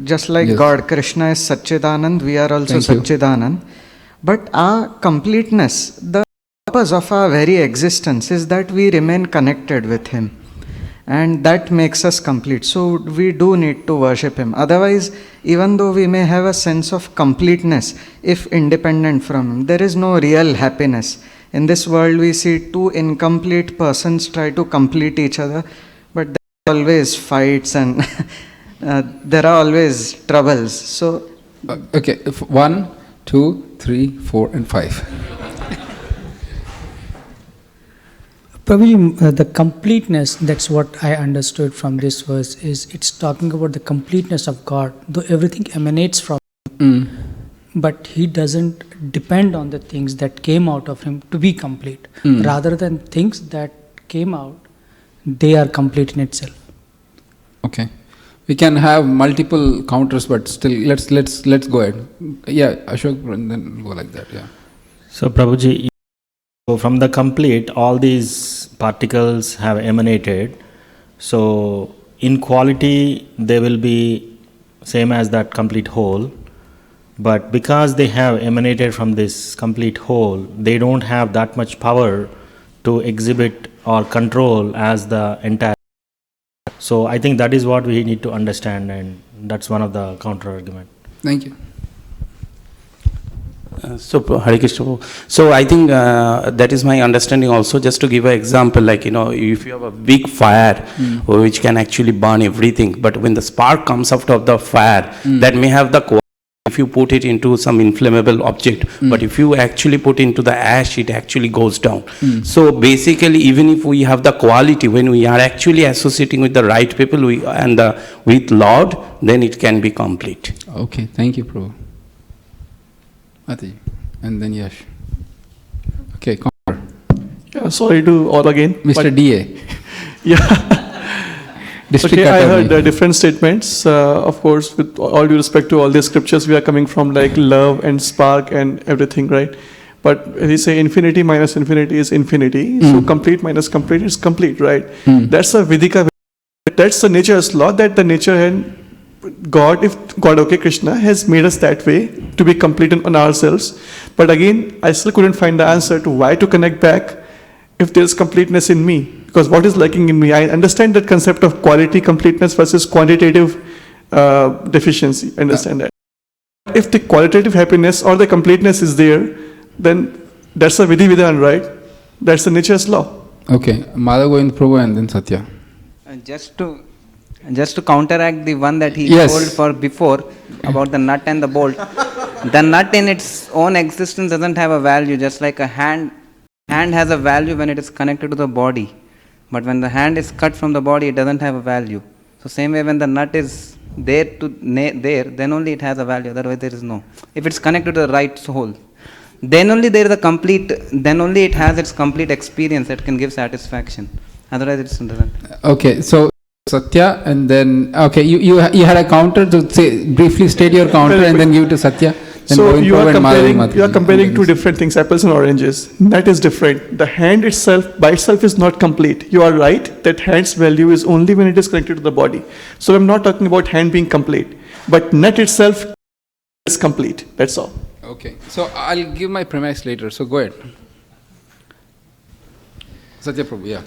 just like God. Krishna is Satchidanand, we are also Satchidanand. But our completeness, the purpose of our very existence is that we remain connected with Him. And that makes us complete. So we do need to worship Him. Otherwise, even though we may have a sense of completeness, if independent from Him, there is no real happiness. In this world, we see two incomplete persons try to complete each other. But there are always fights and there are always troubles. So, okay, 1, 2, 3, 4, and 5. Probably the completeness, that's what I understood from this verse, is it's talking about the completeness of God, though everything emanates from Him, but He doesn't depend on the things that came out of Him to be complete. Rather than things that came out, they are complete in itself. Okay, we can have multiple counters, but still, let's go ahead. Yeah, Ashok, and then go like that. Yeah. So Prabhuji, from the complete, all these particles have emanated. So in quality, they will be same as that complete whole. But because they have emanated from this complete whole, they don't have that much power to exhibit or control as the entire. So I think that is what we need to understand, and that's one of the counter argument. Thank you. So Hare Krishna. So I think that is my understanding also. Just to give an example, like if you have a big fire which can actually burn everything, but when the spark comes out of the fire, that may have the quality if you put it into some inflammable object, but if you actually put into the ash, it actually goes down. So basically, even if we have the quality, when we are actually associating with the right people with Lord, then it can be complete. Okay, thank you, Prabhu. Mati, and then Yash. Okay, come on. Sorry to all again. Mr. DA. Yeah. District okay, I Attorney. heard different statements. Of course, with all due respect to all the scriptures, we are coming from like love and spark and everything, right? But we say infinity minus infinity is infinity. So complete minus complete is complete, right? That's a Vedika. That's the nature's law, that the nature and God, okay, Krishna has made us that way to be complete on ourselves. But again, I still couldn't find the answer to why to connect back if there is completeness in me. Because what is lacking in me? I understand that concept of quality completeness versus quantitative deficiency. I understand that. If the qualitative happiness or the completeness is there, then that's a Vidhi Vidhan, right? That's the nature's law. Okay, Madhav Govind Prabhu and then Satya. Just to counteract the one that he Yes. told for before about the nut and the bolt, the nut in its own existence doesn't have a value, just like a hand has a value when it is connected to the body. But when the hand is cut from the body, it doesn't have a value. So same way, when the nut is there, then only it has a value, otherwise there is no. If it's connected to the right hole, then only there is a complete, then only it has its complete experience that can give satisfaction. Otherwise it doesn't. Okay, so Satya and then, okay, you had a counter to say, briefly state your counter and then give it to Satya. So you are comparing two different things, apples and oranges. That is different. The hand itself, by itself, is not complete. You are right that hand's value is only when it is connected to the body. So I'm not talking about hand being complete, but nut itself is complete. That's all. Okay, so I'll give my premise later. So go ahead. Satya Prabhu, yeah.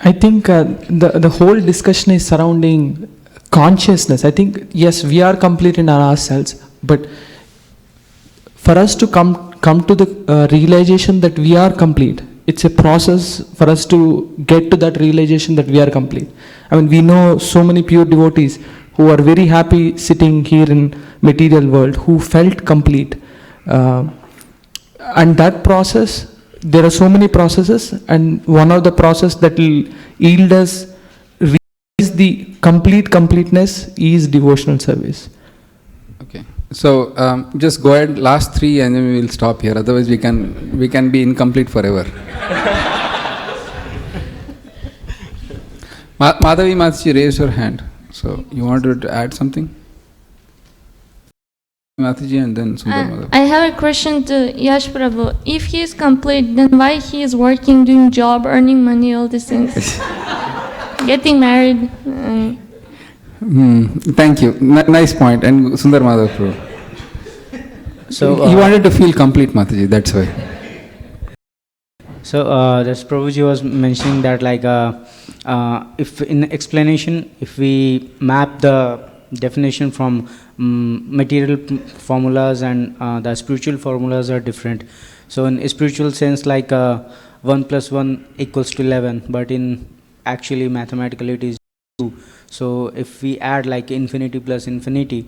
I think the whole discussion is surrounding consciousness. I think, yes, we are complete in ourselves, but for us to come to the realization that we are complete, it's a process for us to get to that realization that we are complete. I mean, we know so many pure devotees who are very happy sitting here in material world, who felt complete. And that process, there are so many processes, and one of the process that will yield us realize the completeness is devotional service. Okay, so just go ahead, last three, and then we will stop here. Otherwise, we can be incomplete forever. Madhavi Mataji raised her hand. So you wanted to add something? Mataji and then Sundar Madhav. I have a question to Yash Prabhu. If he is complete, then why he is working, doing job, earning money, all these things? Getting married. Thank you. Nice point. And Sundar Madhav Prabhu. So he wanted to feel complete, Mataji. That's why. So that's Prabhuji was mentioning that, like, if in explanation, if we map the definition from material formulas and the spiritual formulas are different. So in a spiritual sense, like 1 plus 1 equals to 11, but in actually mathematically it is 2. So if we add like infinity plus infinity,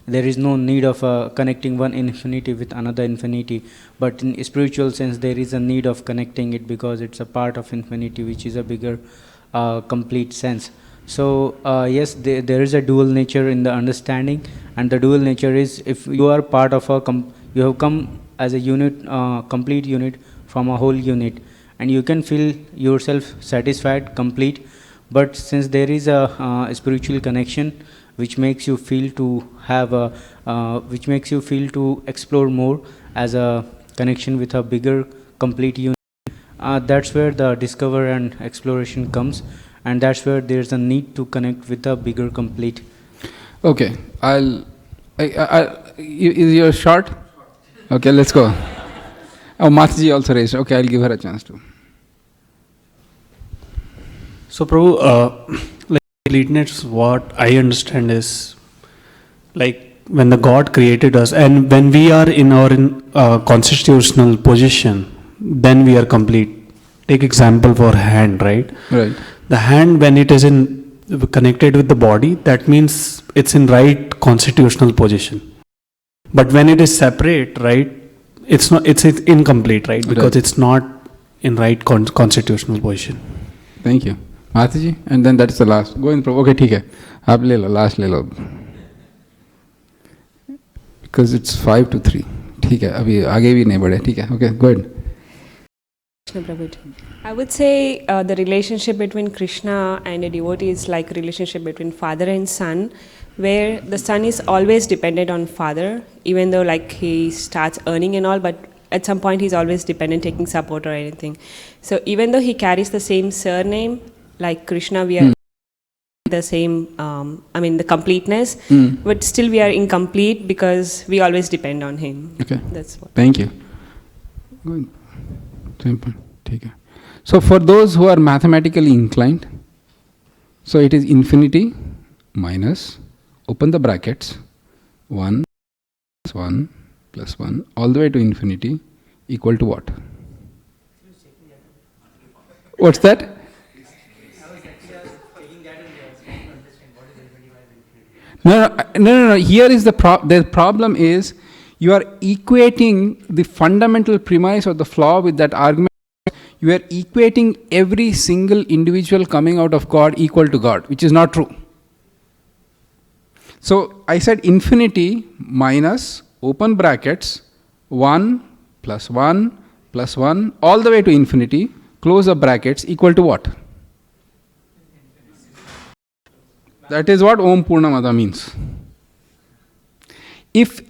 there is no need of connecting one infinity with another infinity. But in a spiritual sense, there is a need of connecting it because it's a part of infinity, which is a bigger complete sense. So yes, there is a dual nature in the understanding, and the dual nature is, if you are part of you have come as a unit, complete unit from a whole unit, and you can feel yourself satisfied, complete. But since there is a spiritual connection, which makes you feel to have which makes you feel to explore more as a connection with a bigger complete unit, that's where the discover and exploration comes. And that's where there's a need to connect with a bigger complete. Okay, is your short? Okay, let's go. Oh, Mataji also raised. Okay, I'll give her a chance to. So Prabhu, like completeness, what I understand is, like when the God created us, and when we are in our constitutional position, then we are complete. Take example for hand, right? Right. The hand, when it is connected with the body, that means it's in right constitutional position. But when it is separate, right, it's incomplete, right? Because it's not in right constitutional position. Thank you. Mataji, and then that's the last. Go in, Prabhu. Okay, ठीक है. आप ले लो, last ले लो. Because it's 5 to 3. ठीक है, अभी आगे भी नहीं बढ़े. ठीक है. Okay, go ahead. Krishna Prabhuji. I would say the relationship between Krishna and a devotee is like relationship between father and son, where the son is always dependent on father, even though like he starts earning and all, but at some point he's always dependent, taking support or anything. So even though he carries the same surname, like Krishna, we are the same, the completeness, but still we are incomplete because we always depend on him. Okay. That's what. Thank you. Good. Simple. Take it. So for those who are mathematically inclined, so it is infinity minus, open the brackets, 1 plus 1 plus 1 all the way to infinity equal to what? What's that? No. Here is the problem is you are equating the fundamental premise or the flaw with that argument. You are equating every single individual coming out of God equal to God, which is not true. So I said infinity minus, open brackets, 1 plus 1 plus 1 all the way to infinity, close the brackets, equal to what? That is what Om Purnamada means. If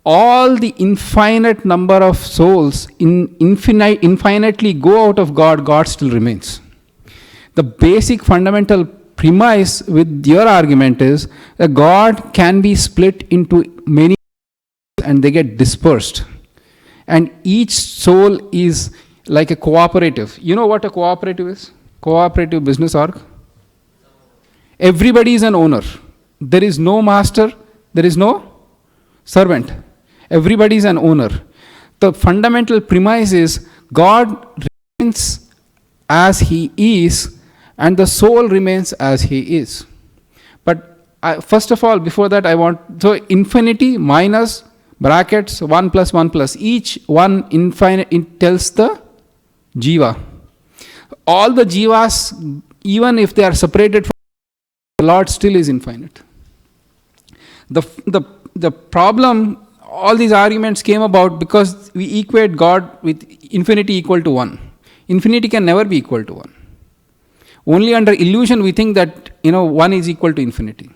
all the infinite number of souls infinitely go out of God, God still remains. The basic fundamental premise with your argument is that God can be split into many and they get dispersed. And each soul is like a cooperative. You know what a cooperative is? Cooperative business org. Everybody is an owner. There is no master, there is no servant. Everybody is an owner. The fundamental premise is God remains as He is and the soul remains as He is. But first of all, before that so infinity minus brackets 1 plus 1 plus, each one infinite, it tells the jiva. All the jivas, even if they are separated from the Lord, still is infinite. The problem, all these arguments came about because we equate God with infinity equal to 1. Infinity can never be equal to 1. Only under illusion we think that 1 is equal to infinity.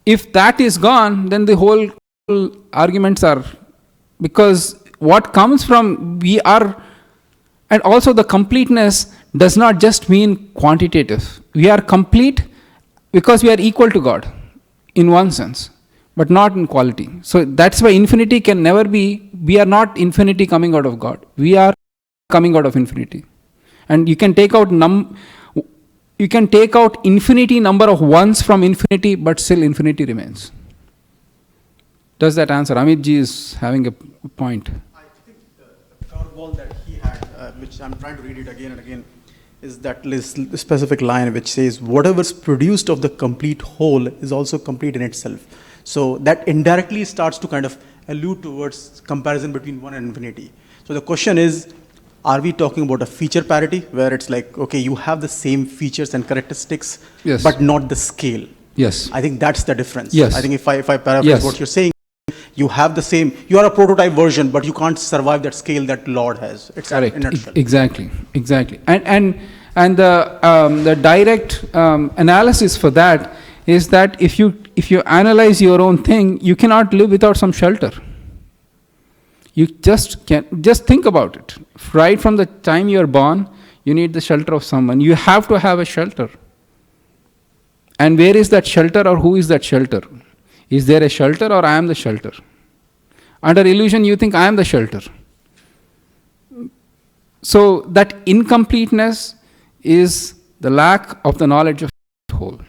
If that is gone, then the whole arguments are, because what comes from we are, and also the completeness does not just mean quantitative. We are complete because we are equal to God in one sense, but not in quality. So that's why infinity can never be, we are not infinity coming out of God. We are coming out of infinity. And you can take out infinity number of ones from infinity, but still infinity remains. Does that answer? Amit ji is having a point. I think the curveball that he had, which I'm trying to read it again and again, is that specific line which says, whatever's produced of the complete whole is also complete in itself. So that indirectly starts to kind of allude towards comparison between 1 and infinity. So the question is, are we talking about a feature parity, where it's like, okay, you have the same features and characteristics, yes, but not the scale? Yes. I think that's the difference. Yes. I think if I paraphrase what you're saying, you have the same, you are a prototype version, but you can't survive that scale that Lord has. It's correct. In a nutshell. Exactly. And the direct analysis for that is that if you analyze your own thing, you cannot live without some shelter. You just think about it. Right from the time you are born, you need the shelter of someone. You have to have a shelter. And where is that shelter, or who is that shelter? Is there a shelter, or I am the shelter? Under illusion, you think I am the shelter. So that incompleteness is the lack of the knowledge of the whole.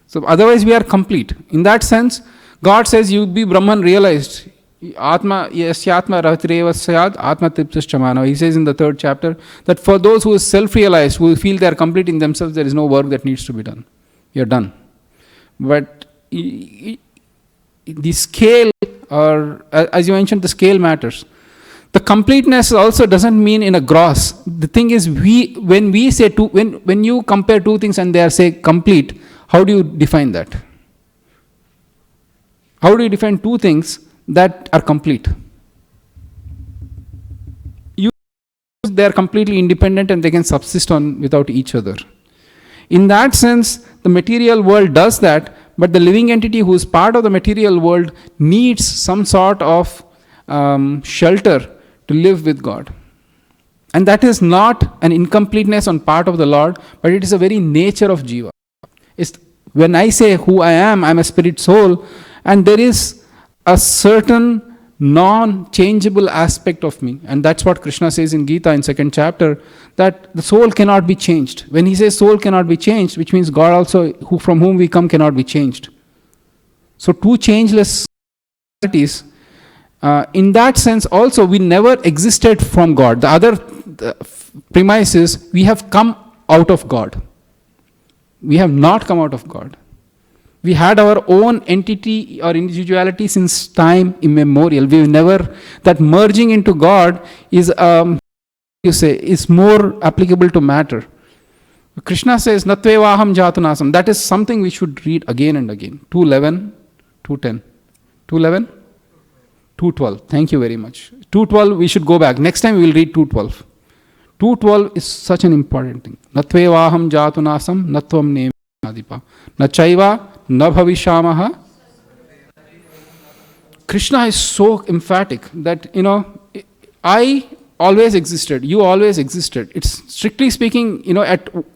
So otherwise we are complete. In that sense, God says you be Brahman realized. Atma yasyatma rahatireva syad atma tiptischamana. He says in the 3rd chapter that for those who is self-realized, who feel they are complete in themselves, there is no work that needs to be done. You are done. But the scale, or as you mentioned, the scale matters. The completeness also doesn't mean in a gross. The thing is, when we say when you compare two things and they are say complete, how do you define that? How do you define two things that are complete? You use they are completely independent and they can subsist on without each other. In that sense, the material world does that, but the living entity who is part of the material world needs some sort of shelter to live with God. And that is not an incompleteness on part of the Lord, but it is a very nature of Jiva. When I say who I am a spirit soul, and there is a certain non-changeable aspect of me. And that's what Krishna says in Gita in 2nd chapter, that the soul cannot be changed. When he says soul cannot be changed, which means God also, from whom we come, cannot be changed. So two changeless qualities. In that sense also, we never existed from God. The other premise is, we have come out of God. We have not come out of God. We had our own entity or individuality since time immemorial. We never, that merging into God is, is more applicable to matter. Krishna says, Natvevaham jatunasam. That is something we should read again and again. 2:11, 2:10. 2:11? 2:12. Thank you very much. 2:12, we should go back. Next time we will read 2:12. 2:12 is such an important thing. Natvevaham jatunasam, natvam neme adipa. Nachaiva, na bhavishamaha. Krishna is so emphatic that, I always existed, you always existed. It's strictly speaking,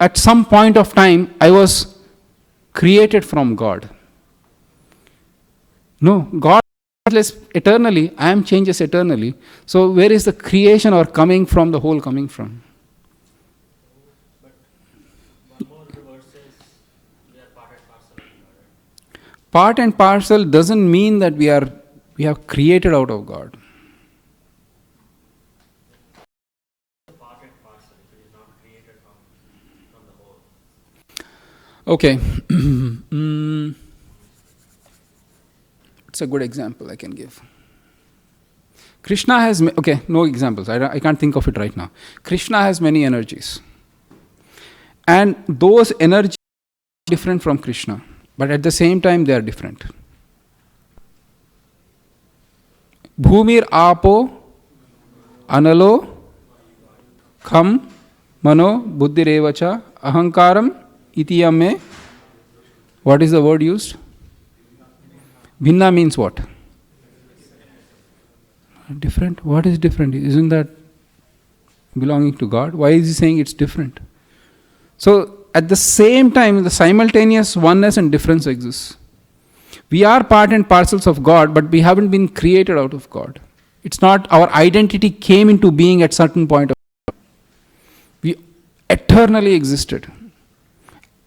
at some point of time, I was created from God. No, God is eternally, I am changes eternally. So where is the creation or coming from, the whole coming from? Part and parcel doesn't mean that we have created out of God. Okay. It's a good example I can give. Krishna has, no examples. I can't think of it right now. Krishna has many energies. And those energies are different from Krishna. But at the same time, they are different. Bhumir apo analo kham mano buddhirevacha ahankaram itiyame. What is the word used? Bhinna means what? Different? What is different? Isn't that belonging to God? Why is he saying it's different? So, at the same time, the simultaneous oneness and difference exists. We are part and parcels of God, but we haven't been created out of God. It's not our identity came into being at certain point of time. We eternally existed.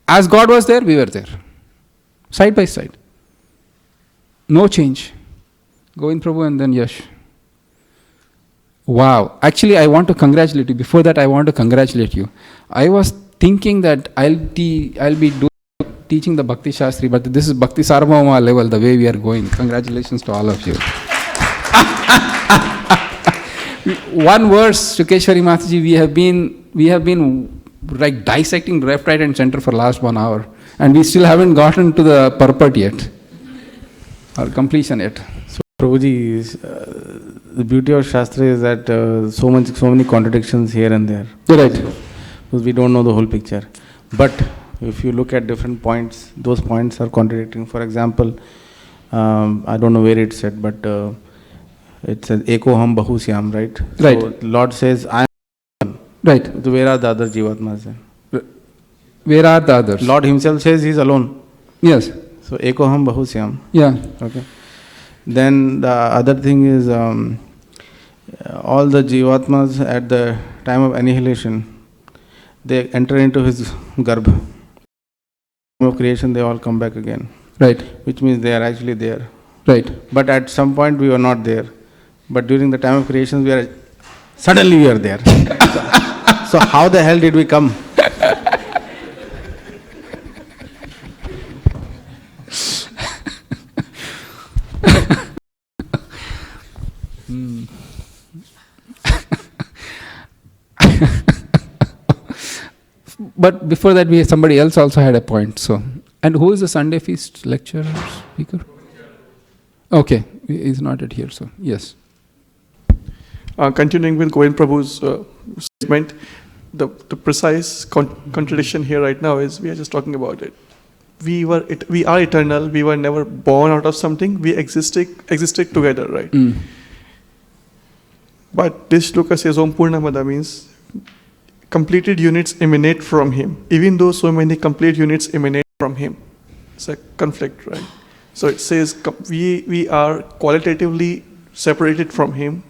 As God was there, we were there. Side by side. No change. Govind Prabhu and then Yash. Wow. Actually, I want to congratulate you. Before that, I want to congratulate you. I was thinking that I'll be teaching the Bhakti Shastri, but this is Bhakti Sarvabhauma level, the way we are going. Congratulations to all of you. One verse, Shukeshwari Mataji, we have been like dissecting left, right and center for last 1 hour, and we still haven't gotten to the purport yet, or completion yet. So Prabhuji, the beauty of Shastra is that so many contradictions here and there. Right. Because we don't know the whole picture. But if you look at different points, those points are contradicting. For example, I don't know where it's said, but it says Ekoham Bahusyam, right? Right. So Lord says, I am one. Right. So where are the other Jivatmas then? Where are the others? Lord himself says he is alone. Yes. So Ekoham Bahusyam. Yeah. Okay. Then the other thing is all the Jivatmas at the time of annihilation, they enter into his garbha. Of creation, they all come back again. Right. Which means they are actually there. Right. But at some point we were not there. But during the time of creation, suddenly we are there. So how the hell did we come? But before that, somebody else also had a point. So, and who is the Sunday feast lecturer, speaker? Okay, he's not at here. So, yes. Continuing with Govind Prabhu's statement. The precise contradiction here right now is we are just talking about it. We are eternal. We were never born out of something. We existed together, right? But this shloka says Om Purnamada means completed units emanate from him, even though so many complete units emanate from him. It's a conflict, right? So it says we are qualitatively separated from him.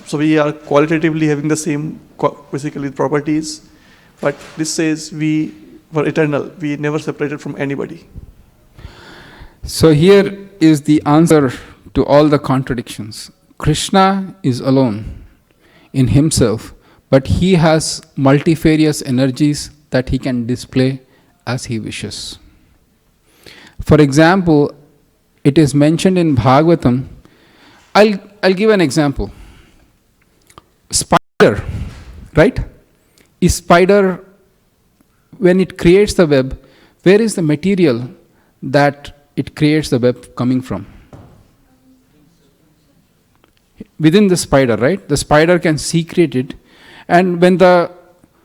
So we are qualitatively having the same basically properties, but this says we were eternal. We never separated from anybody. So here is the answer to all the contradictions. Krishna is alone in himself, but he has multifarious energies that he can display as he wishes. For example, it is mentioned in Bhagavatam. I'll give an example. Spider, right? Is spider, when it creates the web, where is the material that it creates the web coming from? Within the spider, right? The spider can secrete it. And when the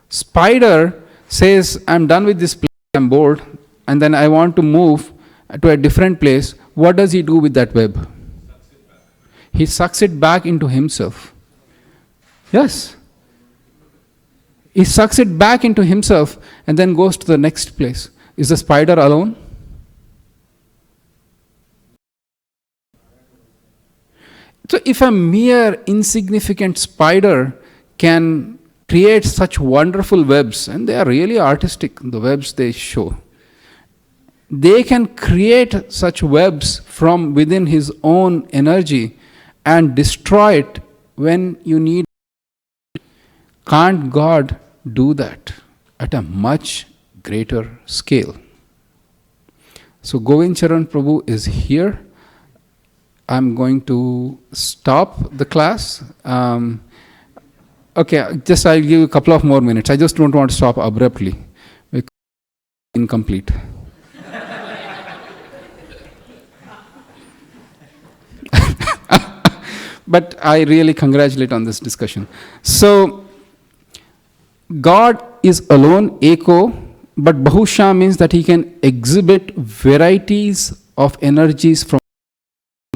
spider says, I'm done with this place, I'm bored, and then I want to move to a different place, what does he do with that web? He sucks it back into himself. Yes. He sucks it back into himself and then goes to the next place. Is the spider alone? So if a mere insignificant spider can create such wonderful webs, and they are really artistic, the webs they show, they can create such webs from within his own energy and destroy it when you need. Can't God do that at a much greater scale? So Govind Charan Prabhu is here. I'm going to stop the class. Okay, I'll give you a couple of more minutes. I just don't want to stop abruptly because it's incomplete. But I really congratulate on this discussion. So, God is alone, eko, but bahusha means that he can exhibit varieties of energies from,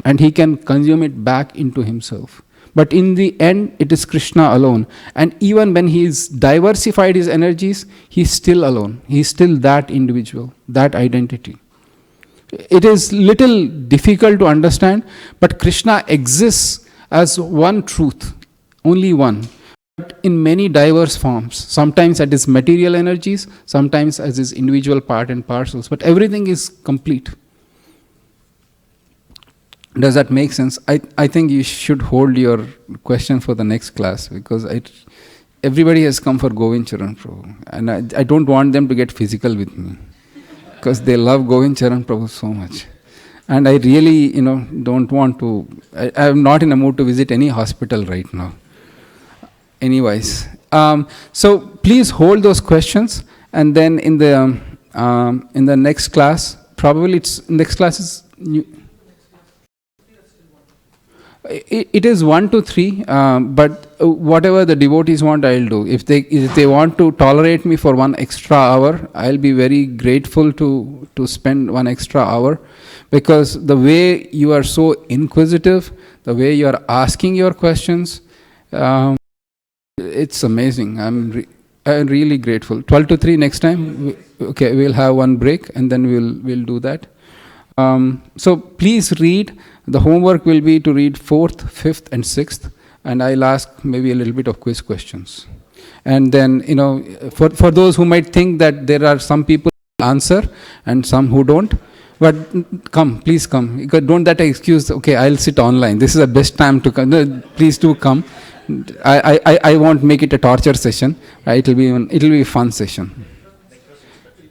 and he can consume it back into himself. But in the end, it is Krishna alone. And even when he is diversified his energies, he is still alone. He is still that individual, that identity. It is little difficult to understand, but Krishna exists as one truth, only one, but in many diverse forms. Sometimes as his material energies, sometimes as his individual part and parcels, but everything is complete. Does that make sense? I think you should hold your question for the next class, because everybody has come for Govind Charan Prabhu, and I don't want them to get physical with me, because they love Govind Charan Prabhu so much. And I really, don't want to, I am not in a mood to visit any hospital right now. Anyways, so please hold those questions, and then in the next class, probably next class is new. It is 1 to 3, but whatever the devotees want, I'll do. If they want to tolerate me for 1 extra hour, I'll be very grateful to spend 1 extra hour, because the way you are so inquisitive, the way you are asking your questions, it's amazing. I'm really grateful. 12 to 3 next time. Okay, we'll have 1 break, and then we'll do that. So please read. The homework will be to read 4th, 5th, and 6th, and I'll ask maybe a little bit of quiz questions. And then, for those who might think that there are some people who answer and some who don't, but please come. Don't that excuse, okay, I'll sit online. This is the best time to come. No, please do come. I won't make it a torture session. It'll be a fun session.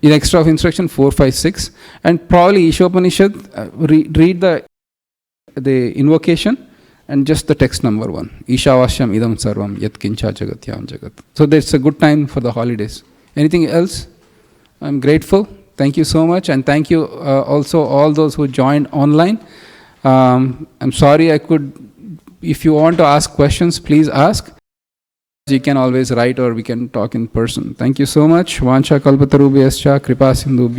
In extra of instruction 4, 5, 6, and probably Ishopanishad, read the invocation and just the text number 1. Ishavasyam idam sarvam yat kincha jagatyam jagat. So that's a good time for the holidays. Anything else? I'm grateful. Thank you so much, and thank you also all those who joined online. I'm sorry if you want to ask questions, please ask. You can always write or we can talk in person. Thank you so much. Vancha kalpatarubhyascha kripa sindhubhya